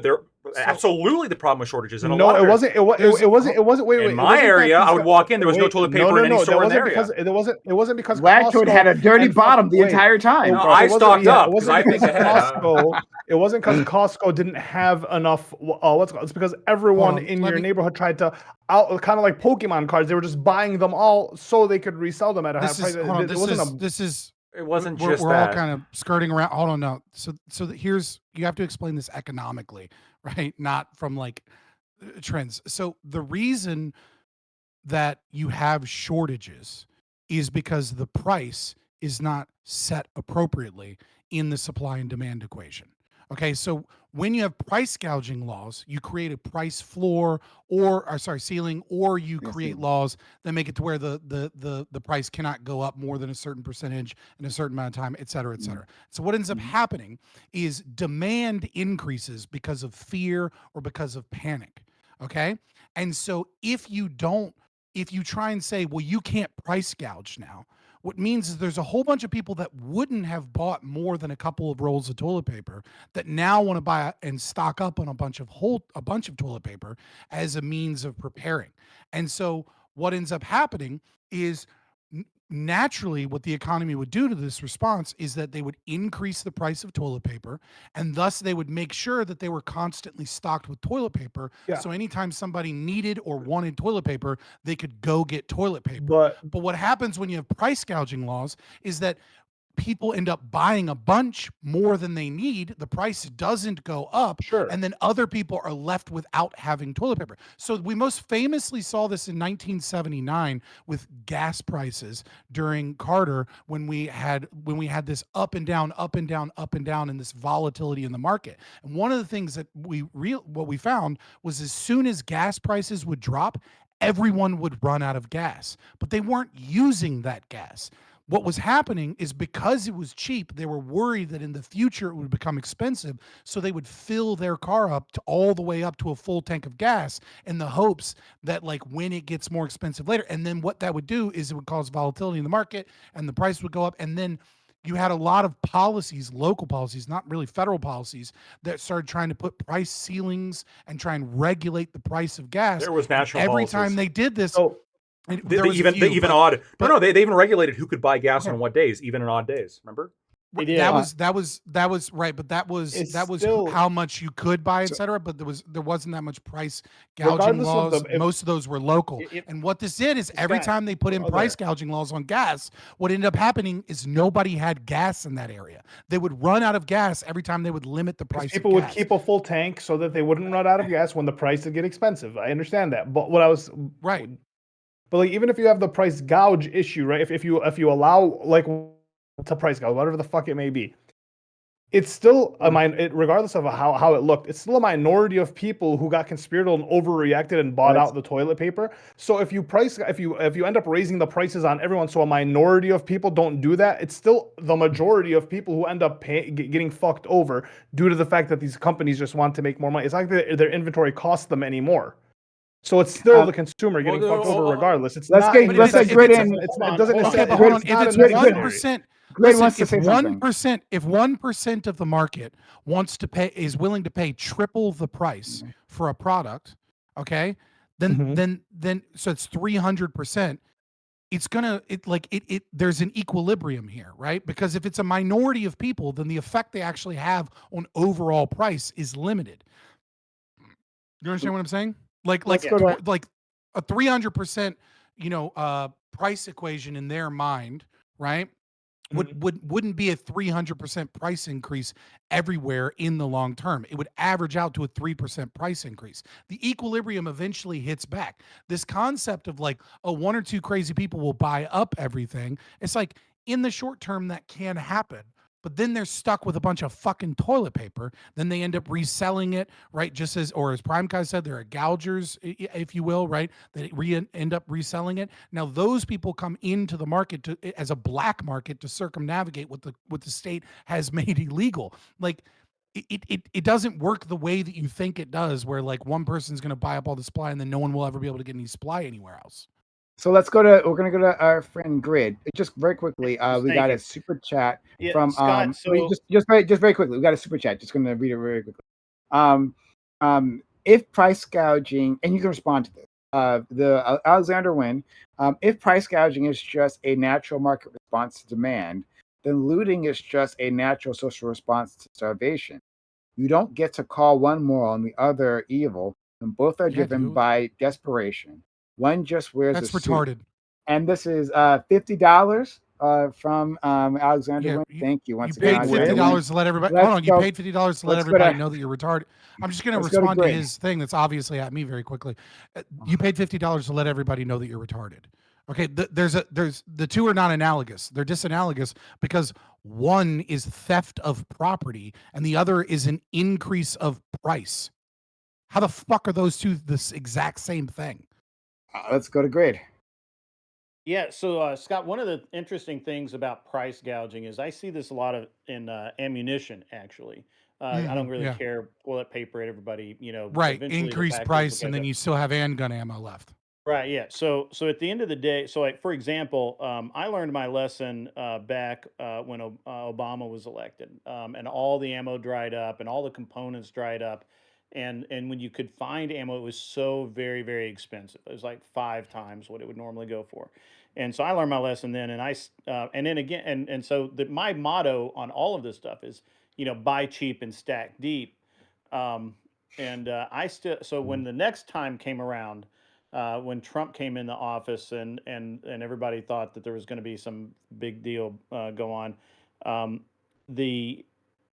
Absolutely, the problem was shortages. It wasn't. Wait. In my area, I would walk in. There was no toilet paper in any store in the area. It wasn't because Lactoid had a dirty bottom the entire time. No, I stocked up because I think it wasn't because Costco didn't have enough. It's because everyone in your neighborhood tried to kind of like Pokemon cards. They were just buying them all so they could resell them at a high price. It wasn't we're that. all kind of skirting around. Hold on, no. So here's, you have to explain this economically, right? Not from trends. So the reason that you have shortages is because the price is not set appropriately in the supply and demand equation. Okay, so when you have price gouging laws, you create a price floor ceiling, or you create laws that make it to where the price cannot go up more than a certain percentage in a certain amount of time, et cetera, et cetera. So what ends up happening is demand increases because of fear or because of panic. Okay, and so if you try and say, well, you can't price gouge now, what means is there's a whole bunch of people that wouldn't have bought more than a couple of rolls of toilet paper that now want to buy and stock up on a bunch of toilet paper as a means of preparing. And so what ends up happening is naturally, what the economy would do to this response is that they would increase the price of toilet paper, and thus they would make sure that they were constantly stocked with toilet paper. Yeah. So anytime somebody needed or wanted toilet paper, they could go get toilet paper. But But what happens when you have price gouging laws is that people end up buying a bunch more than they need. The price doesn't go up. Sure. And then other people are left without having toilet paper. So we most famously saw this in 1979 with gas prices during Carter, when we had this up and down, up and down, up and down, and this volatility in the market. And one of the things that what we found was, as soon as gas prices would drop, everyone would run out of gas, but they weren't using that gas. What was happening is, because it was cheap, they were worried that in the future it would become expensive. So they would fill their car up to all the way up to a full tank of gas, in the hopes that, like, when it gets more expensive later, and then what that would do is it would cause volatility in the market and the price would go up. And then you had a lot of policies, local policies, not really federal policies, that started trying to put price ceilings and try and regulate the price of gas. There was national Every policies. time they did this, so They even odd. No, they even regulated who could buy gas on what days, even in odd days. Remember? They did. that was right, but that was It's that was still- how much you could buy, So- etc. But there wasn't that much price gouging Regardless of laws. the- if- Most of those were local. And what this did is, every Scott, time they put in brother. price gouging laws on gas, what ended up happening is nobody had gas in that area. They would run out of gas every time they would limit the 'Cause price. people of would gas. keep a full tank so that they wouldn't run out of gas when the price would get expensive. I understand that, but what I was Right. But like, even if you have the price gouge issue, right? If you allow, like, to price gouge, whatever the fuck it may be, it's still regardless of how it looked, it's still a minority of people who got conspiratorial and overreacted and bought out the toilet paper. So if you end up raising the prices on everyone, so a minority of people don't do that, it's still the majority of people who end up getting fucked over due to the fact that these companies just want to make more money. It's like their inventory costs them anymore. So it's still the consumer getting fucked over regardless. It's let's not. get Grid in. It doesn't. Okay, but Hold hold on. If it's Grid- 1%, Grid listen, wants to if say something. 1%, if 1% of the market is willing to pay triple the price for a product, okay, then so it's 300%. It's gonna there's an equilibrium here, right? Because if it's a minority of people, then the effect they actually have on overall price is limited. You understand what I'm saying? Like a 300%, price equation in their mind, right? Wouldn't be a 300% price increase everywhere in the long term. It would average out to a 3% price increase. The equilibrium eventually hits back. This concept of, like, one or two crazy people will buy up everything. It's like, in the short term that can happen, but then they're stuck with a bunch of fucking toilet paper. Then they end up reselling it, right? Just as Prime Kai said, there are gougers, if you will, right? That end up reselling it. Now those people come into the market as a black market to circumnavigate what the state has made illegal. Like, it doesn't work the way that you think it does, where, like, one person's going to buy up all the supply and then no one will ever be able to get any supply anywhere else. So we're going to go to our friend Grid. Just very quickly, we got a super chat from Scott, just very quickly. We got a super chat. Just going to read it very quickly. If price gouging, and you can respond to this, the Alexander Wynn, if price gouging is just a natural market response to demand, then looting is just a natural social response to starvation. You don't get to call one moral and the other evil, and both are driven by desperation. One just wears That's a suit. retarded. And this is $50 from Alexander Wynn. Thank you once again. You paid $50 to let everybody. Hold on, you paid $50 to let everybody know that you're retarded. I'm just going to respond to his thing that's obviously at me very quickly. You paid $50 to let everybody know that you're retarded. Okay, the two are not analogous. They're disanalogous because one is theft of property and the other is an increase of price. How the fuck are those two this exact same thing? Let's go to Grid. Yeah, so Scott, one of the interesting things about price gouging is I see this a lot in ammunition. Actually, I don't really care toilet paper. Everybody, right? eventually the Increase package price, will and catch then up. you still have handgun ammo left. Right. Yeah. So at the end of the day, so, like, for example, I learned my lesson back when Obama was elected, and all the ammo dried up and all the components dried up. And when you could find ammo, it was so very, very expensive. It was like 5 times what it would normally go for. And so I learned my lesson then, and then again, and so my motto on all of this stuff is, buy cheap and stack deep. So when the next time came around, when Trump came in the office and everybody thought that there was going to be some big deal go on, and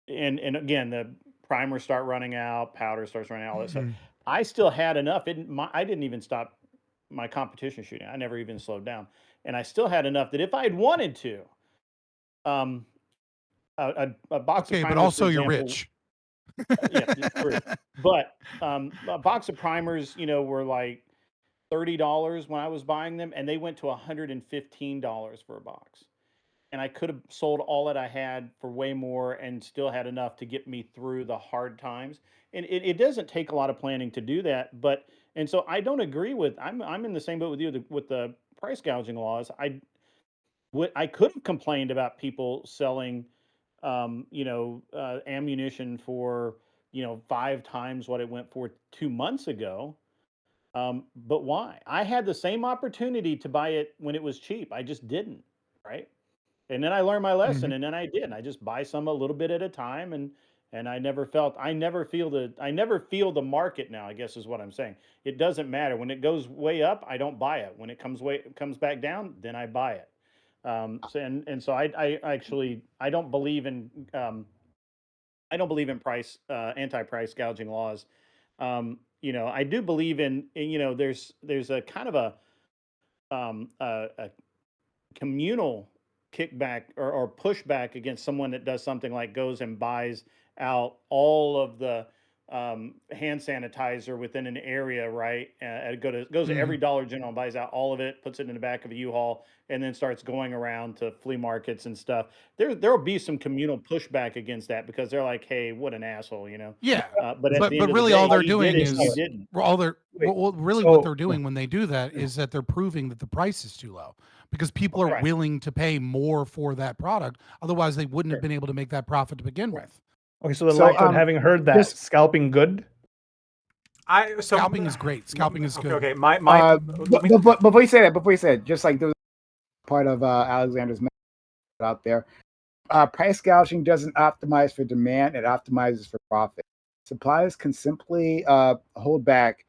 again the primers start running out, powder starts running out, all that stuff. I still had enough. I didn't even stop my competition shooting. I never even slowed down, and I still had enough that if I had wanted to, a box of primers, but also for you're example, rich. yeah, true. But a box of primers, were like $30 when I was buying them, and they went to $115 for a box. And I could have sold all that I had for way more and still had enough to get me through the hard times. And it doesn't take a lot of planning to do that. And so I don't agree with. I'm in the same boat with you with the price gouging laws. I could have complained about people selling, ammunition for 5 times what it went for 2 months ago. But why? I had the same opportunity to buy it when it was cheap. I just didn't, right? And then I learned my lesson, and then I did. I just buy some a little bit at a time, and I never feel the market now, I guess is what I'm saying. It doesn't matter. When it goes way up, I don't buy it. When it comes back down, then I buy it. So I actually don't believe in anti-price gouging laws. I do believe in there's a kind of a communal kickback or pushback against someone that does something like goes and buys out all of the hand sanitizer within an area, right? Goes to every Dollar General and buys out all of it, puts it in the back of a U-Haul, and then starts going around to flea markets and stuff. There will be some communal pushback against that because they're like, "Hey, what an asshole," Yeah, but really, all they're doing is what they're doing when they do that is that they're proving that the price is too low because people are willing to pay more for that product. Otherwise, they wouldn't have been able to make that profit to begin with. Okay, so having heard that, scalping good? Scalping is great. Scalping is good. Okay, before you say that, just like there was part of Alexander's message out there, price gouging doesn't optimize for demand; it optimizes for profit. Suppliers can simply hold back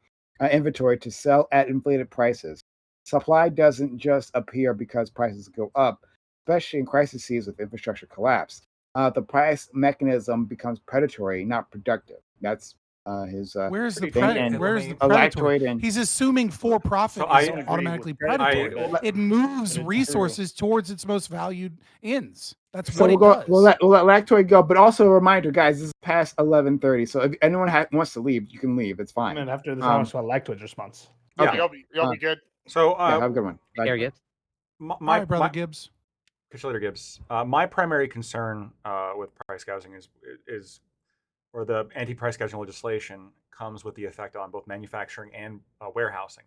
inventory to sell at inflated prices. Supply doesn't just appear because prices go up, especially in crises with infrastructure collapse. The price mechanism becomes predatory, not productive. That's his. Where's the predatory? He's assuming for profit is automatically predatory. It moves resources towards its most valued ends. That's what it does. We'll let Lactoid go, but also a reminder, guys, this is past 11:30. So if anyone wants to leave, you can leave. It's fine. And after this, I want to Lactoid's response. Okay, y'all be good. So have a good one. There you go. My brother Gibbs. Catch you later, Gibbs. My primary concern with price gouging or the anti-price gouging legislation comes with the effect on both manufacturing and warehousing.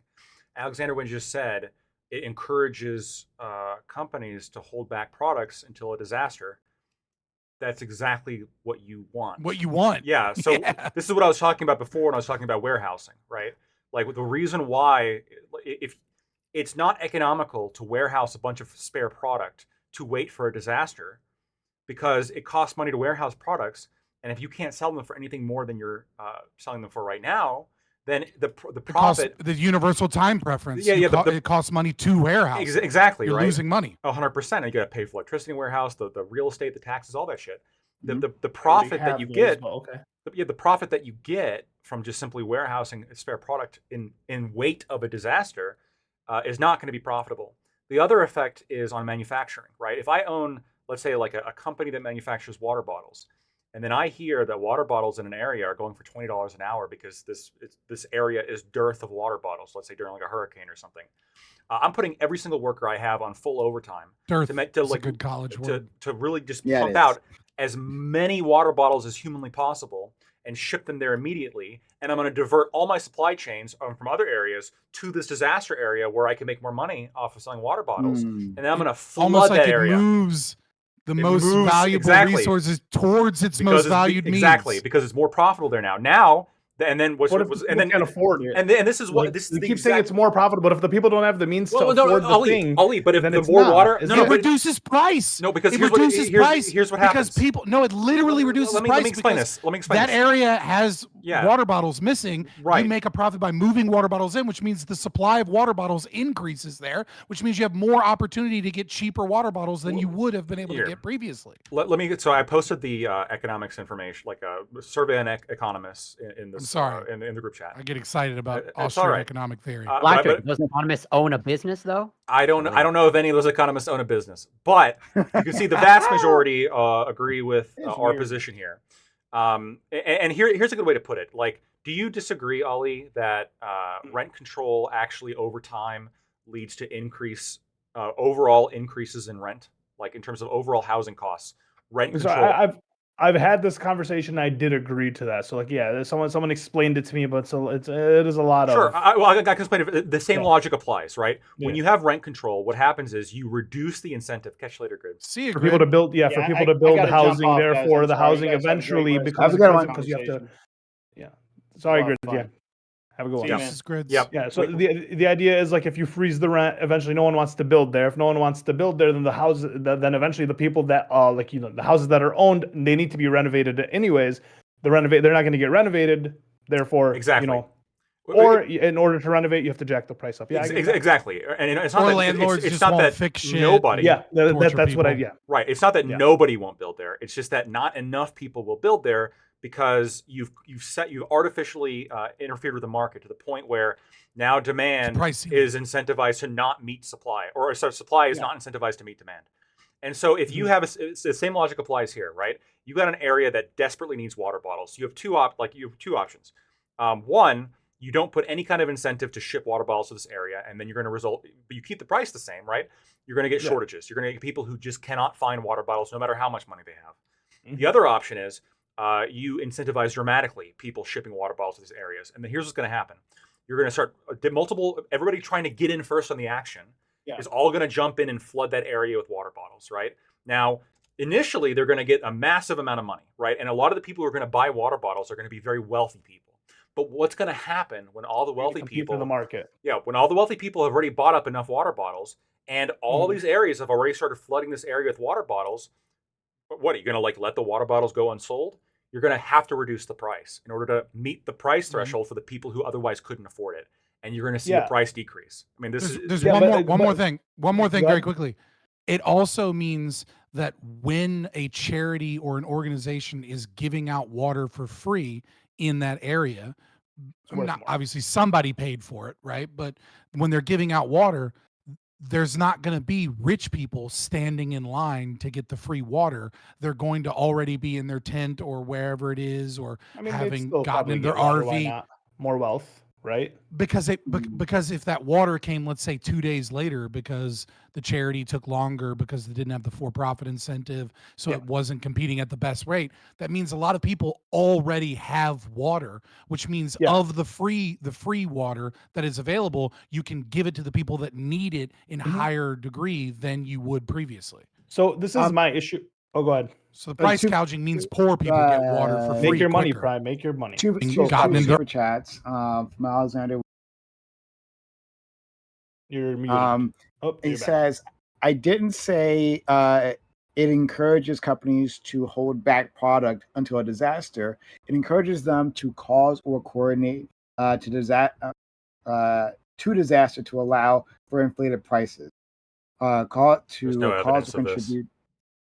Alexander Wynn just said it encourages companies to hold back products until a disaster. That's exactly what you want. Yeah. So this is what I was talking about before when I was talking about warehousing, right? Like the reason why, if it's not economical to warehouse a bunch of spare product to wait for a disaster, because it costs money to warehouse products, and if you can't sell them for anything more than you're selling them for right now, then the profit, the universal time preference, it costs money to warehouse. Exactly, you're right? Losing money. 100%. You got to pay for electricity in warehouse, the real estate, the taxes, all that shit. The profit that you get, the profit that you get from just simply warehousing a spare product in wait of a disaster is not going to be profitable. The other effect is on manufacturing, right? If I own, let's say, like a company that manufactures water bottles, and then I hear that water bottles in an area are going for $20 an hour because this area is dearth of water bottles, let's say during like a hurricane or something. I'm putting every single worker I have on full overtime to like a good college word. To really just pump out as many water bottles as humanly possible and ship them there immediately. And I'm going to divert all my supply chains from other areas to this disaster area where I can make more money off of selling water bottles. And then I'm going to flood that area. It moves the most valuable resources towards its most valued means. Exactly, because it's more profitable there now. Now, And then what if was people and then can't afford it? And this is what Like, this is you the keep saying exact, it's more profitable, but if the people don't have the means to afford the thing, but if then the it's more not. water, It's no, It no, but reduces price. no, because it here's reduces price here's what because happens. people. No, it literally reduces Let me price explain because this. Let me explain that this. area has Yeah. water bottles missing. Right. You make a profit by moving water bottles in, which means the supply of water bottles increases there, which means you have more opportunity to get cheaper water bottles than you would have been able to get previously. Let me get. So I posted the economics information, like a survey on economists in this. I'm sorry. In the group chat. I get excited about It's Austrian all right. economic theory. Blackjack, does economists own a business though? I don't know if any of those economists own a business, but you can see the vast majority agree with our position here. And here's a good way to put it. Like, do you disagree, Ollie, that rent control actually over time leads to overall increases in rent, like in terms of overall housing costs? Rent control. So I've had this conversation. I did agree to that. So like, yeah, someone explained it to me, but so it is a lot Sure. of. I can explain it. The same logic applies, right? When you have rent control, what happens is you reduce the incentive. Catch you later, Grid. See you, for people to build, for people to build housing. Therefore, the housing eventually becomes expensive because you have to. Yeah. Sorry, Grid. Yeah. Have a good one. Yeah. So the idea is like if you freeze the rent, eventually no one wants to build there. If no one wants to build there, then the houses, then eventually the people that the houses that are owned, they need to be renovated anyways. They're not going to get renovated. Therefore, or in order to renovate, you have to jack the price up. Yeah, exactly. And it's not or that landlords it's just not won't that fix shit. nobody. Yeah, that's people. what I. Yeah. Right. It's not that nobody won't build there. It's just that not enough people will build there because you've artificially interfered with the market to the point where now demand is incentivized to not meet supply, or supply is not incentivized to meet demand. And so if you have the same logic applies here, right? You got an area that desperately needs water bottles. You have two options. One, you don't put any kind of incentive to ship water bottles to this area, and then you're going to result. But you keep the price the same, right? You're going to get shortages. You're going to get people who just cannot find water bottles, no matter how much money they have. The other option is you incentivize dramatically people shipping water bottles to these areas, and then here's what's going to happen: you're going to start everybody trying to get in first on the action is all going to jump in and flood that area with water bottles, right? Now, initially, they're going to get a massive amount of money, right? And a lot of the people who are going to buy water bottles are going to be very wealthy people. But what's going to happen when all the wealthy people in the market? Yeah, when all the wealthy people have already bought up enough water bottles, and all these areas have already started flooding this area with water bottles. What are you going to let the water bottles go unsold? You're going to have to reduce the price in order to meet the price threshold for the people who otherwise couldn't afford it, and you're going to see the price decrease. I mean, there's one more thing very quickly. It also means that when a charity or an organization is giving out water for free in that area, obviously somebody paid for it, right? But when they're giving out water, there's not going to be rich people standing in line to get the free water. They're going to already be in their tent or wherever it is, or having gotten in their RV. More wealth, right? Because if that water came, let's say 2 days later, because the charity took longer because they didn't have the for-profit incentive, so it wasn't competing at the best rate. That means a lot of people already have water, which means of the free water that is available, you can give it to the people that need it in higher degree than you would previously. So this is my issue. Oh, go ahead. So the price gouging means poor people get water for free. Make your money, Prime. Make your money. Two super chats from Alexander. You're muted. He says, I didn't say it encourages companies to hold back product until a disaster. It encourages them to cause or coordinate to disaster to allow for inflated prices. Call it to cause or contribute.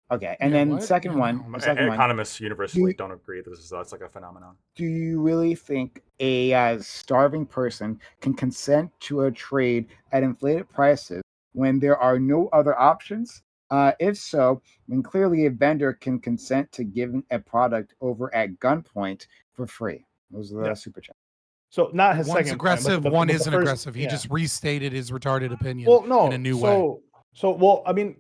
Okay, and then the second one. Economists universally don't agree that that's like a phenomenon. Do you really think a starving person can consent to a trade at inflated prices when there are no other options? If so, then clearly a vendor can consent to giving a product over at gunpoint for free. Those are the super chats. So not his One's second aggressive, point, one isn't aggressive. He just restated his retarded opinion in a new way. So, I mean,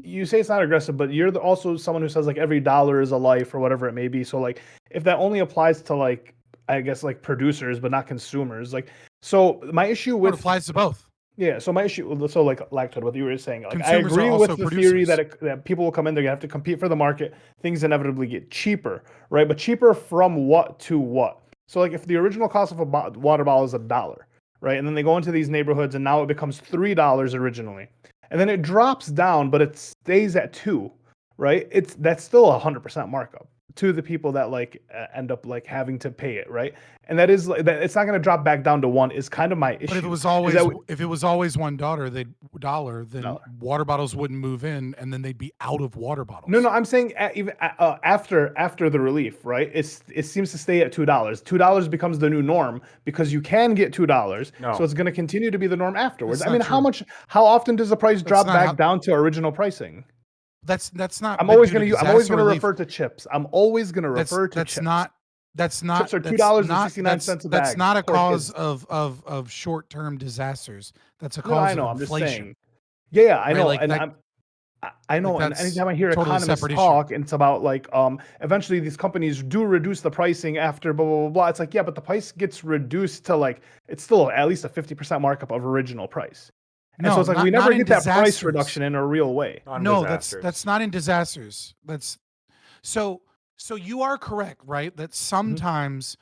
you say it's not aggressive, but you're also someone who says like every dollar is a life or whatever it may be. So like, if that only applies to like, I guess like producers, but not consumers, like, so my issue with it applies to both. Yeah. So my issue, so like Lactoid, what you were saying, like consumers I agree with the producers. theory that people will come in, they're gonna have to compete for the market. Things inevitably get cheaper, right? But cheaper from what to what? So like if the original cost of a water bottle is $1, right, and then they go into these neighborhoods and now it becomes $3 originally, and then it drops down, but it stays at $2, right? That's still 100% markup to the people that like end up like having to pay it, right? And that is like that it's not going to drop back down to $1 is kind of my issue. But if it was always $1, then water bottles wouldn't move in, and then they'd be out of water bottles. No, I'm saying even after the relief, right? It seems to stay at $2. $2 becomes the new norm because you can get $2, so it's going to continue to be the norm afterwards. I mean, how often does the price drop back down to original pricing? That's not. I'm always going to refer to chips. I'm always going to refer to chips. That's not. Chips are $2.69 a bag. That's not a cause of short-term disasters. That's a cause of inflation. Yeah, I know. I know. And anytime I hear economists talk, and it's about like eventually these companies do reduce the pricing after blah blah blah blah. It's like, yeah, but the price gets reduced to like it's still at least a 50% markup of original price. And so it's like we never get that price reduction in a real way. No, that's not in disasters. So you are correct, right? That sometimes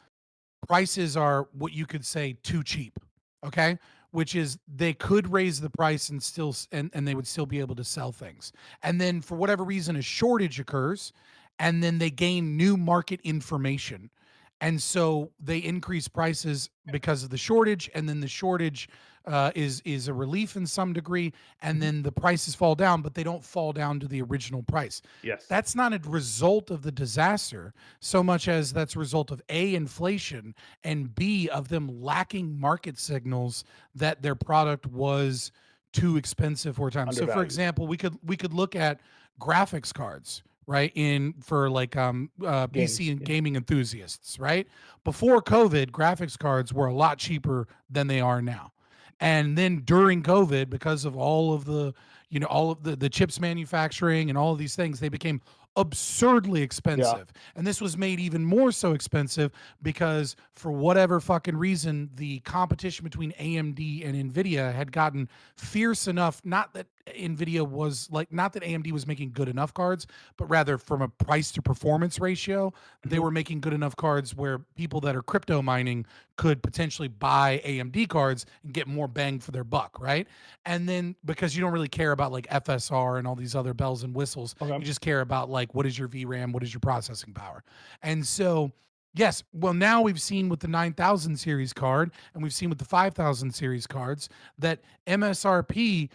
prices are what you could say too cheap. Okay? Which is they could raise the price and still and they would still be able to sell things. And then for whatever reason a shortage occurs and then they gain new market information. And so they increase prices because of the shortage, and then the shortage is a relief in some degree, and then the prices fall down, but they don't fall down to the original price. Yes. That's not a result of the disaster so much as that's a result of A, inflation, and B, of them lacking market signals that their product was too expensive for a time. So for example, we could look at graphics cards, right, for like PC and gaming enthusiasts, right? Before COVID, graphics cards were a lot cheaper than they are now. And then during COVID, because of all of the chips manufacturing and all of these things, they became absurdly expensive. And this was made even more so expensive because for whatever fucking reason, the competition between AMD and NVIDIA had gotten fierce enough, not that NVIDIA was like, not that AMD was making good enough cards, but rather from a price to performance ratio, they were making good enough cards where people that are crypto mining could potentially buy AMD cards and get more bang for their buck, right? And then because you don't really care about like FSR and all these other bells and whistles, you just care about like, what is your VRAM? What is your processing power? And so, yes, well, now we've seen with the 9000 series card and we've seen with the 5000 series cards that MSRP,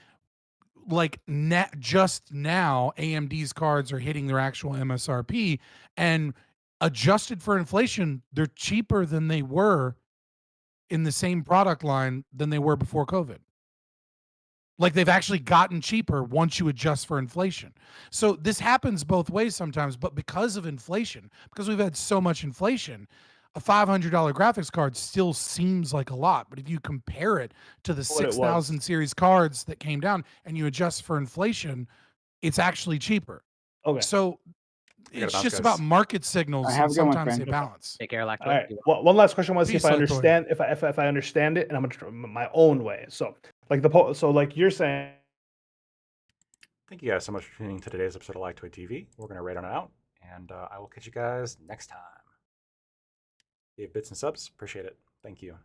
like just now, AMD's cards are hitting their actual MSRP, and adjusted for inflation, they're cheaper than they were in the same product line than they were before COVID. Like they've actually gotten cheaper once you adjust for inflation. So this happens both ways sometimes, but because of inflation, because we've had so much inflation, a $500 graphics card still seems like a lot. But if you compare it to the 6000 series cards that came down and you adjust for inflation, it's actually cheaper. Okay. So it's just about market signals. And sometimes they balance. Take care, Lacto. All right. Well, one last question. I want to see if I understand, if I understand it, and I'm going to try my own way. So, like like you're saying. Thank you guys so much for tuning to today's episode of Lactoid TV. We're going to rate on it out, and I will catch you guys next time. Give bits and subs. Appreciate it. Thank you.